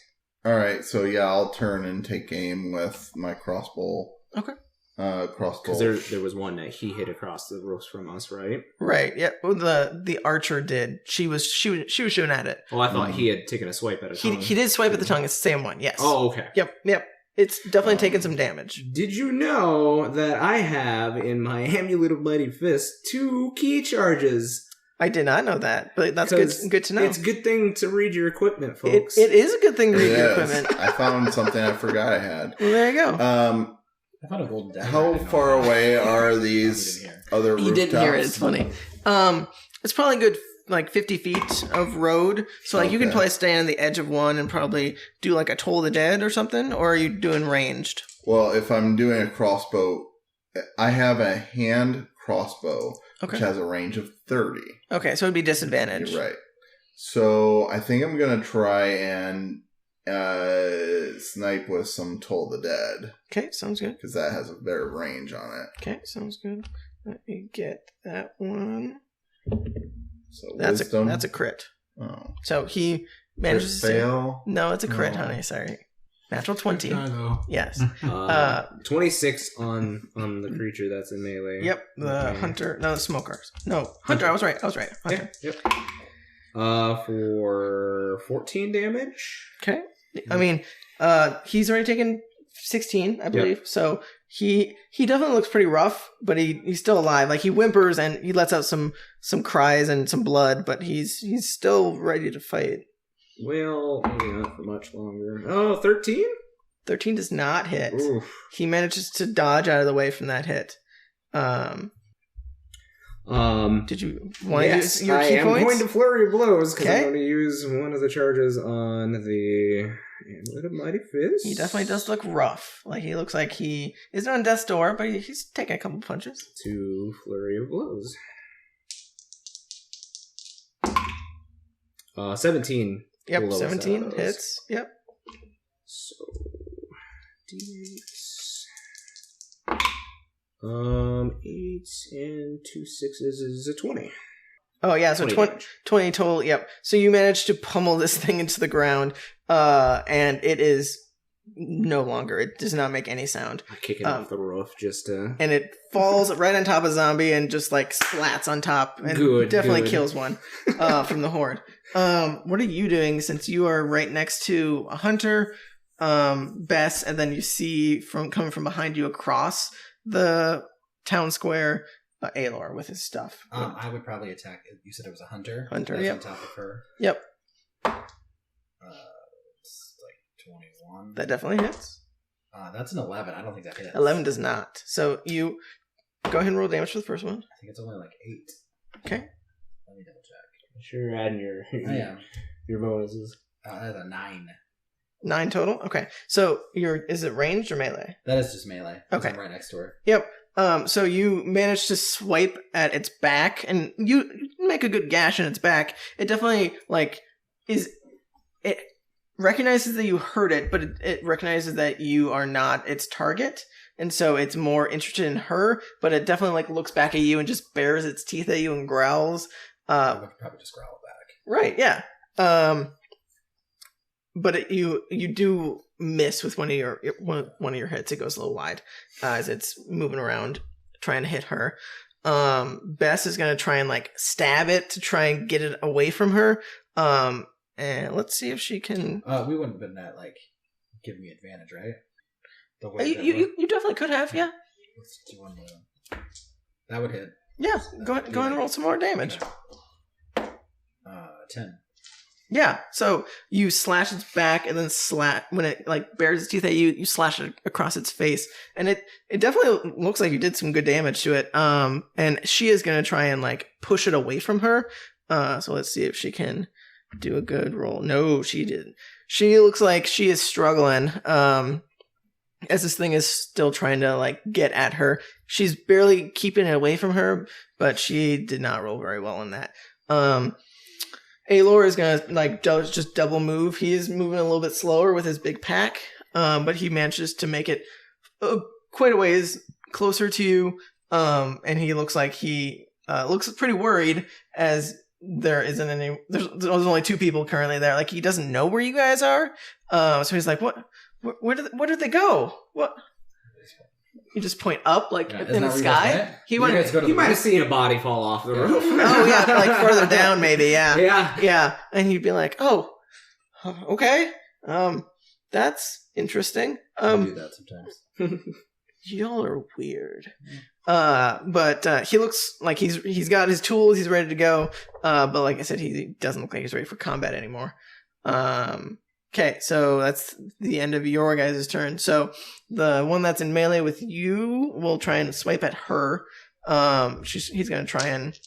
All right. So yeah, I'll turn and take aim with my crossbow. Okay. Crossbow. Because there was one that he hit across the roofs from us, right? Right. Yeah. Well, the archer did. She was shooting at it. Oh, I thought he had taken a swipe at a tongue. He did swipe at the tongue. It's the same one. Yes. Oh, okay. Yep. It's definitely taken some damage. Did you know that I have in my Amulet of Mighty Fist 2 key charges? I did not know that, but that's 'Cause good to know. It's a good thing to read your equipment, folks. It is a good thing to read your Yes. equipment. I found something I forgot I had. Well, there you go. I found a golden dagger. I How didn't know far that. away are I these didn't hear. other You rooftops? didn't hear it. It's funny. It's probably good, like 50 feet of road. So like you can Okay. probably stay on the edge of one and probably do like a Toll of the Dead or something. Or are you doing ranged? Well, if I'm doing a crossbow, I have a hand crossbow, Okay. which has a range of 30. Okay, so it'd be disadvantage. You're right. So I think I'm going to try and snipe with some Toll the Dead, Okay, sounds good. because that has a better range on it. Okay, sounds good. Let me get that one. So That's wisdom. a crit. Oh. So he Crit manages to fail. No, it's a crit, No. honey. Sorry. Natural 20. Good try, though. Yes. 26 on the creature that's in melee. Yep. The Okay. hunter. No, the smoker. No, hunter. I was right. Hunter. Yep. For 14 damage. Okay. I mean, he's already taken 16, I believe. So he definitely looks pretty rough, but he's still alive. Like he whimpers and he lets out some cries and some blood, but he's still ready to fight. Well, maybe not for much longer. Oh, 13? 13 does not hit. Oof. He manages to dodge out of the way from that hit. Did you want to use your key I am points? going to flurry of blows because Okay. I'm going to use one of the charges on the Amulet of Mighty Fist. He definitely does look rough. Like he looks like he isn't on death's door, but he's taking a couple punches. To flurry of blows. 17. Yep, Lowest 17 out of those. hits. Yep. So, d8. 8 and 2 6s is a 20. Oh yeah, so 20 damage. total. Yep. So you managed to pummel this thing into the ground, and it is no longer. It does not make any sound, I kick it off the roof just to... and it falls right on top of Zombie and just like splats on top, and Good, definitely good. kills one from the horde. What are you doing since you are right next to a hunter, Bess, and then you see coming from behind you across the town square, Aelor with his stuff. I would probably attack. You said it was a hunter. Hunter, That's yep. on top of her. Yep. 21. That definitely hits. That's an 11. I don't think that hits. 11 does not. So you go ahead and roll damage for the first one. I think it's only like 8. Okay. Let me double check. Sure, you're adding your bonuses. That's a 9. 9 total? Okay. So is it ranged or melee? That is just melee. Okay. I'm right next to her. Yep. So you manage to swipe at its back, and you make a good gash in its back. It definitely, it recognizes that you hurt it, but it recognizes that you are not its target, and so it's more interested in her, but it definitely, looks back at you and just bares its teeth at you and growls. I would probably just growl back. Right, yeah. But you do miss with one of your hits. It goes a little wide as it's moving around trying to hit her. Bess is going to try and stab it to try and get it away from her. And let's see if she can. We wouldn't have been that giving me advantage, right? The way you definitely could have, yeah. Let's do one more. That would hit. Yeah, go ahead and roll some more damage. 10. Yeah, so you slash its back, and then when it bares its teeth at you, you slash it across its face, and it definitely looks like you did some good damage to it. And she is gonna try and push it away from her. So let's see if she can do a good roll. No, she didn't. She looks like she is struggling. As this thing is still trying to get at her, she's barely keeping it away from her, but she did not roll very well in that. Aelor is gonna just double move. He is moving a little bit slower with his big pack, but he manages to make it quite a ways closer to you. And he looks like he looks pretty worried as there isn't any. There's only 2 people currently there. He doesn't know where you guys are. So he's like, "What? Where did they go? What?" You just point up, in the sky. He might have seen a body fall off the roof. Oh yeah, further down maybe. Yeah. Yeah. And you'd be like, "Oh, okay. That's interesting." I do that sometimes. Y'all are weird. But he looks like he's got his tools. He's ready to go. But like I said, he doesn't look like he's ready for combat anymore. Okay, so that's the end of your guys' turn. So the one that's in melee with you will try and swipe at her. He's going to try and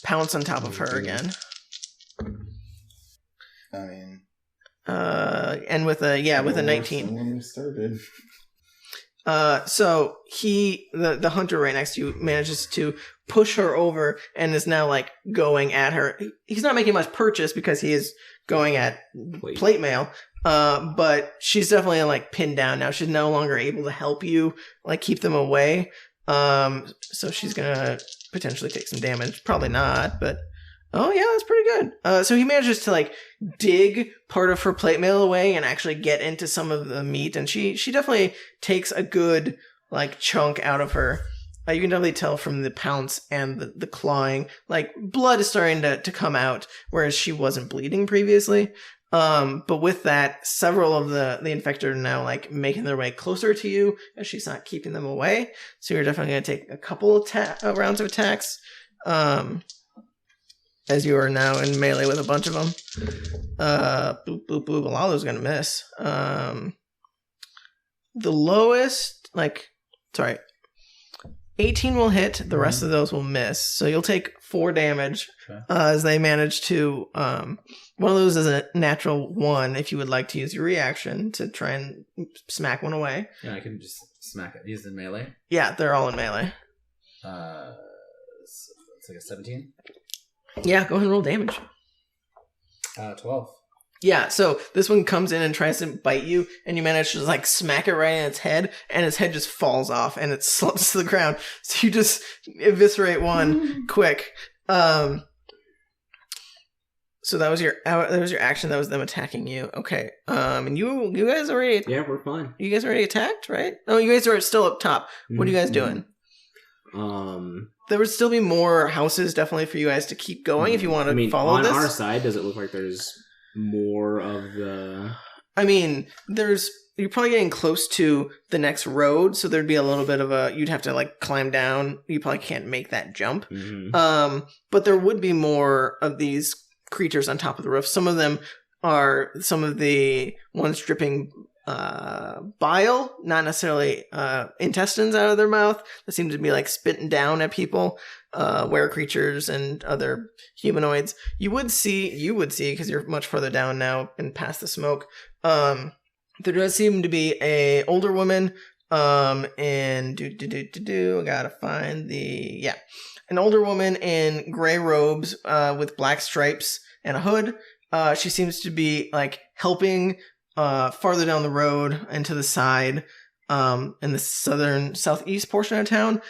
pounce on top of her again. I mean, and with a 19. When we started. So the hunter right next to you manages to push her over and is now going at her. He's not making much purchase because he is going at plate mail. But she's definitely pinned down now. She's no longer able to help you keep them away. So she's gonna potentially take some damage. Probably not, but oh yeah, that's pretty good. So he manages to dig part of her plate mail away and actually get into some of the meat, and she definitely takes a good chunk out of her. You can definitely tell from the pounce and the clawing, blood is starting to come out, whereas she wasn't bleeding previously. But with that, several of the infected are now making their way closer to you as she's not keeping them away. So you're definitely going to take a couple of rounds of attacks. As you are now in melee with a bunch of them. Boop, boop, boop. A lot of those are going to miss. The lowest, 18 will hit. The rest of those will miss. So you'll take 4 damage as they manage to... one of those is a natural 1 if you would like to use your reaction to try and smack one away. Yeah, I can just smack it. Use the melee? Yeah, they're all in melee. It's a 17? Yeah, go ahead and roll damage. 12. Yeah, so this one comes in and tries to bite you, and you manage to just smack it right in its head, and its head just falls off, and it slumps to the ground. So you just eviscerate one quick. So that was your action. That was them attacking you. Okay. And you guys already. Yeah, we're fine. You guys already attacked, right? Oh, you guys are still up top. What are you guys doing? There would still be more houses, definitely, for you guys to keep going if you want to follow this. On our side, does it look like there's more of the... I mean, you're probably getting close to the next road, so there'd be a little bit of you'd have to climb down. You probably can't make that jump. Mm-hmm. But there would be more of these creatures on top of the roof. Some of them are some of the ones dripping bile, not necessarily intestines out of their mouth, that seem to be like spitting down at people, were creatures and other humanoids. You would see, because you're much further down now and past the smoke, there does seem to be a older woman, and I gotta find an older woman in gray robes with black stripes and a hood. She seems to be like helping farther down the road and to the side, in the southeast portion of town.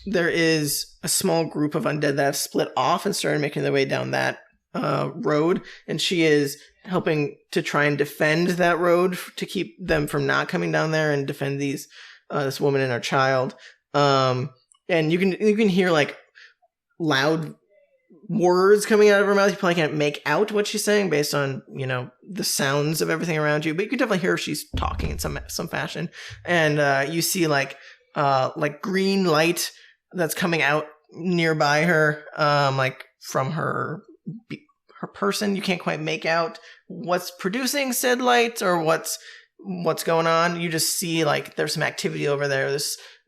There is a small group of undead that have split off and started making their way down that road, and she is helping to try and defend that road to keep them from not coming down there and defend this woman and her child. And you can hear like loud words coming out of her mouth. You probably can't make out what she's saying based on, the sounds of everything around you, but you can definitely hear she's talking in some fashion. And you see like green light that's coming out nearby her, like from her person. You can't quite make out what's producing said light or what's going on. You just see like there's some activity over there.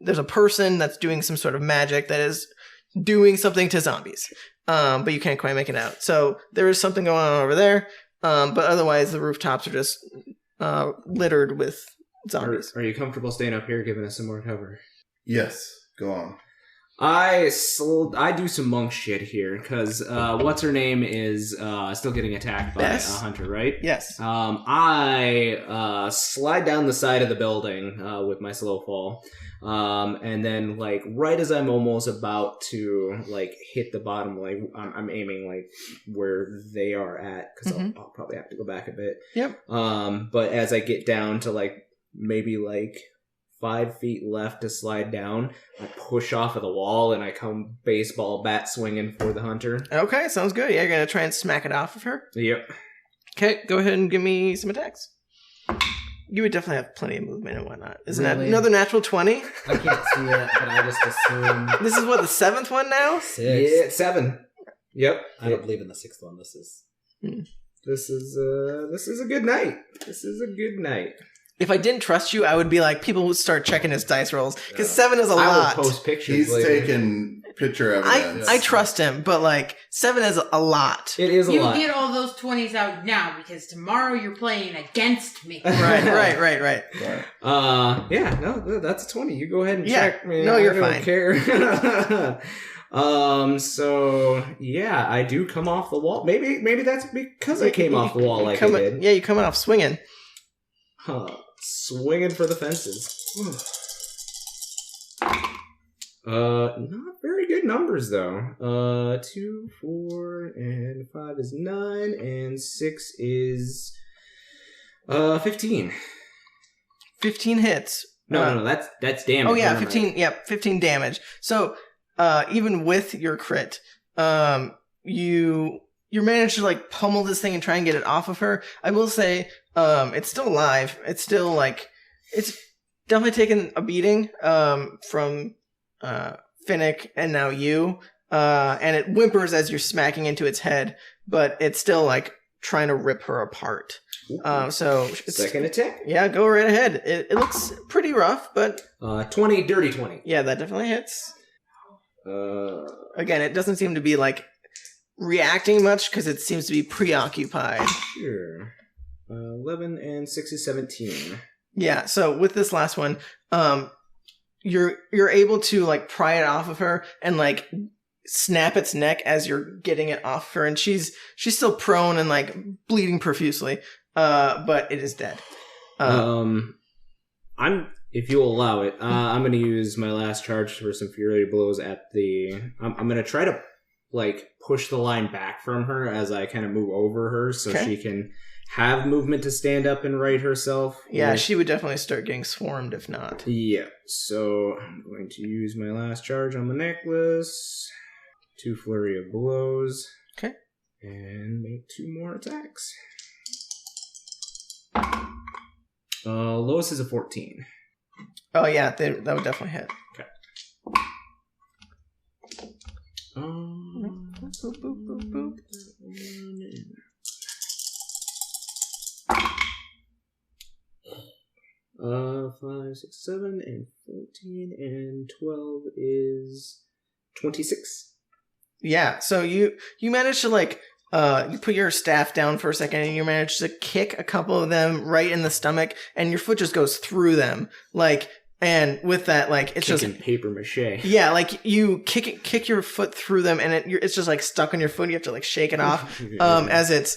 There's a person that's doing some sort of magic that is doing something to zombies. But you can't quite make it out. So there is something going on over there. But otherwise the rooftops are just littered with zombies. Are you comfortable staying up here giving us some more cover? Yes, go on. I do some monk shit here because what's her name is still getting attacked by a hunter, right? Yes. I slide down the side of the building with my slow fall, and then like right as I'm almost about to like hit the bottom, like I'm aiming like where they are at because I'll probably have to go back a bit. Yep. But as I get down to like maybe like 5 feet left to slide down, I push off of the wall and I come baseball bat swinging for the hunter. Okay, sounds good. Yeah, you're gonna try and smack it off of her? Yep. Okay, go ahead and give me some attacks. You would definitely have plenty of movement and whatnot. Isn't that another natural 20? I can't see it, but I just assume... This is what, the 7th one now? 6. Yeah, 7. Yep. I don't believe in the 6th one. This is a good night. This is a good night. If I didn't trust you, I would be like, people would start checking his dice rolls. Because 7 is a lot. I will post pictures He's later. taking picture evidence. I trust him, but like, 7 is a lot. It is a lot. You get all those 20s out now because tomorrow you're playing against me. Right. Yeah, no, that's a 20. You go ahead and Yeah. check, man. No, you're I fine. don't care. So yeah, I do come off the wall. Maybe that's because I came off the wall like I did. Yeah, you're coming off swinging. Swinging for the fences. Not very good numbers though. 2, 4, and 5 is 9, and 6 is 15. 15 hits. No, that's damage. Oh yeah, Never 15. mind. Yep, 15 damage. So even with your crit, you managed to like pummel this thing and try and get it off of her. I will say, it's still alive. It's still like, it's definitely taken a beating, from, Finnick and now you. And it whimpers as you're smacking into its head, but it's still like trying to rip her apart. So it's, Second attack. yeah, go right ahead. It looks pretty rough, but 20, dirty 20. yeah, that definitely hits. Again, it doesn't seem to be like reacting much because it seems to be preoccupied. Sure. 11 and 6 is 17. Yeah, so with this last one, you're able to like pry it off of her and like snap its neck as you're getting it off her, and she's still prone and like bleeding profusely, but it is dead. If you will allow it, I'm going to use my last charge for some fury blows at the. I'm going to try to like push the line back from her as I kind of move over her, so Okay. she can have movement to stand up and right herself. Yeah, she would definitely start getting swarmed if not. Yeah, so I'm going to use my last charge on the necklace. 2 flurry of blows. Okay. And make 2 more attacks. Lowest is a 14. Oh yeah, that would definitely hit. Okay. Boop, boop, boop, boop. 5, 6, 7, and 14, and 12 is 26. Yeah, so you manage to you put your staff down for a second and you manage to kick a couple of them right in the stomach and your foot just goes through them. And with that, it's Kicking just paper mache. Yeah, you kick your foot through them and it's just stuck on your foot. You have to shake it off as it's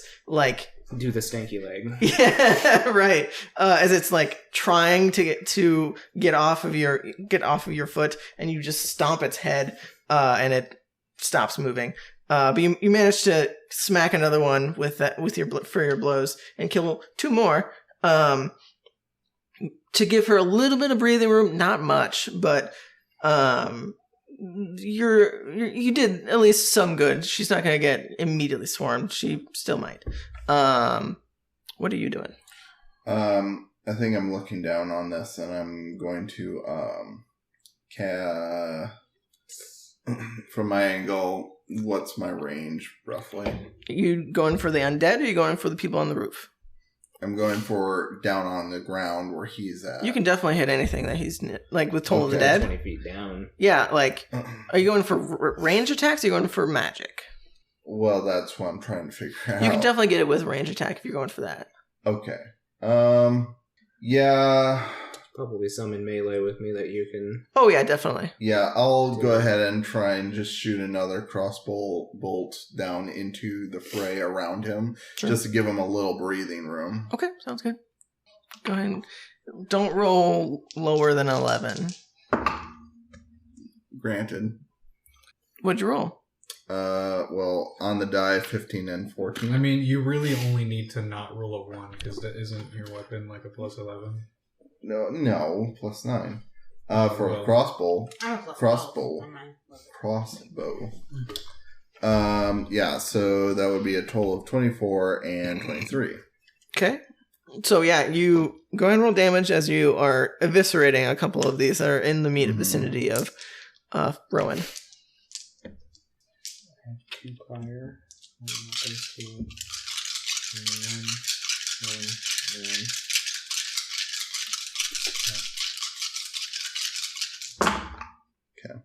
do the stanky leg. Yeah, right. As it's trying to get off of your foot, and you just stomp its head, and it stops moving. But you manage to smack another one with your blows and kill 2 more. To give her a little bit of breathing room, not much, but you did at least some good. She's not going to get immediately swarmed. She still might. What are you doing? I think I'm looking down on this, and I'm going to from my angle. What's my range roughly? Are you going for the undead, or are you going for the people on the roof? I'm going for down on the ground where he's at. You can definitely hit anything that he's with Toll of the Dead. 20 feet down. Yeah, are you going for range attacks, or are you going for magic? Well, that's what I'm trying to figure out. You can definitely get it with range attack if you're going for that. Okay. Yeah. Probably some in melee with me that you can... Oh, yeah, definitely. Yeah, I'll go ahead and try and just shoot another crossbow bolt down into the fray around him, just to give him a little breathing room. Okay, sounds good. Go ahead and don't roll lower than 11. Granted. What'd you roll? Well, on the die, 15 and 14. I mean, you really only need to not roll a 1, because that isn't your weapon a plus 11. No, plus 9. For a crossbow. Crossbow. Yeah, so that would be a total of 24 and 23. Okay. So, yeah, you go ahead and roll damage as you are eviscerating a couple of these that are in the immediate vicinity of Rowan. I have 2 prior. Okay.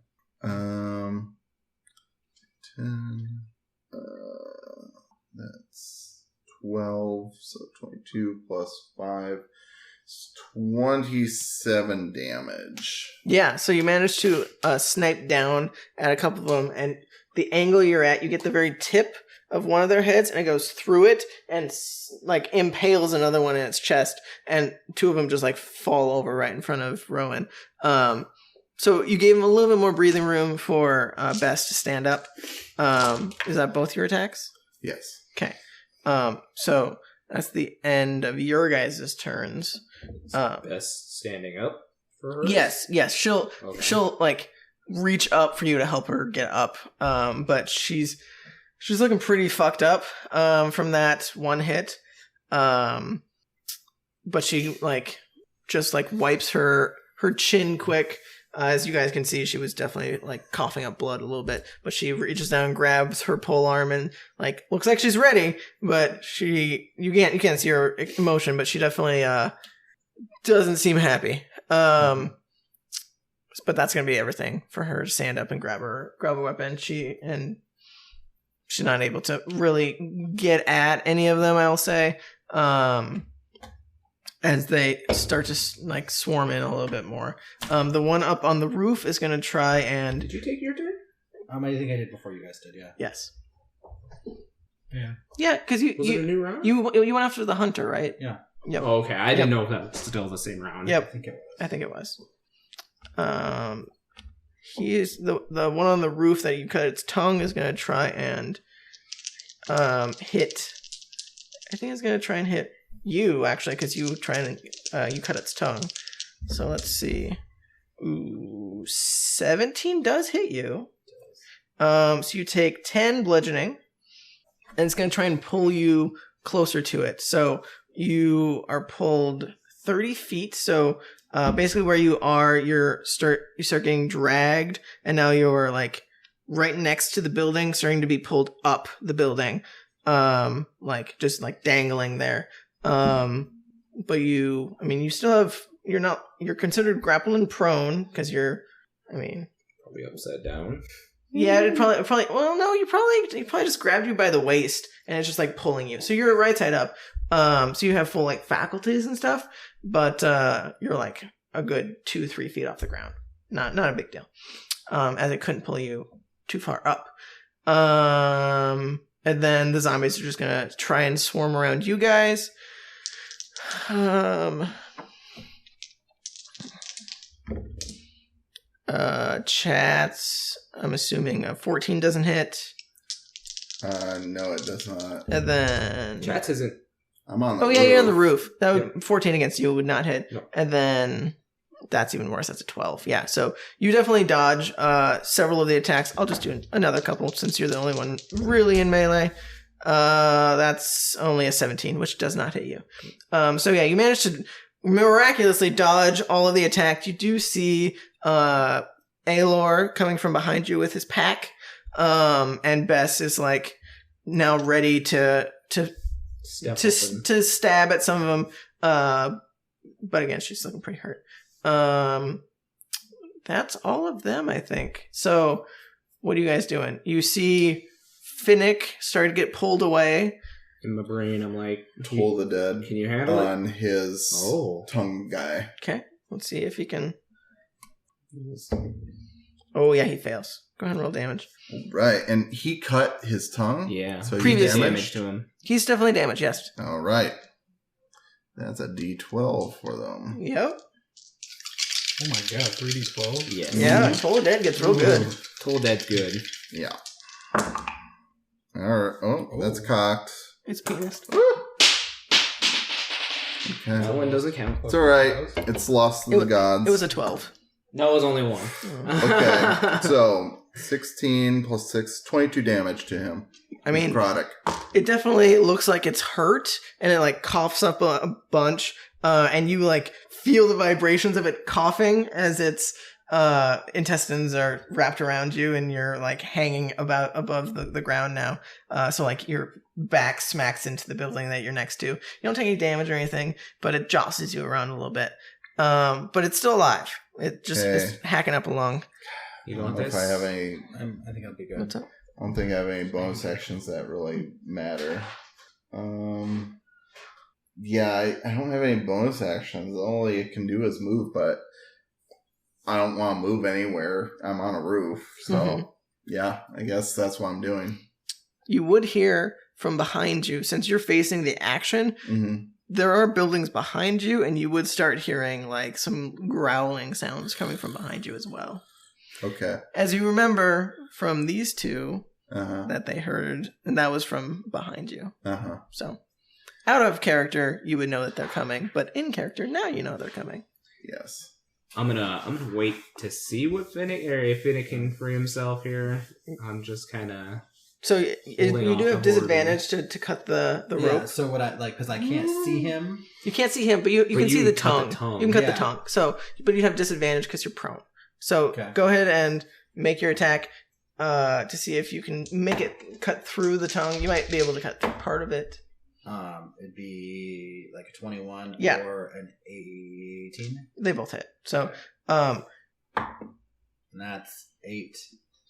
10. That's 12. So 22 plus 5. It's 27 damage. Yeah, so you manage to snipe down at a couple of them, and the angle you're at, you get the very tip of one of their heads, and it goes through it and impales another one in its chest, and 2 of them just fall over right in front of Rowan. So you gave him a little bit more breathing room for Bess to stand up. Is that both your attacks? Yes. Okay. So that's the end of your guys' turns. Bess standing up for her? Yes. She'll reach up for you to help her get up. But she's looking pretty fucked up from that one hit. But she just wipes her chin quick. As you guys can see, she was definitely coughing up blood a little bit, but she reaches down and grabs her pole arm and looks like she's ready, but you can't see her emotion, but she definitely doesn't seem happy. But that's gonna be everything for her to stand up and grab a weapon. She's not able to really get at any of them, I'll say. As they start to swarm in a little bit more. The one up on the roof is going to try and... Did you take your turn? I think I did before you guys did, yeah. Yes. Yeah. Yeah, because Was it a new round? you went after the hunter, right? Yeah. Yep. Oh, okay. I didn't know if that was still the same round. Yep. I think it was. He is the one on the roof that you cut its tongue is going to try and hit... I think it's going to try and hit you, actually, because you cut its tongue. So let's see. Ooh, 17 does hit you. So you take 10 bludgeoning, and it's going to try and pull you closer to it. So you are pulled 30 feet. So basically where you are, you start getting dragged, and now you're right next to the building, starting to be pulled up the building. Just dangling there. But you still have you're considered grappled and prone because Probably upside down. yeah, it probably. Well, no, he probably just grabbed you by the waist and it's just like pulling you. So you're right side up. So you have full like faculties and stuff, but you're like a good 2-3 feet off the ground. Not a big deal. As it couldn't pull you too far up. And then the zombies are just gonna try and swarm around you guys. Chats. I'm assuming a 14 doesn't hit. No, it does not. And then Chats isn't. I'm on the yeah, roof. you're on the roof. That would 14 against you would not hit. No. And then that's even worse. That's a 12. Yeah, so you definitely dodge several of the attacks. I'll just do another couple since you're the only one really in melee. That's only a 17, which does not hit you. So yeah, you managed to miraculously dodge all of the attacks. You do see Aelor coming from behind you with his pack. And Bess is like now ready to stab at some of them. But again, she's looking pretty hurt. That's all of them, I think. So what are you guys doing? You see Finnick start to get pulled away. In my brain, I'm like, Toll the Dead can you handle it? on his tongue guy. Okay, let's see if he can. Oh yeah, he fails. Go ahead and roll damage. Right, and he cut his tongue? Yeah. So Previous he's damage damaged? to him. He's definitely damaged, yes. All right. That's a D12 for them. Yep. Oh my god, 3d12? Yes. Yeah, Toll Dead gets real good. Toll Dead's good. Yeah. All right. Oh, that's cocked. It's penis. Okay. That one doesn't count. It's all right. It's lost to the gods. It was a 12. No, it was only one. Okay, so 16 plus 6, 22 damage to him. I mean, Necrotic. it definitely looks like it's hurt, and it like coughs up a bunch, and you like feel the vibrations of it coughing as its intestines are wrapped around you, and you're like hanging about above the ground now. So like your back smacks into the building that you're next to. You don't take any damage or anything, but it jostles you around a little bit. But it's still alive. It just is hacking up along. You I don't want know this? if I have any. I think I'll be good. What's up? I don't think I have any bonus actions that really matter. Yeah, I don't have any bonus actions. All I can do is move, but I don't want to move anywhere. I'm on a roof, so yeah, I guess that's what I'm doing. You would hear from behind you, since you're facing the action, Mm-hmm. there are buildings behind you, and you would start hearing like some growling sounds coming from behind you as well. Okay. As you remember from these two Uh-huh. that they heard, and that was from behind you. Uh-huh. So, out of character, you would know that they're coming, but in character, now you know they're coming. Yes. I'm gonna wait to see what Finnick, or if Finnick can free himself here. I'm just kind of. So Holding you off do the have disadvantage to cut the rope. So what I like, because I can't see him. You can't see him, but you can you see the can cut tongue. the tongue. You can cut the Yeah. tongue. So, but you have disadvantage because you're prone. So Okay. go ahead and make your attack to see if you can make it cut through the tongue. You might be able to cut through part of it. It'd be like a 21 Yeah. or an 18. They both hit. So, And that's 8.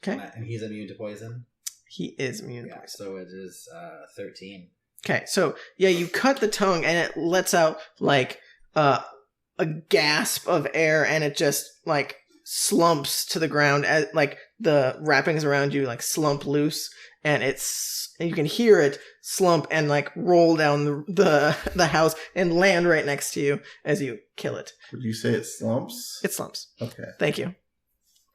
okay, And he's immune to poison. he is immune to Yeah, poison. so it is 13. Okay, so yeah, you cut the tongue and it lets out like a gasp of air, and it just like slumps to the ground as like the wrappings around you like slump loose, and you can hear it slump and like roll down the house and land right next to you as you kill it. Would you say it slumps? It slumps. Okay. Thank you.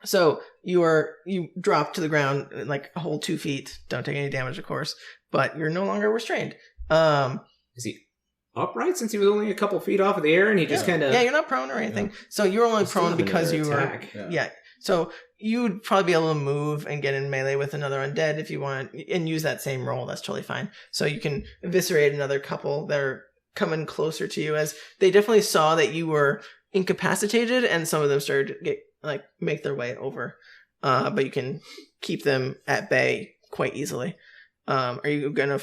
So you drop to the ground like a whole 2 feet. Don't take any damage, of course, but you're no longer restrained. Is he upright since he was only a couple feet off of the air and he just kind of. Yeah, you're not prone or anything. So you're only Still prone have because you another were. attack. Yeah. So you would probably be able to move and get in melee with another undead if you want, and use that same roll. That's totally fine. So you can eviscerate another couple that are coming closer to you, as they definitely saw that you were incapacitated, and some of them started to make their way over. But you can keep them at bay quite easily. Are you gonna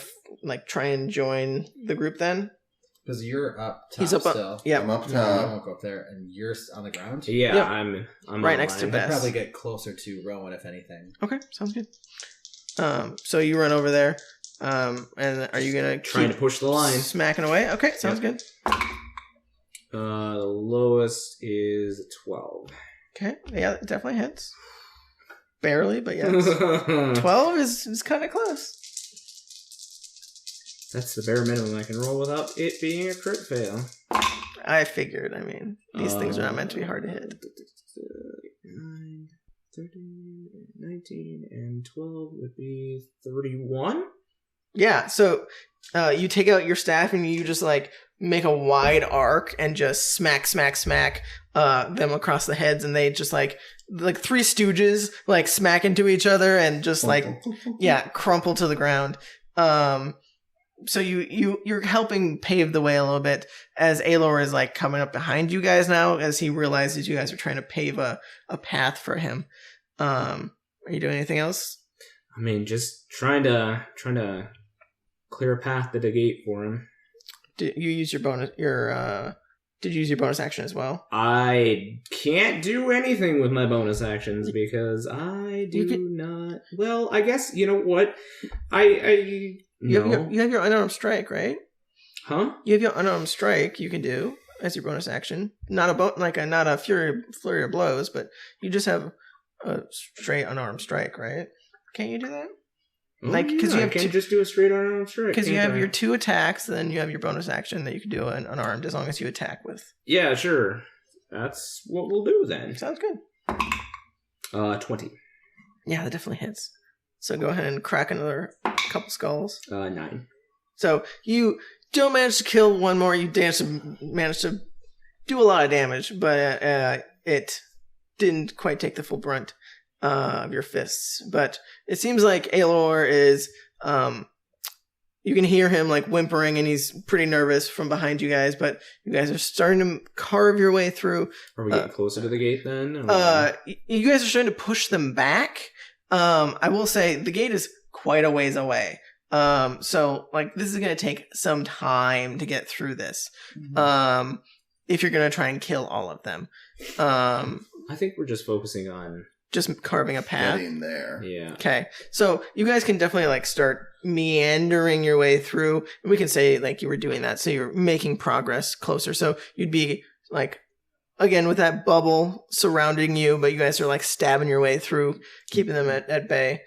try and join the group then? Because you're up top He's up still. Yeah. I'm up You top. won't go up there, and you're on the ground. Yeah, Yep. I'm Right next to online. I'd Bess. probably get closer to Rowan, if anything. Okay, sounds good. So you run over there, and are you gonna Trying to keep push the line. smacking away? Okay, sounds good. The lowest is 12. Okay, yeah, it definitely hits. Barely, but yes. 12 is kind of close. That's the bare minimum I can roll without it being a crit fail. I figured. I mean, these things are not meant to be hard to hit. 9, 13, 19, and 12 would be 31? Yeah, so you take out your staff and you just like make a wide arc and just smack them across the heads, and they just like Three Stooges like smack into each other and just like crumple to the ground. So you're helping pave the way a little bit as Aelor is like coming up behind you guys now, as he realizes you guys are trying to pave a path for him. Are you doing anything else? I mean, just trying to clear a path to the gate for him. Did you use your bonus? Did you use your bonus action as well? I can't do anything with my bonus actions because I do not. Well, I guess you know what You have your unarmed strike, right? Huh? You have your unarmed strike. You can do as your bonus action. Not a flurry of blows, but you just have a straight unarmed strike, right? Can't you do that? Because I can't just do a straight unarmed strike. Because you have your 2 attacks, then you have your bonus action that you can do an unarmed as long as you attack with. Yeah, sure. That's what we'll do then. Sounds good. 20. Yeah, that definitely hits. So go ahead and crack another couple skulls. 9. So you don't manage to kill one more. You manage to do a lot of damage, but it didn't quite take the full brunt of your fists. But it seems like Aelor is... you can hear him like whimpering, and he's pretty nervous from behind you guys, but you guys are starting to carve your way through. Are we getting closer to the gate then? You guys are starting to push them back. I will say the gate is quite a ways away. So like this is going to take some time to get through this. If you're going to try and kill all of them. I think we're just focusing on just carving a path. Getting there. Yeah. Okay. So you guys can definitely like start meandering your way through. We can say like you were doing that. So you're making progress closer. So you'd be like, again, with that bubble surrounding you, but you guys are like stabbing your way through, keeping them at bay,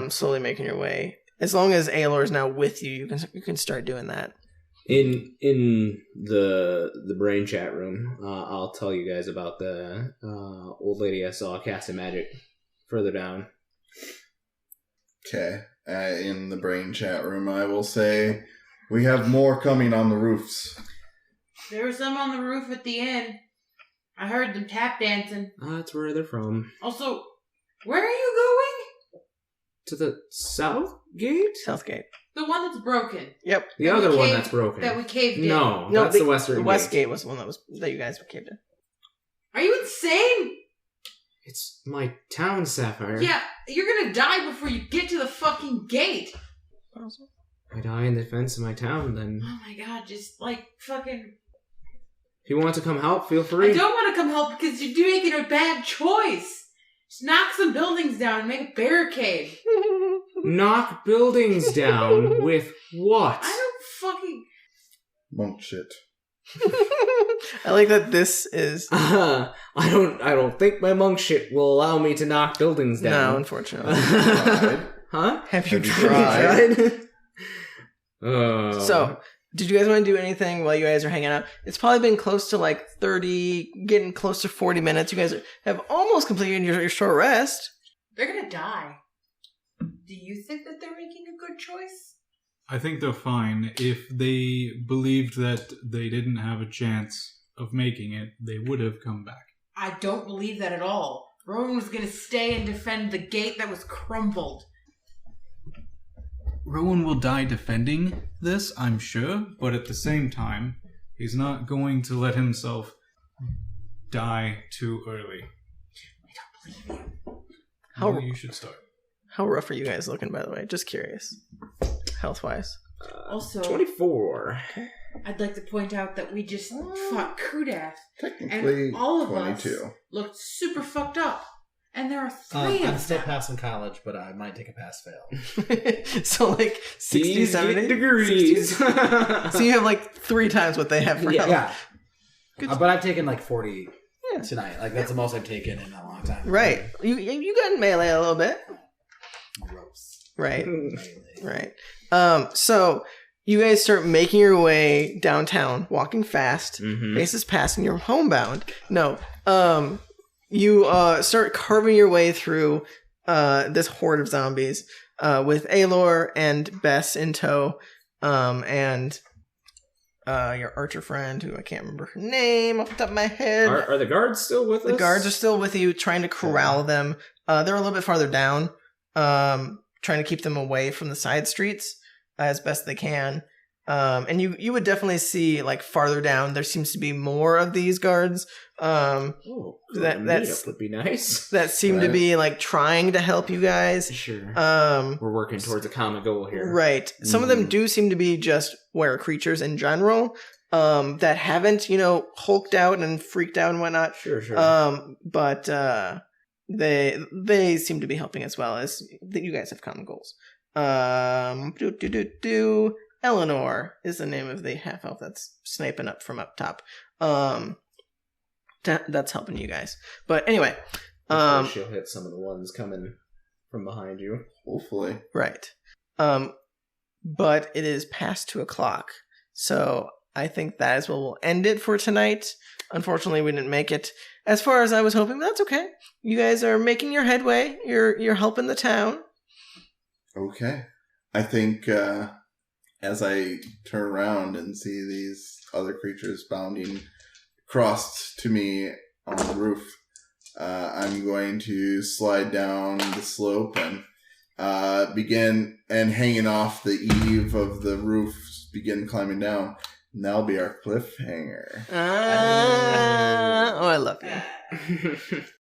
slowly making your way. As long as Aelor is now with you, you can start doing that. In the brain chat room, I'll tell you guys about the old lady I saw casting magic further down. Okay. In the brain chat room, I will say we have more coming on the roofs. There was some on the roof at the inn. I heard them tap dancing. That's where they're from. Also, where are you To the south gate? Southgate. going? The one that's broken. Yep. The other one that's broken. That we caved in. No, that's the western The west gate. gate was the one that you guys caved in. Are you insane? It's my town, Sapphire. Yeah, you're gonna die before you get to the fucking gate. I die in defense of my town, then. Oh my god, just like fucking... If you want to come help, feel I free. don't want to come help because you're making a bad choice. Just knock some buildings down and make a barricade. Knock buildings down with what? I don't fucking... Monk shit. I like that this is... I don't think my monk shit will allow me to knock buildings No, down. unfortunately. Huh? Have you Have you tried? tried? So, did you guys want to do anything while you guys are hanging out? It's probably been close to like 30, getting close to 40 minutes. You guys have almost completed your short rest. They're gonna die. Do you think that they're making a good choice? I think they're fine. If they believed that they didn't have a chance of making it, they would have come back. I don't believe that at all. Rowan was gonna stay and defend the gate that was crumbled. Rowan will die defending this, I'm sure, but at the same time, he's not going to let himself die too early. I don't believe you. How You should start. how rough are you guys looking, by the way? Just curious. Health-wise. Also, 24. I'd like to point out that we just fought Kudath, Technically, and all of 22. us looked super fucked up. And there are 3 I'm of still them. passing college, but I might take a pass-fail. So like 60, These 70 degrees. So you have like 3 times what they have for health. Yeah. Good. But I've taken like 40 Yeah. tonight. Like that's the most I've taken in a long time. Right. You got in melee a little bit. Gross. Right. Melee. Right. So you guys start making your way downtown, walking fast. Mhm. Faces passing. You're homebound. No. You start carving your way through this horde of zombies with Aelor and Bess in tow, and your archer friend, who I can't remember her name off the top of my head. Are the guards still with us? The guards are still with you, trying to corral them. They're a little bit farther down, trying to keep them away from the side streets as best they can. And you would definitely see, like, farther down, there seems to be more of these guards. That would be nice. That seem to be, like, trying to help you guys. Sure. We're working towards a common goal here. Right. Some of them do seem to be just Ware creatures in general, that haven't, hulked out and freaked out and whatnot. Sure. But they seem to be helping as well, as you guys have common goals. Eleanor is the name of the half elf that's sniping up from up top. That's helping you guys. But anyway, Hopefully she'll hit some of the ones coming from behind you. Hopefully. right. But it is past 2:00, so I think that is what we'll end it for tonight. Unfortunately, we didn't make it as far as I was hoping, but that's okay. You guys are making your headway. You're helping the town. Okay. I think as I turn around and see these other creatures bounding across to me on the roof, I'm going to slide down the slope and begin, and hanging off the eave of the roof, begin climbing down. And that'll be our cliffhanger. I love you.